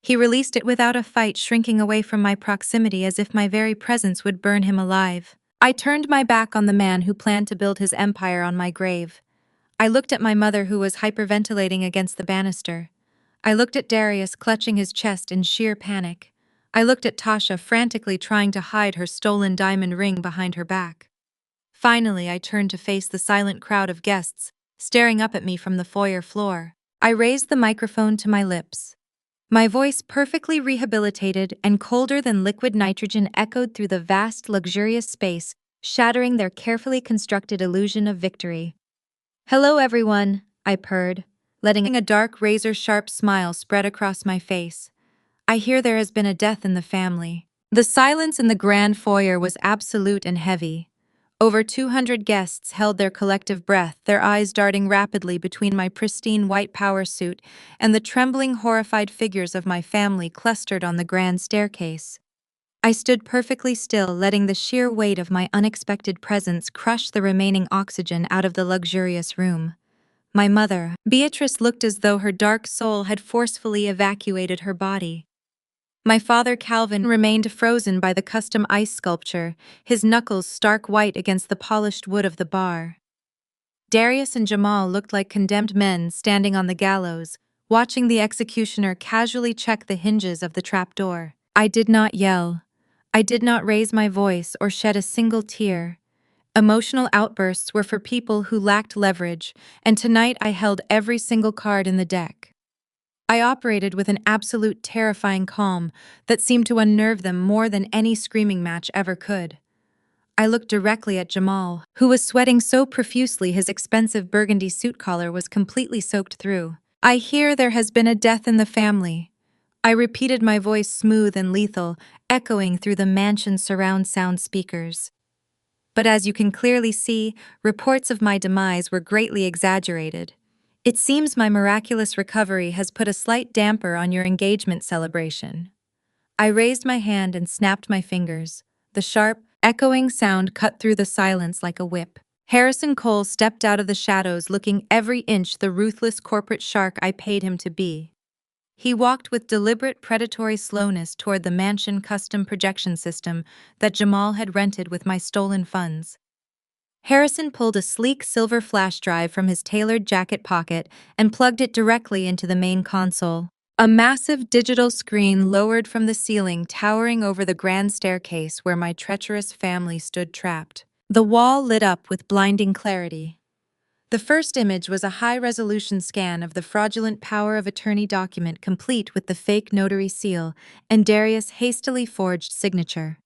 He released it without a fight, shrinking away from my proximity as if my very presence would burn him alive. I turned my back on the man who planned to build his empire on my grave. I looked at my mother, who was hyperventilating against the banister. I looked at Darius, clutching his chest in sheer panic. I looked at Tasha, frantically trying to hide her stolen diamond ring behind her back. Finally, I turned to face the silent crowd of guests, staring up at me from the foyer floor. I raised the microphone to my lips. My voice, perfectly rehabilitated and colder than liquid nitrogen, echoed through the vast, luxurious space, shattering their carefully constructed illusion of victory. "Hello, everyone," I purred, letting a dark, razor-sharp smile spread across my face. "I hear there has been a death in the family." The silence in the grand foyer was absolute and heavy. Over 200 guests held their collective breath, their eyes darting rapidly between my pristine white power suit and the trembling, horrified figures of my family clustered on the grand staircase. I stood perfectly still, letting the sheer weight of my unexpected presence crush the remaining oxygen out of the luxurious room. My mother, Beatrice, looked as though her dark soul had forcefully evacuated her body. My father, Calvin, remained frozen by the custom ice sculpture, his knuckles stark white against the polished wood of the bar. Darius and Jamal looked like condemned men standing on the gallows, watching the executioner casually check the hinges of the trapdoor. I did not yell. I did not raise my voice or shed a single tear. Emotional outbursts were for people who lacked leverage, and tonight I held every single card in the deck. I operated with an absolute terrifying calm that seemed to unnerve them more than any screaming match ever could. I looked directly at Jamal, who was sweating so profusely his expensive burgundy suit collar was completely soaked through. "I hear there has been a death in the family." I repeated, my voice smooth and lethal, echoing through the mansion's surround sound speakers. But as you can clearly see, reports of my demise were greatly exaggerated. It seems my miraculous recovery has put a slight damper on your engagement celebration. I raised my hand and snapped my fingers. The sharp, echoing sound cut through the silence like a whip. Harrison Cole stepped out of the shadows, looking every inch the ruthless corporate shark I paid him to be. He walked with deliberate, predatory slowness toward the mansion custom projection system that Jamal had rented with my stolen funds. Harrison pulled a sleek silver flash drive from his tailored jacket pocket and plugged it directly into the main console. A massive digital screen lowered from the ceiling, towering over the grand staircase where my treacherous family stood trapped. The wall lit up with blinding clarity. The first image was a high-resolution scan of the fraudulent power of attorney document, complete with the fake notary seal and Darius' hastily forged signature.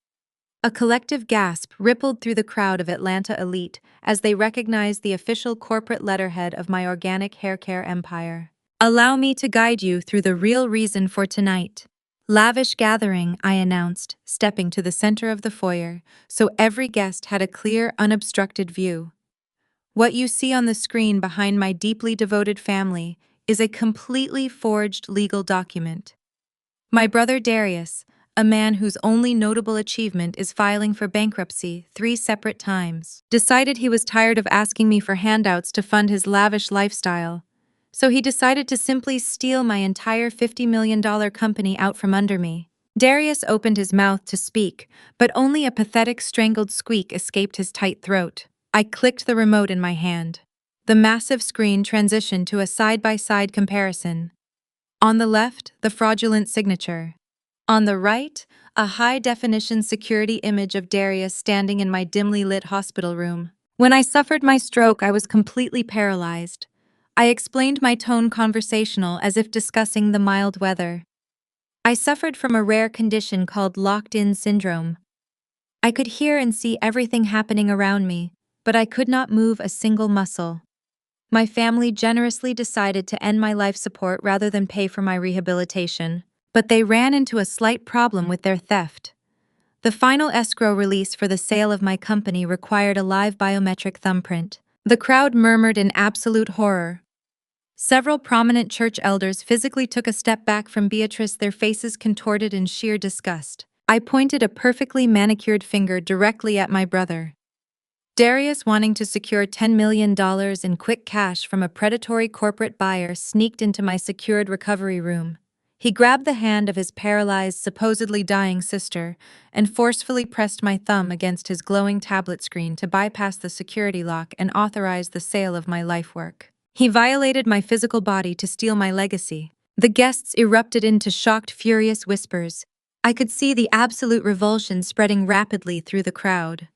A collective gasp rippled through the crowd of Atlanta elite as they recognized the official corporate letterhead of my organic haircare empire. "Allow me to guide you through the real reason for tonight." "Lavish gathering," I announced, stepping to the center of the foyer, so every guest had a clear, unobstructed view. "What you see on the screen behind my deeply devoted family is a completely forged legal document. My brother Darius, a man whose only notable achievement is filing for bankruptcy 3 separate times, decided he was tired of asking me for handouts to fund his lavish lifestyle. So he decided to simply steal my entire $50 million company out from under me. Darius opened his mouth to speak, but only a pathetic strangled squeak escaped his tight throat. I clicked the remote in my hand. The massive screen transitioned to a side-by-side comparison. On the left, the fraudulent signature. On the right, a high-definition security image of Darius standing in my dimly lit hospital room. When I suffered my stroke, I was completely paralyzed. I explained my tone conversational as if discussing the mild weather. I suffered from a rare condition called locked-in syndrome. I could hear and see everything happening around me, but I could not move a single muscle. My family generously decided to end my life support rather than pay for my rehabilitation, but they ran into a slight problem with their theft. The final escrow release for the sale of my company required a live biometric thumbprint. The crowd murmured in absolute horror. Several prominent church elders physically took a step back from Beatrice, their faces contorted in sheer disgust. I pointed a perfectly manicured finger directly at my brother. Darius, wanting to secure $10 million in quick cash from a predatory corporate buyer, sneaked into my secured recovery room. He grabbed the hand of his paralyzed, supposedly dying sister and forcefully pressed my thumb against his glowing tablet screen to bypass the security lock and authorize the sale of my life work. He violated my physical body to steal my legacy. The guests erupted into shocked, furious whispers. I could see the absolute revulsion spreading rapidly through the crowd.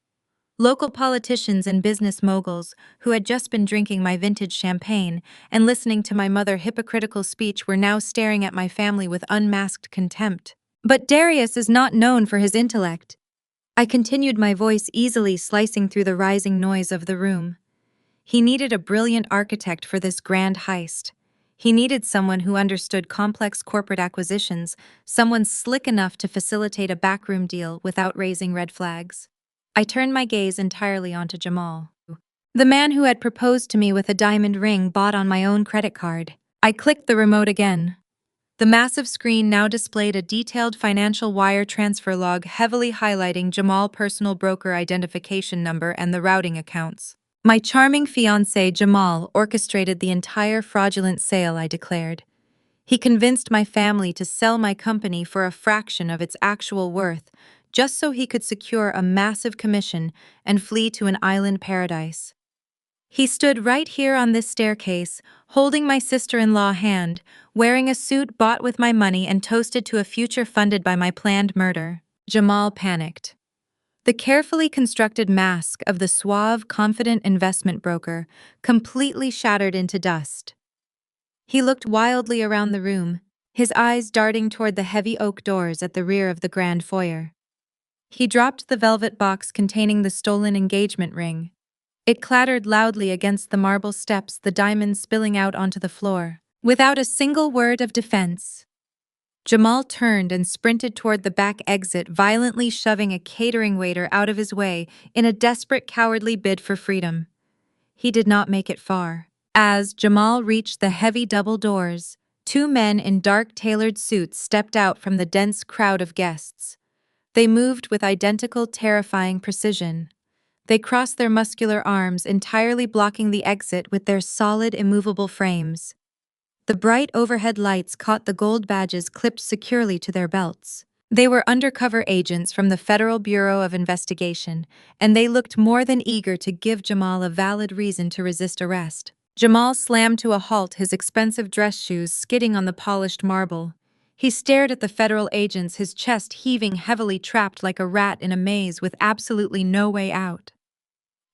Local politicians and business moguls, who had just been drinking my vintage champagne and listening to my mother's hypocritical speech, were now staring at my family with unmasked contempt. But Darius is not known for his intellect. I continued, my voice easily slicing through the rising noise of the room. He needed a brilliant architect for this grand heist. He needed someone who understood complex corporate acquisitions, someone slick enough to facilitate a backroom deal without raising red flags. I turned my gaze entirely onto Jamal, the man who had proposed to me with a diamond ring bought on my own credit card. I clicked the remote again. The massive screen now displayed a detailed financial wire transfer log heavily highlighting Jamal's personal broker identification number and the routing accounts. My charming fiancé Jamal orchestrated the entire fraudulent sale, I declared. He convinced my family to sell my company for a fraction of its actual worth, just so he could secure a massive commission and flee to an island paradise. He stood right here on this staircase, holding my sister-in-law's hand, wearing a suit bought with my money and toasted to a future funded by my planned murder. Jamal panicked. The carefully constructed mask of the suave, confident investment broker completely shattered into dust. He looked wildly around the room, his eyes darting toward the heavy oak doors at the rear of the grand foyer. He dropped the velvet box containing the stolen engagement ring. It clattered loudly against the marble steps, the diamonds spilling out onto the floor. Without a single word of defense, Jamal turned and sprinted toward the back exit, violently shoving a catering waiter out of his way in a desperate, cowardly bid for freedom. He did not make it far. As Jamal reached the heavy double doors, two men in dark tailored suits stepped out from the dense crowd of guests. They moved with identical, terrifying precision. They crossed their muscular arms, entirely blocking the exit with their solid, immovable frames. The bright overhead lights caught the gold badges clipped securely to their belts. They were undercover agents from the Federal Bureau of Investigation, and they looked more than eager to give Jamal a valid reason to resist arrest. Jamal slammed to a halt, his expensive dress shoes skidding on the polished marble. He stared at the federal agents, his chest heaving heavily, trapped like a rat in a maze with absolutely no way out.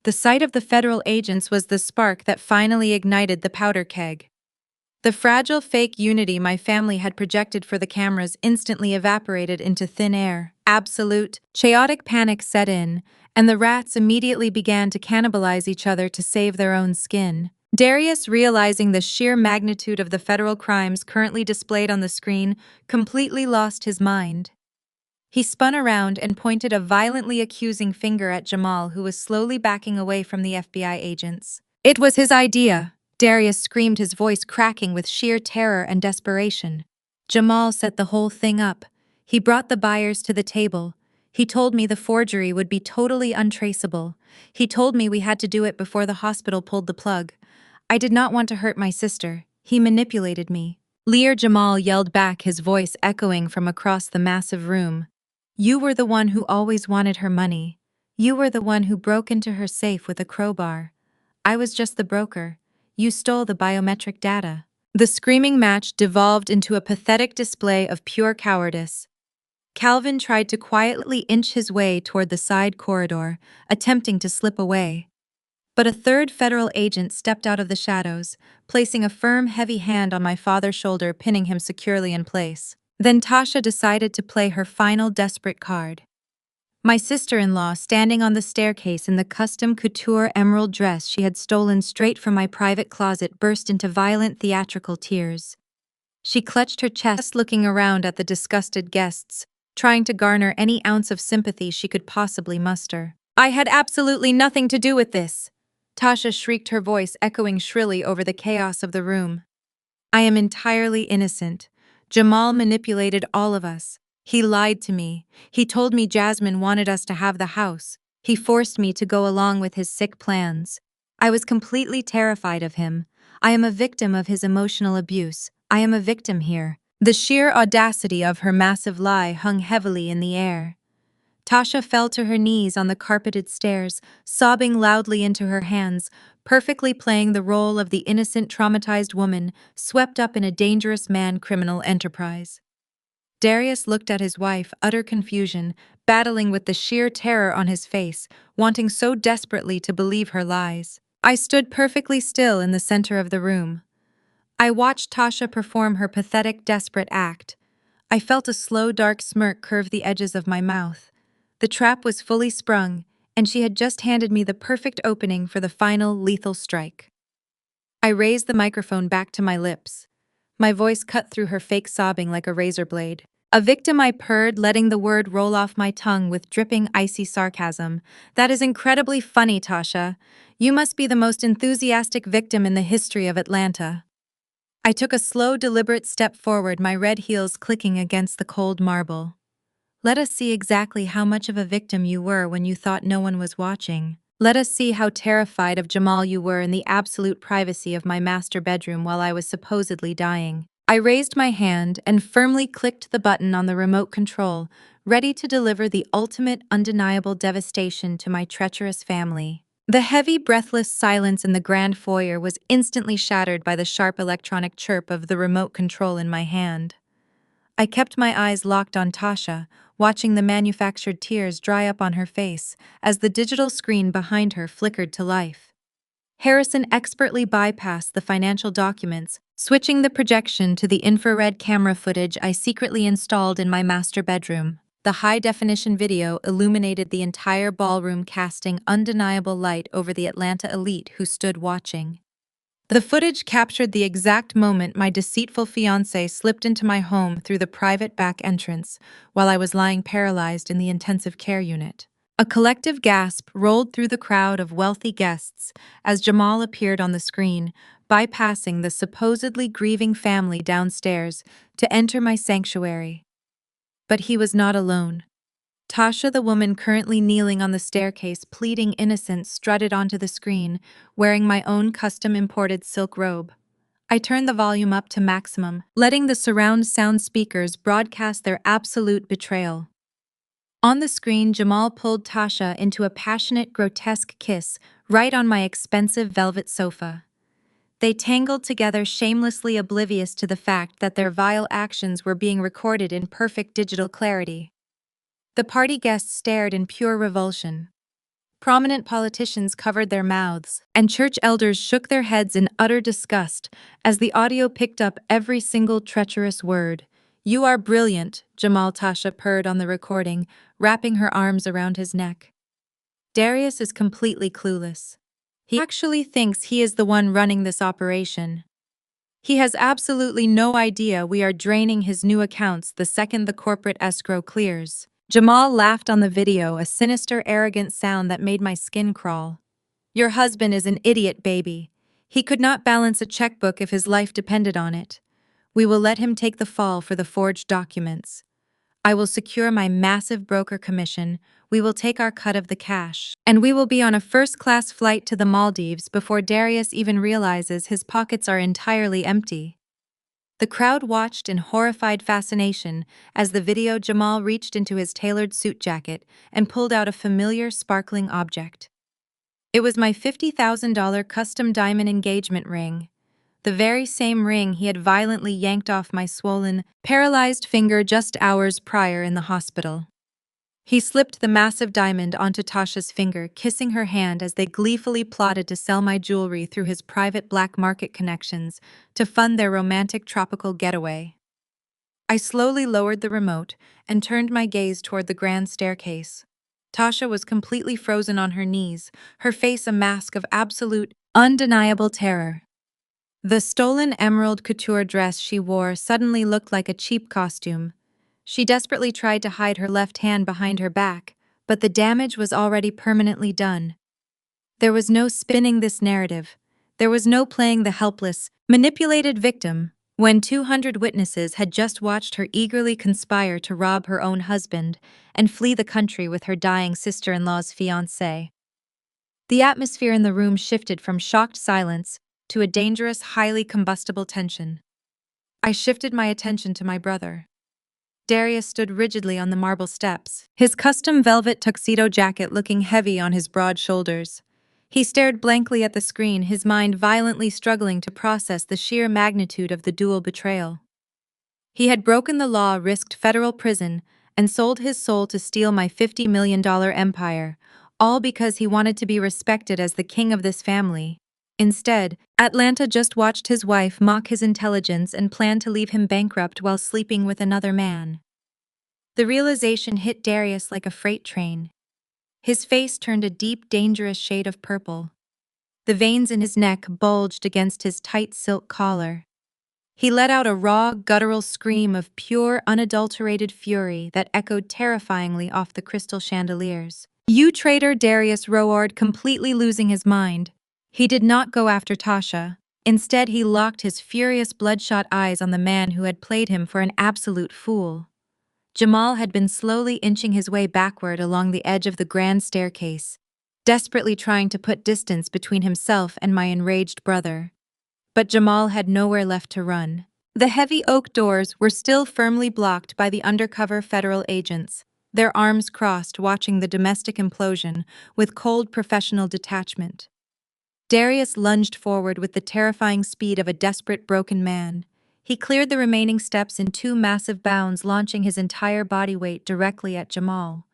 The sight of the federal agents was the spark that finally ignited the powder keg. The fragile fake unity my family had projected for the cameras instantly evaporated into thin air. Absolute, chaotic panic set in, and the rats immediately began to cannibalize each other to save their own skin. Darius, realizing the sheer magnitude of the federal crimes currently displayed on the screen, completely lost his mind. He spun around and pointed a violently accusing finger at Jamal, who was slowly backing away from the FBI agents. "It was his idea!" Darius screamed, his voice cracking with sheer terror and desperation. "Jamal set the whole thing up. He brought the buyers to the table. He told me the forgery would be totally untraceable. He told me we had to do it before the hospital pulled the plug. I did not want to hurt my sister. He manipulated me. Lear Jamal yelled back, his voice echoing from across the massive room. You were the one who always wanted her money. You were the one who broke into her safe with a crowbar. I was just the broker. You stole the biometric data. The screaming match devolved into a pathetic display of pure cowardice. Calvin tried to quietly inch his way toward the side corridor, attempting to slip away. But a third federal agent stepped out of the shadows, placing a firm, heavy hand on my father's shoulder, pinning him securely in place. Then Tasha decided to play her final desperate card. My sister-in-law, standing on the staircase in the custom couture emerald dress she had stolen straight from my private closet, burst into violent theatrical tears. She clutched her chest, looking around at the disgusted guests, trying to garner any ounce of sympathy she could possibly muster. I had absolutely nothing to do with this, Tasha shrieked, her voice echoing shrilly over the chaos of the room. I am entirely innocent. Jamal manipulated all of us. He lied to me. He told me Jasmine wanted us to have the house. He forced me to go along with his sick plans. I was completely terrified of him. I am a victim of his emotional abuse. I am a victim here. The sheer audacity of her massive lie hung heavily in the air. Tasha fell to her knees on the carpeted stairs, sobbing loudly into her hands, perfectly playing the role of the innocent, traumatized woman swept up in a dangerous man-criminal enterprise. Darius looked at his wife, utter confusion, battling with the sheer terror on his face, wanting so desperately to believe her lies. I stood perfectly still in the center of the room. I watched Tasha perform her pathetic, desperate act. I felt a slow, dark smirk curve the edges of my mouth. The trap was fully sprung, and she had just handed me the perfect opening for the final, lethal strike. I raised the microphone back to my lips. My voice cut through her fake sobbing like a razor blade. A victim, I purred, letting the word roll off my tongue with dripping, icy sarcasm. That is incredibly funny, Tasha. You must be the most enthusiastic victim in the history of Atlanta. I took a slow, deliberate step forward, my red heels clicking against the cold marble. Let us see exactly how much of a victim you were when you thought no one was watching. Let us see how terrified of Jamal you were in the absolute privacy of my master bedroom while I was supposedly dying. I raised my hand and firmly clicked the button on the remote control, ready to deliver the ultimate, undeniable devastation to my treacherous family. The heavy, breathless silence in the grand foyer was instantly shattered by the sharp electronic chirp of the remote control in my hand. I kept my eyes locked on Tasha, watching the manufactured tears dry up on her face as the digital screen behind her flickered to life. Harrison expertly bypassed the financial documents, switching the projection to the infrared camera footage I secretly installed in my master bedroom. The high-definition video illuminated the entire ballroom, casting undeniable light over the Atlanta elite who stood watching. The footage captured the exact moment my deceitful fiancé slipped into my home through the private back entrance while I was lying paralyzed in the intensive care unit. A collective gasp rolled through the crowd of wealthy guests as Jamal appeared on the screen, bypassing the supposedly grieving family downstairs to enter my sanctuary. But he was not alone. Tasha, the woman currently kneeling on the staircase pleading innocence, strutted onto the screen, wearing my own custom-imported silk robe. I turned the volume up to maximum, letting the surround sound speakers broadcast their absolute betrayal. On the screen, Jamal pulled Tasha into a passionate, grotesque kiss right on my expensive velvet sofa. They tangled together, shamelessly oblivious to the fact that their vile actions were being recorded in perfect digital clarity. The party guests stared in pure revulsion. Prominent politicians covered their mouths, and church elders shook their heads in utter disgust as the audio picked up every single treacherous word. You are brilliant, Jamal, Tasha purred on the recording, wrapping her arms around his neck. Darius is completely clueless. He actually thinks he is the one running this operation. He has absolutely no idea we are draining his new accounts the second the corporate escrow clears. Jamal laughed on the video, a sinister, arrogant sound that made my skin crawl. Your husband is an idiot, baby. He could not balance a checkbook if his life depended on it. We will let him take the fall for the forged documents. I will secure my massive broker commission, we will take our cut of the cash, and we will be on a first-class flight to the Maldives before Darius even realizes his pockets are entirely empty. The crowd watched in horrified fascination as the video Jamal reached into his tailored suit jacket and pulled out a familiar, sparkling object. It was my $50,000 custom diamond engagement ring, the very same ring he had violently yanked off my swollen, paralyzed finger just hours prior in the hospital. He slipped the massive diamond onto Tasha's finger, kissing her hand as they gleefully plotted to sell my jewelry through his private black market connections to fund their romantic tropical getaway. I slowly lowered the remote and turned my gaze toward the grand staircase. Tasha was completely frozen on her knees, her face a mask of absolute, undeniable terror. The stolen emerald couture dress she wore suddenly looked like a cheap costume. She desperately tried to hide her left hand behind her back, but the damage was already permanently done. There was no spinning this narrative. There was no playing the helpless, manipulated victim, when 200 witnesses had just watched her eagerly conspire to rob her own husband and flee the country with her dying sister-in-law's fiancé. The atmosphere in the room shifted from shocked silence to a dangerous, highly combustible tension. I shifted my attention to my brother. Darius stood rigidly on the marble steps, his custom velvet tuxedo jacket looking heavy on his broad shoulders. He stared blankly at the screen, his mind violently struggling to process the sheer magnitude of the dual betrayal. He had broken the law, risked federal prison, and sold his soul to steal my $50 million empire, all because he wanted to be respected as the king of this family. Instead, Atlanta just watched his wife mock his intelligence and planned to leave him bankrupt while sleeping with another man. The realization hit Darius like a freight train. His face turned a deep, dangerous shade of purple. The veins in his neck bulged against his tight silk collar. He let out a raw, guttural scream of pure, unadulterated fury that echoed terrifyingly off the crystal chandeliers. "You traitor!" Darius roared, completely losing his mind. He did not go after Tasha. Instead, he locked his furious, bloodshot eyes on the man who had played him for an absolute fool. Jamal had been slowly inching his way backward along the edge of the grand staircase, desperately trying to put distance between himself and my enraged brother. But Jamal had nowhere left to run. The heavy oak doors were still firmly blocked by the undercover federal agents, their arms crossed, watching the domestic implosion with cold professional detachment. Darius lunged forward with the terrifying speed of a desperate broken man. He cleared the remaining steps in two massive bounds, launching his entire body weight directly at Jamal.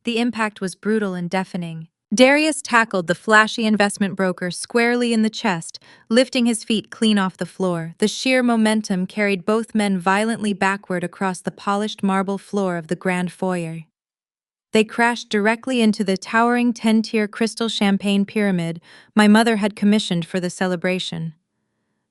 The impact was brutal and deafening. Darius tackled the flashy investment broker squarely in the chest, lifting his feet clean off the floor. The sheer momentum carried both men violently backward across the polished marble floor of the grand foyer. They crashed directly into the towering 10-tier crystal champagne pyramid my mother had commissioned for the celebration.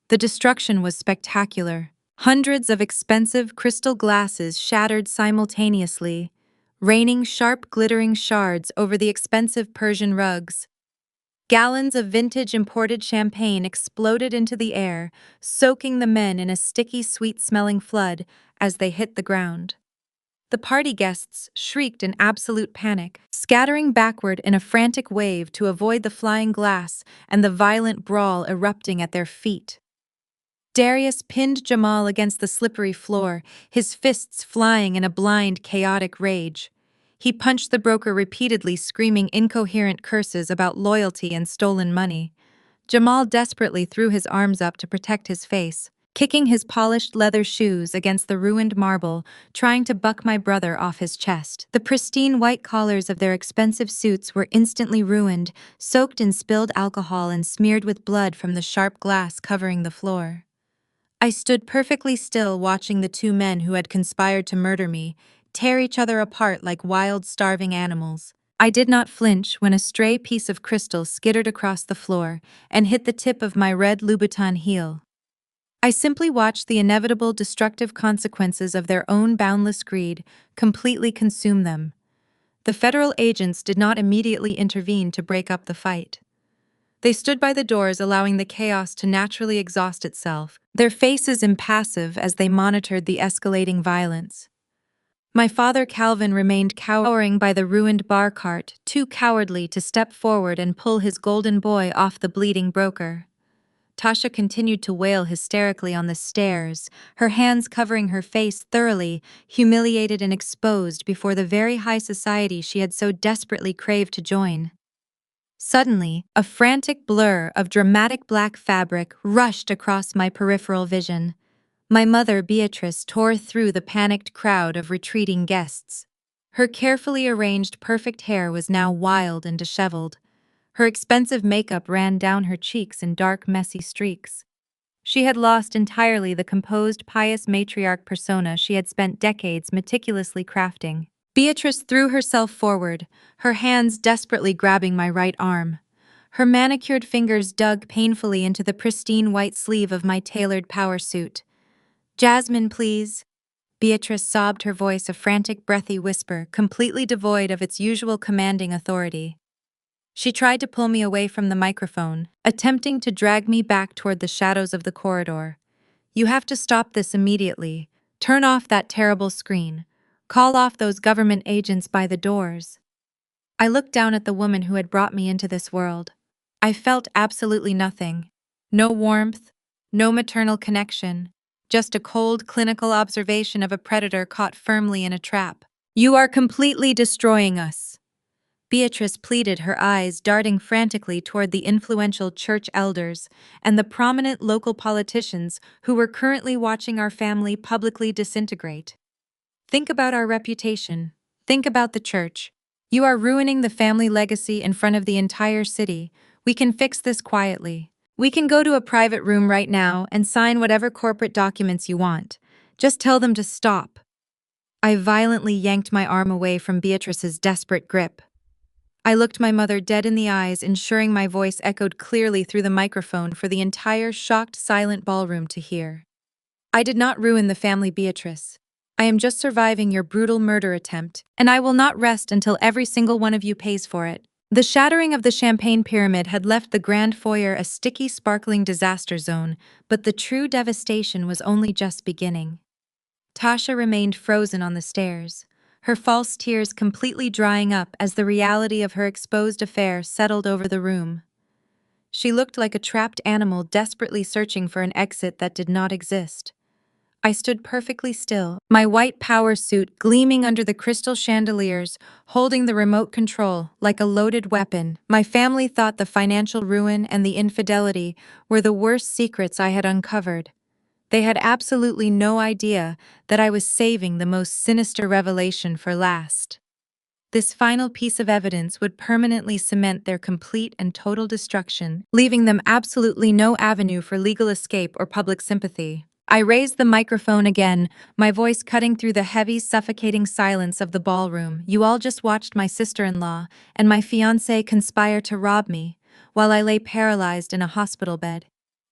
The destruction was spectacular. Hundreds of expensive crystal glasses shattered simultaneously, raining sharp, glittering shards over the expensive Persian rugs. Gallons of vintage imported champagne exploded into the air, soaking the men in a sticky, sweet-smelling flood as they hit the ground. The party guests shrieked in absolute panic, scattering backward in a frantic wave to avoid the flying glass and the violent brawl erupting at their feet. Darius pinned Jamal against the slippery floor, his fists flying in a blind, chaotic rage. He punched the broker repeatedly, screaming incoherent curses about loyalty and stolen money. Jamal desperately threw his arms up to protect his face, kicking his polished leather shoes against the ruined marble, trying to buck my brother off his chest. The pristine white collars of their expensive suits were instantly ruined, soaked in spilled alcohol and smeared with blood from the sharp glass covering the floor. I stood perfectly still, watching the two men who had conspired to murder me tear each other apart like wild, starving animals. I did not flinch when a stray piece of crystal skittered across the floor and hit the tip of my red Louboutin heel. I simply watched the inevitable destructive consequences of their own boundless greed completely consume them. The federal agents did not immediately intervene to break up the fight. They stood by the doors, allowing the chaos to naturally exhaust itself, their faces impassive as they monitored the escalating violence. My father Calvin remained cowering by the ruined bar cart, too cowardly to step forward and pull his golden boy off the bleeding broker. Tasha continued to wail hysterically on the stairs, her hands covering her face thoroughly, humiliated and exposed before the very high society she had so desperately craved to join. Suddenly, a frantic blur of dramatic black fabric rushed across my peripheral vision. My mother, Beatrice, tore through the panicked crowd of retreating guests. Her carefully arranged perfect hair was now wild and disheveled. Her expensive makeup ran down her cheeks in dark, messy streaks. She had lost entirely the composed, pious matriarch persona she had spent decades meticulously crafting. Beatrice threw herself forward, her hands desperately grabbing my right arm. Her manicured fingers dug painfully into the pristine white sleeve of my tailored power suit. "Jasmine, please." Beatrice sobbed, her voice a frantic, breathy whisper, completely devoid of its usual commanding authority. She tried to pull me away from the microphone, attempting to drag me back toward the shadows of the corridor. "You have to stop this immediately. Turn off that terrible screen. Call off those government agents by the doors." I looked down at the woman who had brought me into this world. I felt absolutely nothing. No warmth, no maternal connection, just a cold clinical observation of a predator caught firmly in a trap. "You are completely destroying us," Beatrice pleaded, her eyes darting frantically toward the influential church elders and the prominent local politicians who were currently watching our family publicly disintegrate. "Think about our reputation. Think about the church. You are ruining the family legacy in front of the entire city. We can fix this quietly. We can go to a private room right now and sign whatever corporate documents you want. Just tell them to stop." I violently yanked my arm away from Beatrice's desperate grip. I looked my mother dead in the eyes, ensuring my voice echoed clearly through the microphone for the entire shocked, silent ballroom to hear. "I did not ruin the family, Beatrice. I am just surviving your brutal murder attempt, and I will not rest until every single one of you pays for it." The shattering of the champagne pyramid had left the grand foyer a sticky, sparkling disaster zone, but the true devastation was only just beginning. Tasha remained frozen on the stairs, her false tears completely drying up as the reality of her exposed affair settled over the room. She looked like a trapped animal desperately searching for an exit that did not exist. I stood perfectly still, my white power suit gleaming under the crystal chandeliers, holding the remote control like a loaded weapon. My family thought the financial ruin and the infidelity were the worst secrets I had uncovered. They had absolutely no idea that I was saving the most sinister revelation for last. This final piece of evidence would permanently cement their complete and total destruction, leaving them absolutely no avenue for legal escape or public sympathy. I raised the microphone again, my voice cutting through the heavy, suffocating silence of the ballroom. "You all just watched my sister-in-law and my fiancé conspire to rob me, while I lay paralyzed in a hospital bed."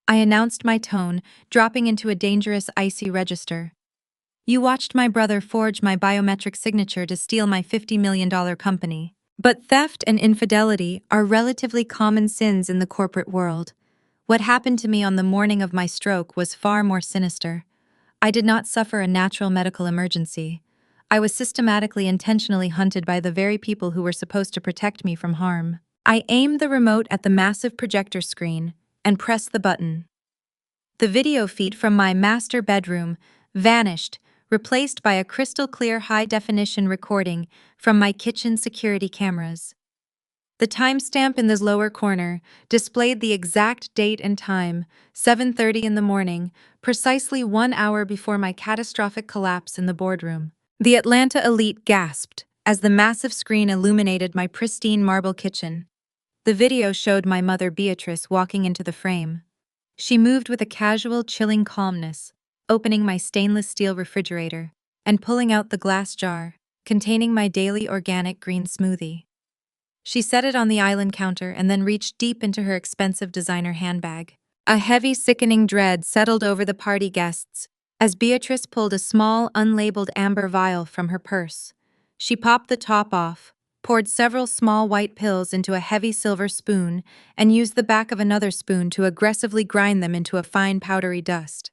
I announced my tone, dropping into a dangerous, icy register. "You watched my brother forge my biometric signature to steal my $50 million company. But theft and infidelity are relatively common sins in the corporate world. What happened to me on the morning of my stroke was far more sinister. I did not suffer a natural medical emergency. I was systematically, intentionally hunted by the very people who were supposed to protect me from harm." I aimed the remote at the massive projector screen and pressed the button. The video feed from my master bedroom vanished, replaced by a crystal-clear high-definition recording from my kitchen security cameras. The timestamp in the lower corner displayed the exact date and time, 7:30 in the morning, precisely 1 hour before my catastrophic collapse in the boardroom. The Atlanta elite gasped as the massive screen illuminated my pristine marble kitchen. The video showed my mother Beatrice walking into the frame. She moved with a casual, chilling calmness, opening my stainless steel refrigerator and pulling out the glass jar containing my daily organic green smoothie. She set it on the island counter and then reached deep into her expensive designer handbag. A heavy, sickening dread settled over the party guests as Beatrice pulled a small, unlabeled amber vial from her purse. She popped the top off, poured several small white pills into a heavy silver spoon, and used the back of another spoon to aggressively grind them into a fine powdery dust.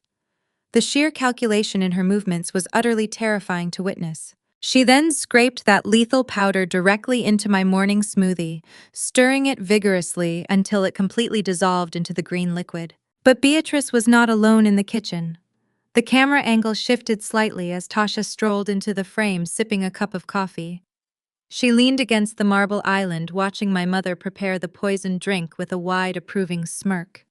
The sheer calculation in her movements was utterly terrifying to witness. She then scraped that lethal powder directly into my morning smoothie, stirring it vigorously until it completely dissolved into the green liquid. But Beatrice was not alone in the kitchen. The camera angle shifted slightly as Tasha strolled into the frame sipping a cup of coffee. She leaned against the marble island, watching my mother prepare the poisoned drink with a wide, approving smirk.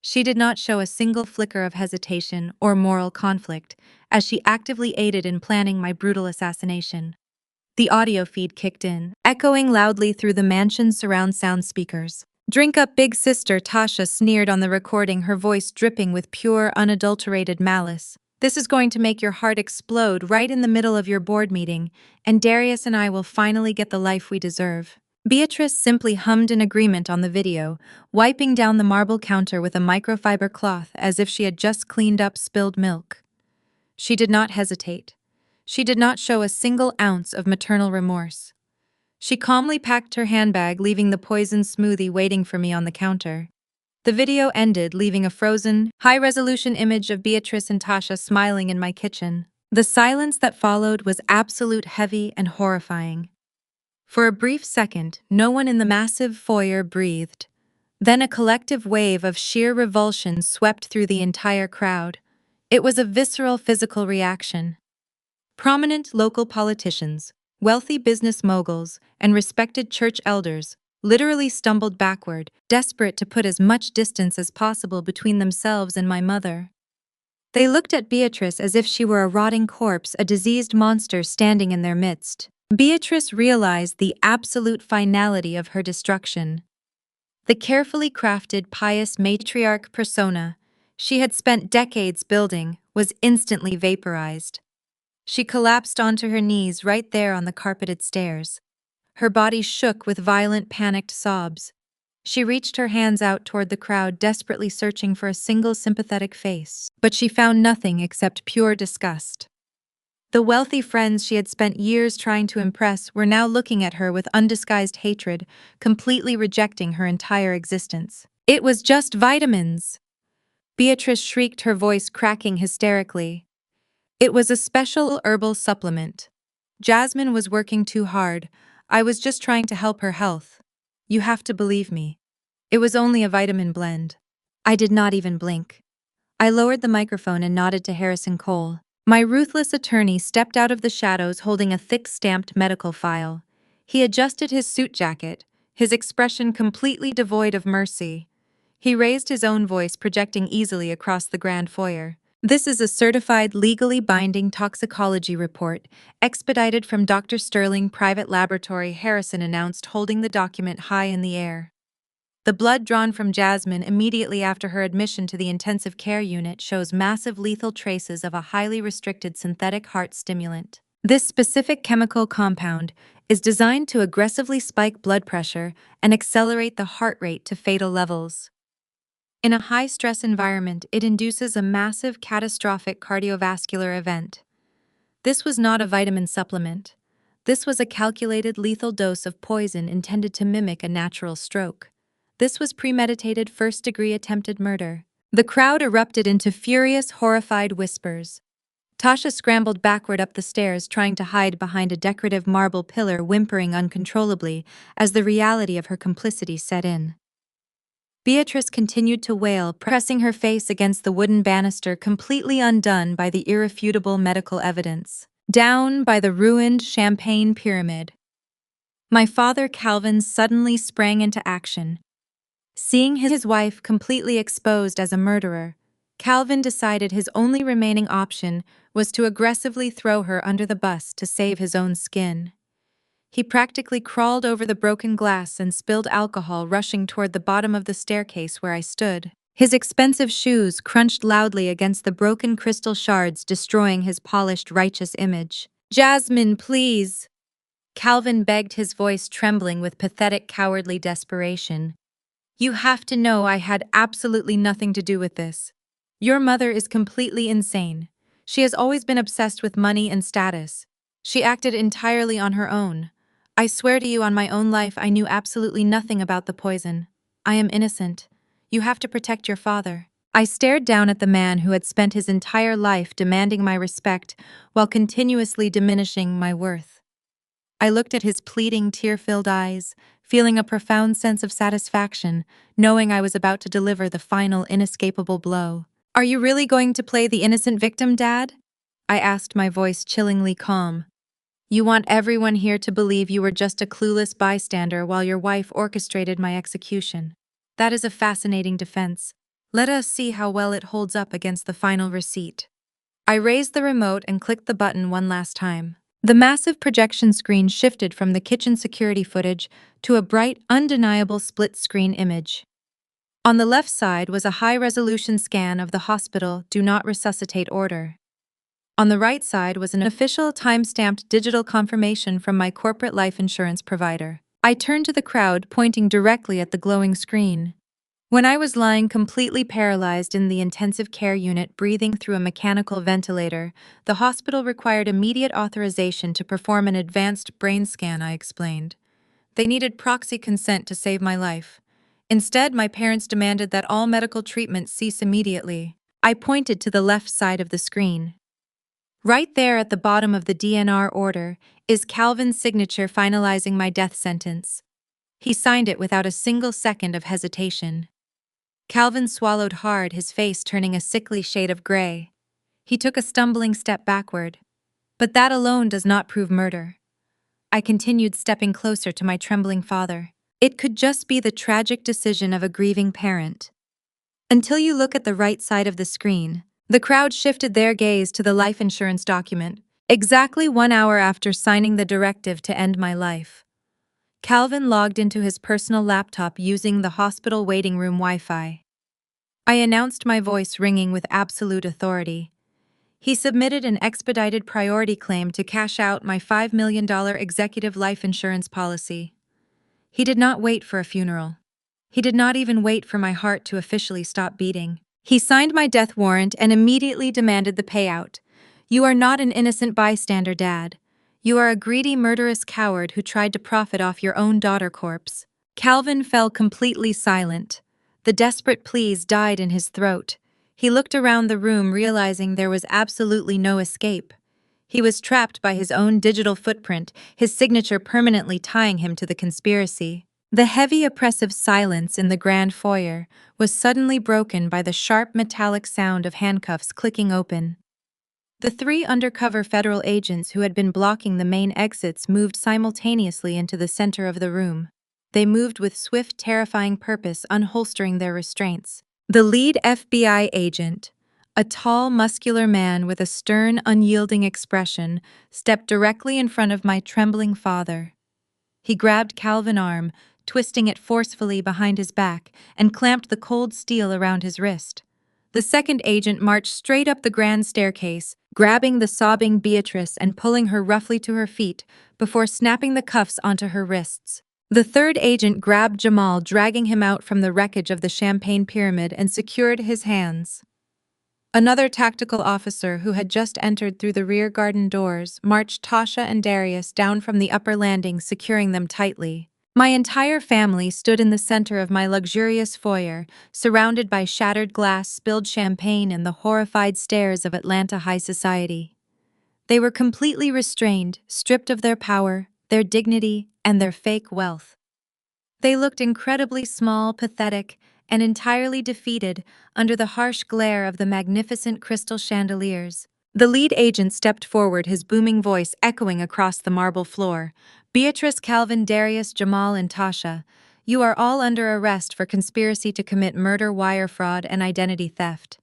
She did not show a single flicker of hesitation or moral conflict, as she actively aided in planning my brutal assassination. The audio feed kicked in, echoing loudly through the mansion's surround sound speakers. "Drink up, big sister," Tasha sneered on the recording, her voice dripping with pure, unadulterated malice. "This is going to make your heart explode right in the middle of your board meeting, and Darius and I will finally get the life we deserve." Beatrice simply hummed in agreement on the video, wiping down the marble counter with a microfiber cloth as if she had just cleaned up spilled milk. She did not hesitate. She did not show a single ounce of maternal remorse. She calmly packed her handbag, leaving the poisoned smoothie waiting for me on the counter. The video ended, leaving a frozen, high-resolution image of Beatrice and Tasha smiling in my kitchen. The silence that followed was absolute, heavy, and horrifying. For a brief second, no one in the massive foyer breathed. Then a collective wave of sheer revulsion swept through the entire crowd. It was a visceral physical reaction. Prominent local politicians, wealthy business moguls, and respected church elders literally stumbled backward, desperate to put as much distance as possible between themselves and my mother. They looked at Beatrice as if she were a rotting corpse, a diseased monster standing in their midst. Beatrice realized the absolute finality of her destruction. The carefully crafted, pious matriarch persona she had spent decades building was instantly vaporized. She collapsed onto her knees right there on the carpeted stairs. Her body shook with violent, panicked sobs. She reached her hands out toward the crowd, desperately searching for a single sympathetic face. But she found nothing except pure disgust. The wealthy friends she had spent years trying to impress were now looking at her with undisguised hatred, completely rejecting her entire existence. "It was just vitamins!" Beatrice shrieked, her voice cracking hysterically. "It was a special herbal supplement. Jasmine was working too hard. I was just trying to help her health. You have to believe me. It was only a vitamin blend." I did not even blink. I lowered the microphone and nodded to Harrison Cole. My ruthless attorney stepped out of the shadows holding a thick stamped medical file. He adjusted his suit jacket, his expression completely devoid of mercy. He raised his own voice, projecting easily across the grand foyer. "This is a certified, legally binding toxicology report, expedited from Dr. Sterling Private Laboratory," Harrison announced, holding the document high in the air. "The blood drawn from Jasmine immediately after her admission to the intensive care unit shows massive lethal traces of a highly restricted synthetic heart stimulant. This specific chemical compound is designed to aggressively spike blood pressure and accelerate the heart rate to fatal levels. In a high-stress environment, it induces a massive catastrophic cardiovascular event. This was not a vitamin supplement. This was a calculated lethal dose of poison intended to mimic a natural stroke. This was premeditated first-degree attempted murder." The crowd erupted into furious, horrified whispers. Tasha scrambled backward up the stairs, trying to hide behind a decorative marble pillar, whimpering uncontrollably as the reality of her complicity set in. Beatrice continued to wail, pressing her face against the wooden banister, completely undone by the irrefutable medical evidence. Down by the ruined Champagne Pyramid. My father, Calvin, suddenly sprang into action. Seeing his wife completely exposed as a murderer, Calvin decided his only remaining option was to aggressively throw her under the bus to save his own skin. He practically crawled over the broken glass and spilled alcohol, rushing toward the bottom of the staircase where I stood. His expensive shoes crunched loudly against the broken crystal shards, destroying his polished, righteous image. "Jasmine, please!" Calvin begged, his voice trembling with pathetic, cowardly desperation. "You have to know I had absolutely nothing to do with this. Your mother is completely insane. She has always been obsessed with money and status. She acted entirely on her own. I swear to you on my own life I knew absolutely nothing about the poison. I am innocent. You have to protect your father." I stared down at the man who had spent his entire life demanding my respect while continuously diminishing my worth. I looked at his pleading, tear-filled eyes, feeling a profound sense of satisfaction, knowing I was about to deliver the final inescapable blow. "Are you really going to play the innocent victim, Dad?" I asked, my voice chillingly calm. "You want everyone here to believe you were just a clueless bystander while your wife orchestrated my execution. That is a fascinating defense. Let us see how well it holds up against the final receipt." I raised the remote and clicked the button one last time. The massive projection screen shifted from the kitchen security footage to a bright, undeniable split-screen image. On the left side was a high-resolution scan of the hospital "Do Not Resuscitate" order. On the right side was an official time-stamped digital confirmation from my corporate life insurance provider. I turned to the crowd, pointing directly at the glowing screen. When I was lying completely paralyzed in the intensive care unit breathing through a mechanical ventilator, the hospital required immediate authorization to perform an advanced brain scan, I explained. They needed proxy consent to save my life. Instead, my parents demanded that all medical treatment cease immediately. I pointed to the left side of the screen. Right there at the bottom of the DNR order is Calvin's signature finalizing my death sentence. He signed it without a single second of hesitation. Calvin swallowed hard, his face turning a sickly shade of gray. He took a stumbling step backward. "But that alone does not prove murder." I continued, stepping closer to my trembling father. "It could just be the tragic decision of a grieving parent." Until you look at the right side of the screen. The crowd shifted their gaze to the life insurance document. Exactly 1 hour after signing the directive to end my life, Calvin logged into his personal laptop using the hospital waiting room Wi-Fi. I announced, my voice ringing with absolute authority. He submitted an expedited priority claim to cash out my $5 million executive life insurance policy. He did not wait for a funeral. He did not even wait for my heart to officially stop beating. He signed my death warrant and immediately demanded the payout. "You are not an innocent bystander, Dad. You are a greedy, murderous coward who tried to profit off your own daughter corpse." Calvin fell completely silent. The desperate pleas died in his throat. He looked around the room, realizing there was absolutely no escape. He was trapped by his own digital footprint, his signature permanently tying him to the conspiracy. The heavy, oppressive silence in the grand foyer was suddenly broken by the sharp metallic sound of handcuffs clicking open. The 3 undercover federal agents who had been blocking the main exits moved simultaneously into the center of the room. They moved with swift, terrifying purpose, unholstering their restraints. The lead FBI agent, a tall, muscular man with a stern, unyielding expression, stepped directly in front of my trembling father. He grabbed Calvin's arm, twisting it forcefully behind his back, and clamped the cold steel around his wrist. The second agent marched straight up the grand staircase, grabbing the sobbing Beatrice and pulling her roughly to her feet before snapping the cuffs onto her wrists. The third agent grabbed Jamal, dragging him out from the wreckage of the Champagne Pyramid, and secured his hands. Another tactical officer, who had just entered through the rear garden doors, marched Tasha and Darius down from the upper landing, securing them tightly. My entire family stood in the center of my luxurious foyer, surrounded by shattered glass, spilled champagne, and the horrified stares of Atlanta high society. They were completely restrained, stripped of their power, their dignity, and their fake wealth. They looked incredibly small, pathetic, and entirely defeated under the harsh glare of the magnificent crystal chandeliers. The lead agent stepped forward, his booming voice echoing across the marble floor. "Beatrice, Calvin, Darius, Jamal, and Tasha, you are all under arrest for conspiracy to commit murder, wire fraud, and identity theft.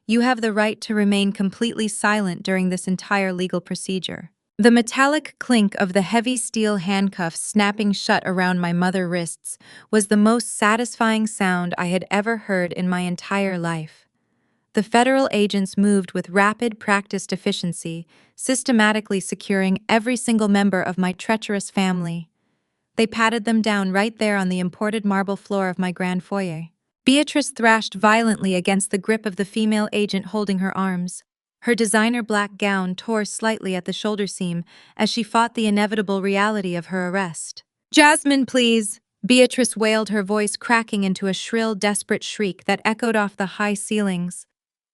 You have the right to remain completely silent during this entire legal procedure." The metallic clink of the heavy steel handcuffs snapping shut around my mother's wrists was the most satisfying sound I had ever heard in my entire life. The federal agents moved with rapid, practiced efficiency, systematically securing every single member of my treacherous family. They patted them down right there on the imported marble floor of my grand foyer. Beatrice thrashed violently against the grip of the female agent holding her arms. Her designer black gown tore slightly at the shoulder seam as she fought the inevitable reality of her arrest. "Jasmine, please," Beatrice wailed, her voice cracking into a shrill, desperate shriek that echoed off the high ceilings.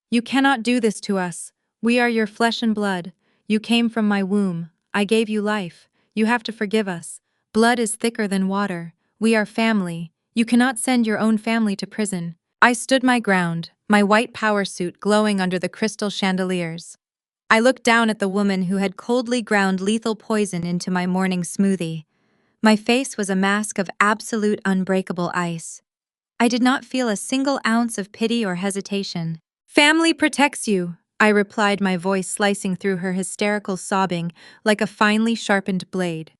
You cannot do this to us. We are your flesh and blood. You came from my womb. I gave you life. You have to forgive us. Blood is thicker than water. We are family. You cannot send your own family to prison. I stood my ground, my white power suit glowing under the crystal chandeliers. I looked down at the woman who had coldly ground lethal poison into my morning smoothie. My face was a mask of absolute unbreakable ice. I did not feel a single ounce of pity or hesitation. Family protects you, I replied, my voice slicing through her hysterical sobbing like a finely sharpened blade.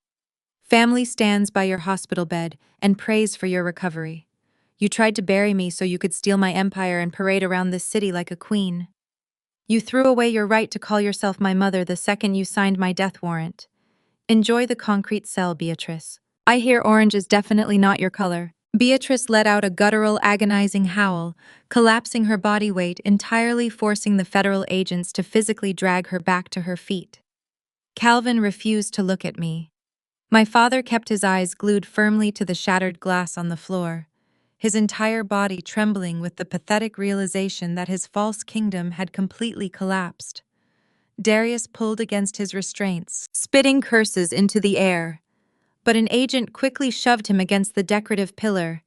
Family stands by your hospital bed and prays for your recovery. You tried to bury me so you could steal my empire and parade around this city like a queen. You threw away your right to call yourself my mother the second you signed my death warrant. Enjoy the concrete cell, Beatrice. I hear orange is definitely not your color. Beatrice let out a guttural, agonizing howl, collapsing her body weight, entirely forcing the federal agents to physically drag her back to her feet. Calvin refused to look at me. My father kept his eyes glued firmly to the shattered glass on the floor, his entire body trembling with the pathetic realization that his false kingdom had completely collapsed. Darius pulled against his restraints, spitting curses into the air. But an agent quickly shoved him against the decorative pillar,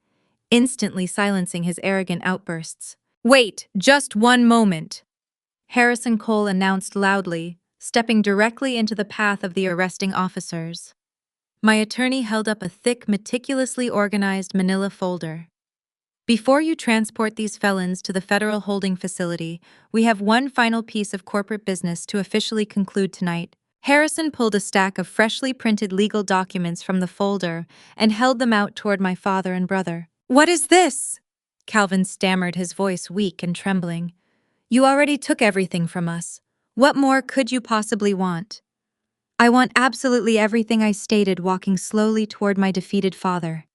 instantly silencing his arrogant outbursts. Wait, just one moment, Harrison Cole announced loudly, stepping directly into the path of the arresting officers. My attorney held up a thick, meticulously organized manila folder. Before you transport these felons to the federal holding facility, we have one final piece of corporate business to officially conclude tonight. Harrison pulled a stack of freshly printed legal documents from the folder and held them out toward my father and brother. What is this? Calvin stammered, his voice weak and trembling. You already took everything from us. What more could you possibly want? I want absolutely everything, I stated, walking slowly toward my defeated father.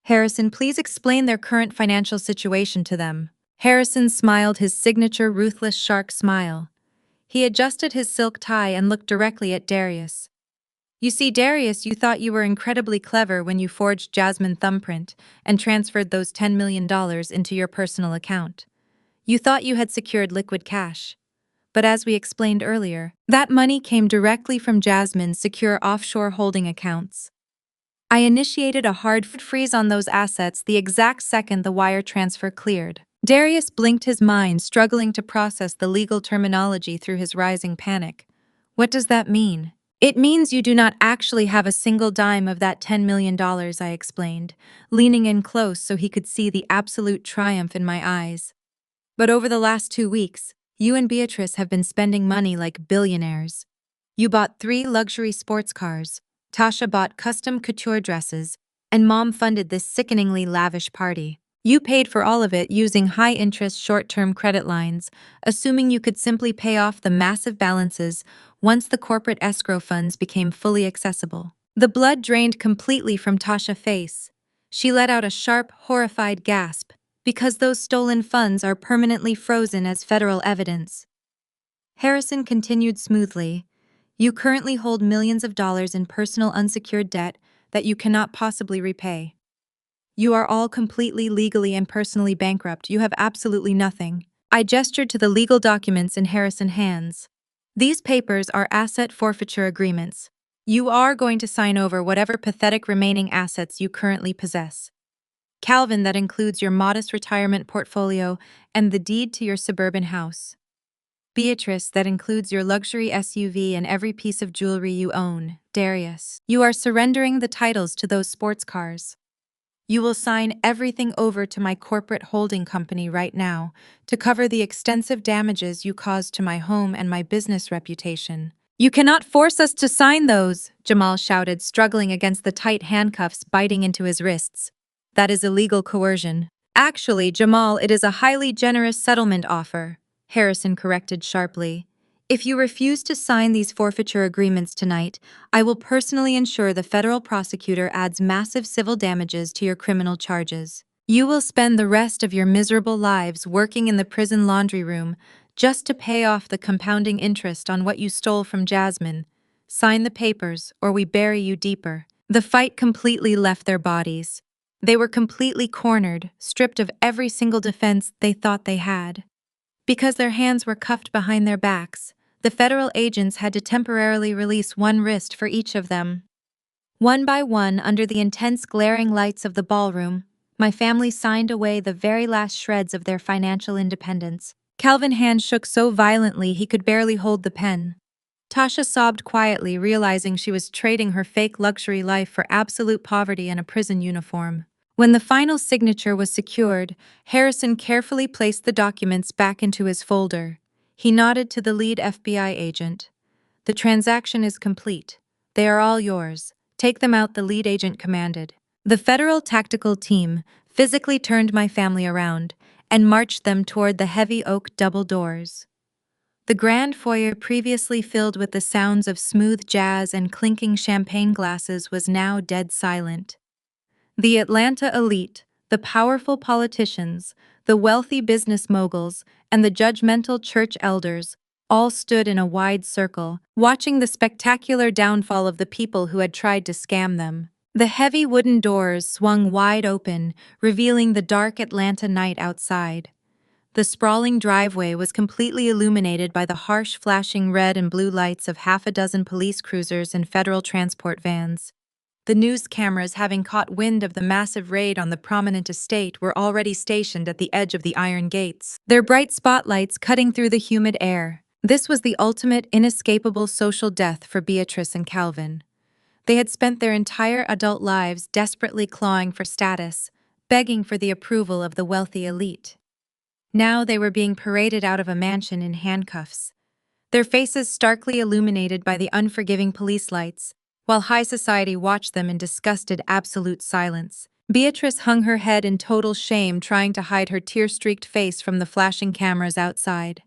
Harrison, please explain their current financial situation to them. Harrison smiled his signature ruthless shark smile. He adjusted his silk tie and looked directly at Darius. You see, Darius, you thought you were incredibly clever when you forged Jasmine thumbprint and transferred those $10 million into your personal account. You thought you had secured liquid cash. But as we explained earlier, that money came directly from Jasmine's secure offshore holding accounts. I initiated a hard freeze on those assets the exact second the wire transfer cleared. Darius blinked, his mind struggling to process the legal terminology through his rising panic. What does that mean? It means you do not actually have a single dime of that $10 million, I explained, leaning in close so he could see the absolute triumph in my eyes. But over the last 2 weeks, you and Beatrice have been spending money like billionaires. You bought 3 luxury sports cars, Tasha bought custom couture dresses, and Mom funded this sickeningly lavish party. You paid for all of it using high-interest short-term credit lines, assuming you could simply pay off the massive balances once the corporate escrow funds became fully accessible. The blood drained completely from Tasha's face. She let out a sharp, horrified gasp, because those stolen funds are permanently frozen as federal evidence. Harrison continued smoothly. You currently hold millions of dollars in personal unsecured debt that you cannot possibly repay. You are all completely, legally, and personally bankrupt. You have absolutely nothing. I gestured to the legal documents in Harrison's hands. These papers are asset forfeiture agreements. You are going to sign over whatever pathetic remaining assets you currently possess. Calvin, that includes your modest retirement portfolio and the deed to your suburban house. Beatrice, that includes your luxury SUV and every piece of jewelry you own. Darius, you are surrendering the titles to those sports cars. You will sign everything over to my corporate holding company right now to cover the extensive damages you caused to my home and my business reputation. You cannot force us to sign those, Jamal shouted, struggling against the tight handcuffs biting into his wrists. That is illegal coercion. Actually, Jamal, it is a highly generous settlement offer, Harrison corrected sharply. If you refuse to sign these forfeiture agreements tonight, I will personally ensure the federal prosecutor adds massive civil damages to your criminal charges. You will spend the rest of your miserable lives working in the prison laundry room just to pay off the compounding interest on what you stole from Jasmine. Sign the papers, or we bury you deeper. The fight completely left their bodies. They were completely cornered, stripped of every single defense they thought they had. Because their hands were cuffed behind their backs, the federal agents had to temporarily release one wrist for each of them. One by one, under the intense glaring lights of the ballroom, my family signed away the very last shreds of their financial independence. Calvin's hand shook so violently he could barely hold the pen. Tasha sobbed quietly, realizing she was trading her fake luxury life for absolute poverty and a prison uniform. When the final signature was secured, Harrison carefully placed the documents back into his folder. He nodded to the lead FBI agent. "The transaction is complete. They are all yours. Take them out," the lead agent commanded. The federal tactical team physically turned my family around and marched them toward the heavy oak double doors. The grand foyer, previously filled with the sounds of smooth jazz and clinking champagne glasses, was now dead silent. The Atlanta elite, the powerful politicians, the wealthy business moguls, and the judgmental church elders all stood in a wide circle, watching the spectacular downfall of the people who had tried to scam them. The heavy wooden doors swung wide open, revealing the dark Atlanta night outside. The sprawling driveway was completely illuminated by the harsh flashing red and blue lights of half a dozen police cruisers and federal transport vans. The news cameras, having caught wind of the massive raid on the prominent estate, were already stationed at the edge of the iron gates, their bright spotlights cutting through the humid air. This was the ultimate, inescapable social death for Beatrice and Calvin. They had spent their entire adult lives desperately clawing for status, begging for the approval of the wealthy elite. Now they were being paraded out of a mansion in handcuffs, their faces starkly illuminated by the unforgiving police lights, while high society watched them in disgusted absolute silence. Beatrice hung her head in total shame, trying to hide her tear-streaked face from the flashing cameras outside.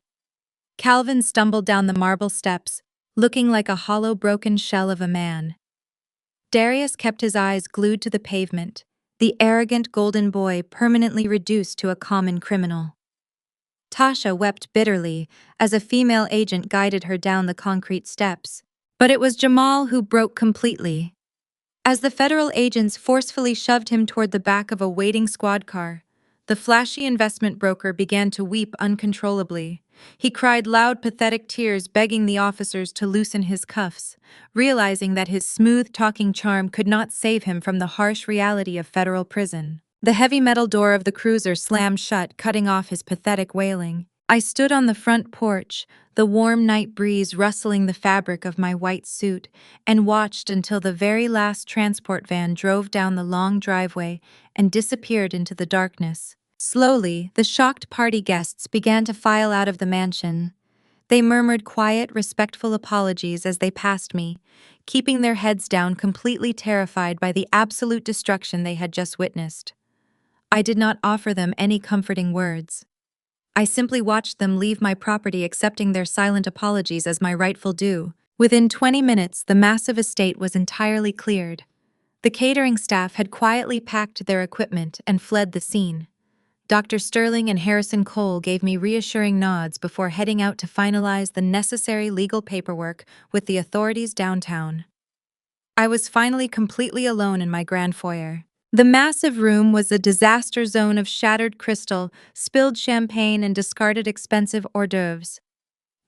Calvin stumbled down the marble steps, looking like a hollow, broken shell of a man. Darius kept his eyes glued to the pavement, the arrogant golden boy permanently reduced to a common criminal. Tasha wept bitterly as a female agent guided her down the concrete steps. But it was Jamal who broke completely. As the federal agents forcefully shoved him toward the back of a waiting squad car, the flashy investment broker began to weep uncontrollably. He cried loud, pathetic tears, begging the officers to loosen his cuffs, realizing that his smooth-talking charm could not save him from the harsh reality of federal prison. The heavy metal door of the cruiser slammed shut, cutting off his pathetic wailing. I stood on the front porch, the warm night breeze rustling the fabric of my white suit, and watched until the very last transport van drove down the long driveway and disappeared into the darkness. Slowly, the shocked party guests began to file out of the mansion. They murmured quiet, respectful apologies as they passed me, keeping their heads down, completely terrified by the absolute destruction they had just witnessed. I did not offer them any comforting words. I simply watched them leave my property, accepting their silent apologies as my rightful due. Within 20 minutes, the massive estate was entirely cleared. The catering staff had quietly packed their equipment and fled the scene. Dr. Sterling and Harrison Cole gave me reassuring nods before heading out to finalize the necessary legal paperwork with the authorities downtown. I was finally completely alone in my grand foyer. The massive room was a disaster zone of shattered crystal, spilled champagne, and discarded expensive hors d'oeuvres.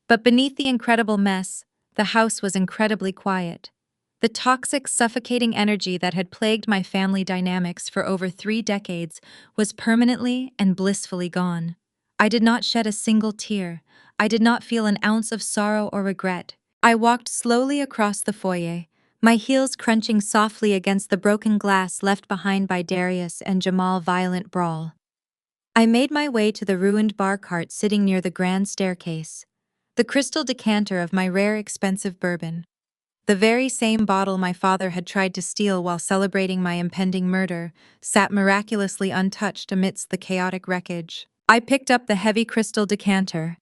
But beneath the incredible mess, the house was incredibly quiet. The toxic, suffocating energy that had plagued my family dynamics for over 3 decades was permanently and blissfully gone. I did not shed a single tear. I did not feel an ounce of sorrow or regret. I walked slowly across the foyer, my heels crunching softly against the broken glass left behind by Darius and Jamal's violent brawl. I made my way to the ruined bar cart sitting near the grand staircase. The crystal decanter of my rare, expensive bourbon, the very same bottle my father had tried to steal while celebrating my impending murder, sat miraculously untouched amidst the chaotic wreckage. I picked up the heavy crystal decanter.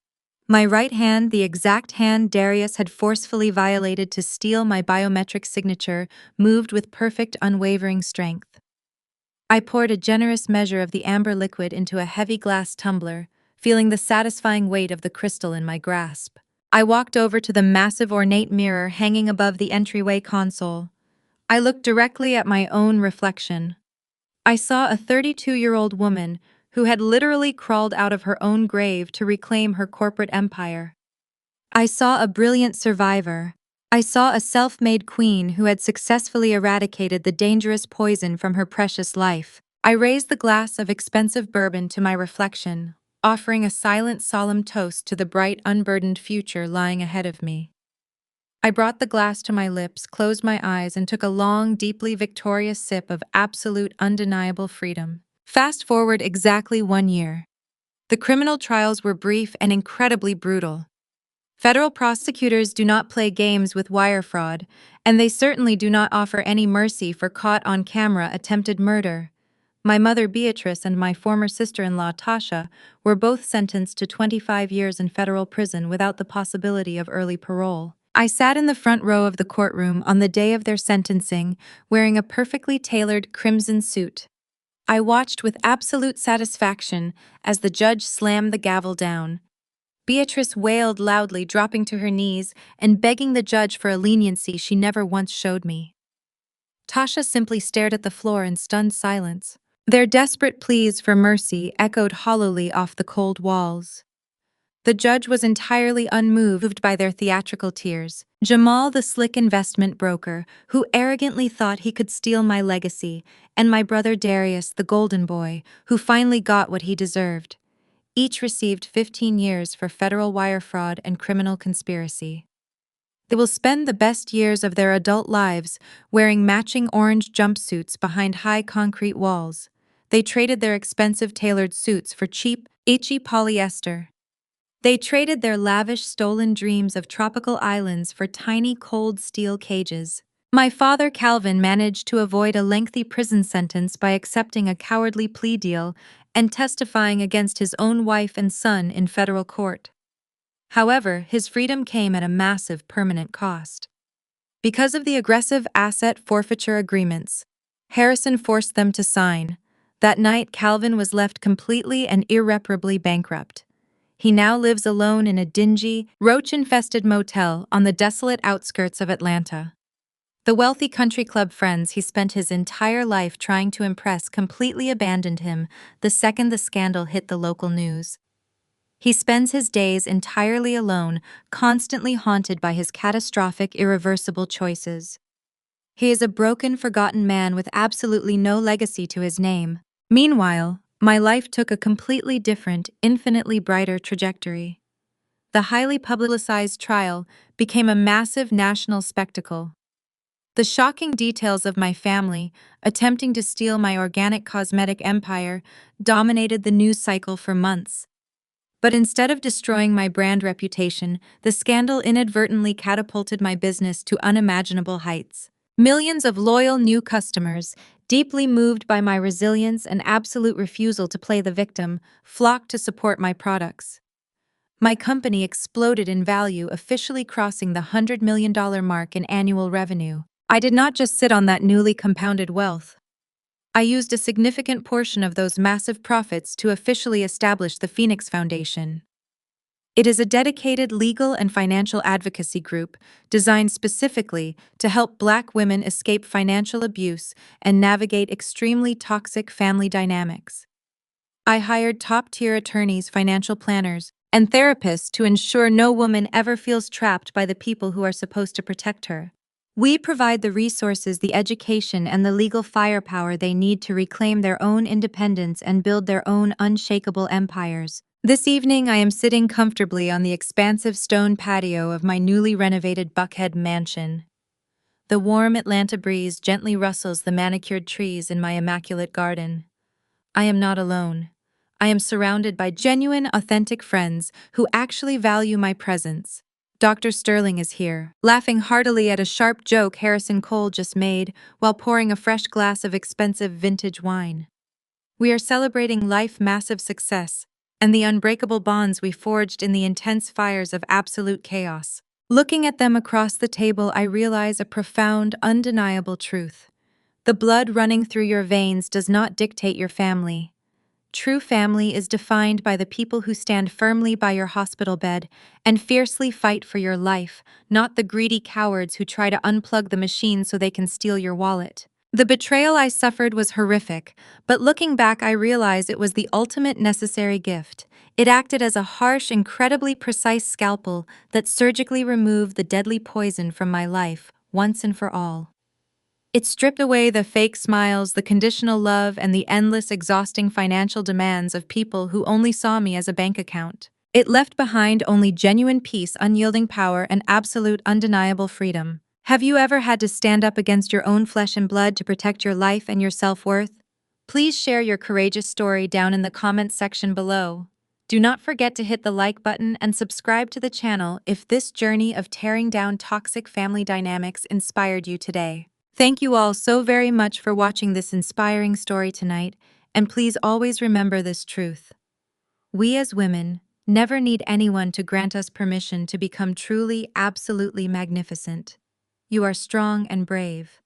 My right hand, the exact hand Darius had forcefully violated to steal my biometric signature, moved with perfect, unwavering strength. I poured a generous measure of the amber liquid into a heavy glass tumbler, feeling the satisfying weight of the crystal in my grasp. I walked over to the massive ornate mirror hanging above the entryway console. I looked directly at my own reflection. I saw a 32-year-old woman who had literally crawled out of her own grave to reclaim her corporate empire. I saw a brilliant survivor. I saw a self-made queen who had successfully eradicated the dangerous poison from her precious life. I raised the glass of expensive bourbon to my reflection, offering a silent, solemn toast to the bright, unburdened future lying ahead of me. I brought the glass to my lips, closed my eyes, and took a long, deeply victorious sip of absolute, undeniable freedom. Fast forward exactly 1 year. The criminal trials were brief and incredibly brutal. Federal prosecutors do not play games with wire fraud, and they certainly do not offer any mercy for caught-on-camera attempted murder. My mother Beatrice and my former sister-in-law Tasha were both sentenced to 25 years in federal prison without the possibility of early parole. I sat in the front row of the courtroom on the day of their sentencing, wearing a perfectly tailored crimson suit. I watched with absolute satisfaction as the judge slammed the gavel down. Beatrice wailed loudly, dropping to her knees and begging the judge for a leniency she never once showed me. Tasha simply stared at the floor in stunned silence. Their desperate pleas for mercy echoed hollowly off the cold walls. The judge was entirely unmoved by their theatrical tears. Jamal, the slick investment broker, who arrogantly thought he could steal my legacy, and my brother Darius, the golden boy, who finally got what he deserved. Each received 15 years for federal wire fraud and criminal conspiracy. They will spend the best years of their adult lives wearing matching orange jumpsuits behind high concrete walls. They traded their expensive tailored suits for cheap, itchy polyester. They traded their lavish stolen dreams of tropical islands for tiny cold steel cages. My father Calvin managed to avoid a lengthy prison sentence by accepting a cowardly plea deal and testifying against his own wife and son in federal court. However, his freedom came at a massive permanent cost. Because of the aggressive asset forfeiture agreements Harrison forced them to sign, that night Calvin was left completely and irreparably bankrupt. He now lives alone in a dingy, roach-infested motel on the desolate outskirts of Atlanta. The wealthy country club friends he spent his entire life trying to impress completely abandoned him the second the scandal hit the local news. He spends his days entirely alone, constantly haunted by his catastrophic, irreversible choices. He is a broken, forgotten man with absolutely no legacy to his name. Meanwhile, my life took a completely different, infinitely brighter trajectory. The highly publicized trial became a massive national spectacle. The shocking details of my family, attempting to steal my organic cosmetic empire, dominated the news cycle for months. But instead of destroying my brand reputation, the scandal inadvertently catapulted my business to unimaginable heights. Millions of loyal new customers, deeply moved by my resilience and absolute refusal to play the victim, flocked to support my products. My company exploded in value, officially crossing the $100 million mark in annual revenue. I did not just sit on that newly compounded wealth. I used a significant portion of those massive profits to officially establish the Phoenix Foundation. It is a dedicated legal and financial advocacy group designed specifically to help Black women escape financial abuse and navigate extremely toxic family dynamics. I hired top-tier attorneys, financial planners, and therapists to ensure no woman ever feels trapped by the people who are supposed to protect her. We provide the resources, the education, and the legal firepower they need to reclaim their own independence and build their own unshakable empires. This evening, I am sitting comfortably on the expansive stone patio of my newly renovated Buckhead mansion. The warm Atlanta breeze gently rustles the manicured trees in my immaculate garden. I am not alone. I am surrounded by genuine, authentic friends who actually value my presence. Dr. Sterling is here, laughing heartily at a sharp joke Harrison Cole just made while pouring a fresh glass of expensive vintage wine. We are celebrating life's massive success and the unbreakable bonds we forged in the intense fires of absolute chaos. Looking at them across the table, I realize a profound, undeniable truth. The blood running through your veins does not dictate your family. True family is defined by the people who stand firmly by your hospital bed and fiercely fight for your life, not the greedy cowards who try to unplug the machine so they can steal your wallet. The betrayal I suffered was horrific, but looking back, I realize it was the ultimate necessary gift. It acted as a harsh, incredibly precise scalpel that surgically removed the deadly poison from my life, once and for all. It stripped away the fake smiles, the conditional love, and the endless, exhausting financial demands of people who only saw me as a bank account. It left behind only genuine peace, unyielding power, and absolute, undeniable freedom. Have you ever had to stand up against your own flesh and blood to protect your life and your self-worth? Please share your courageous story down in the comments section below. Do not forget to hit the like button and subscribe to the channel if this journey of tearing down toxic family dynamics inspired you today. Thank you all so very much for watching this inspiring story tonight, and please always remember this truth. We as women never need anyone to grant us permission to become truly, absolutely magnificent. You are strong and brave.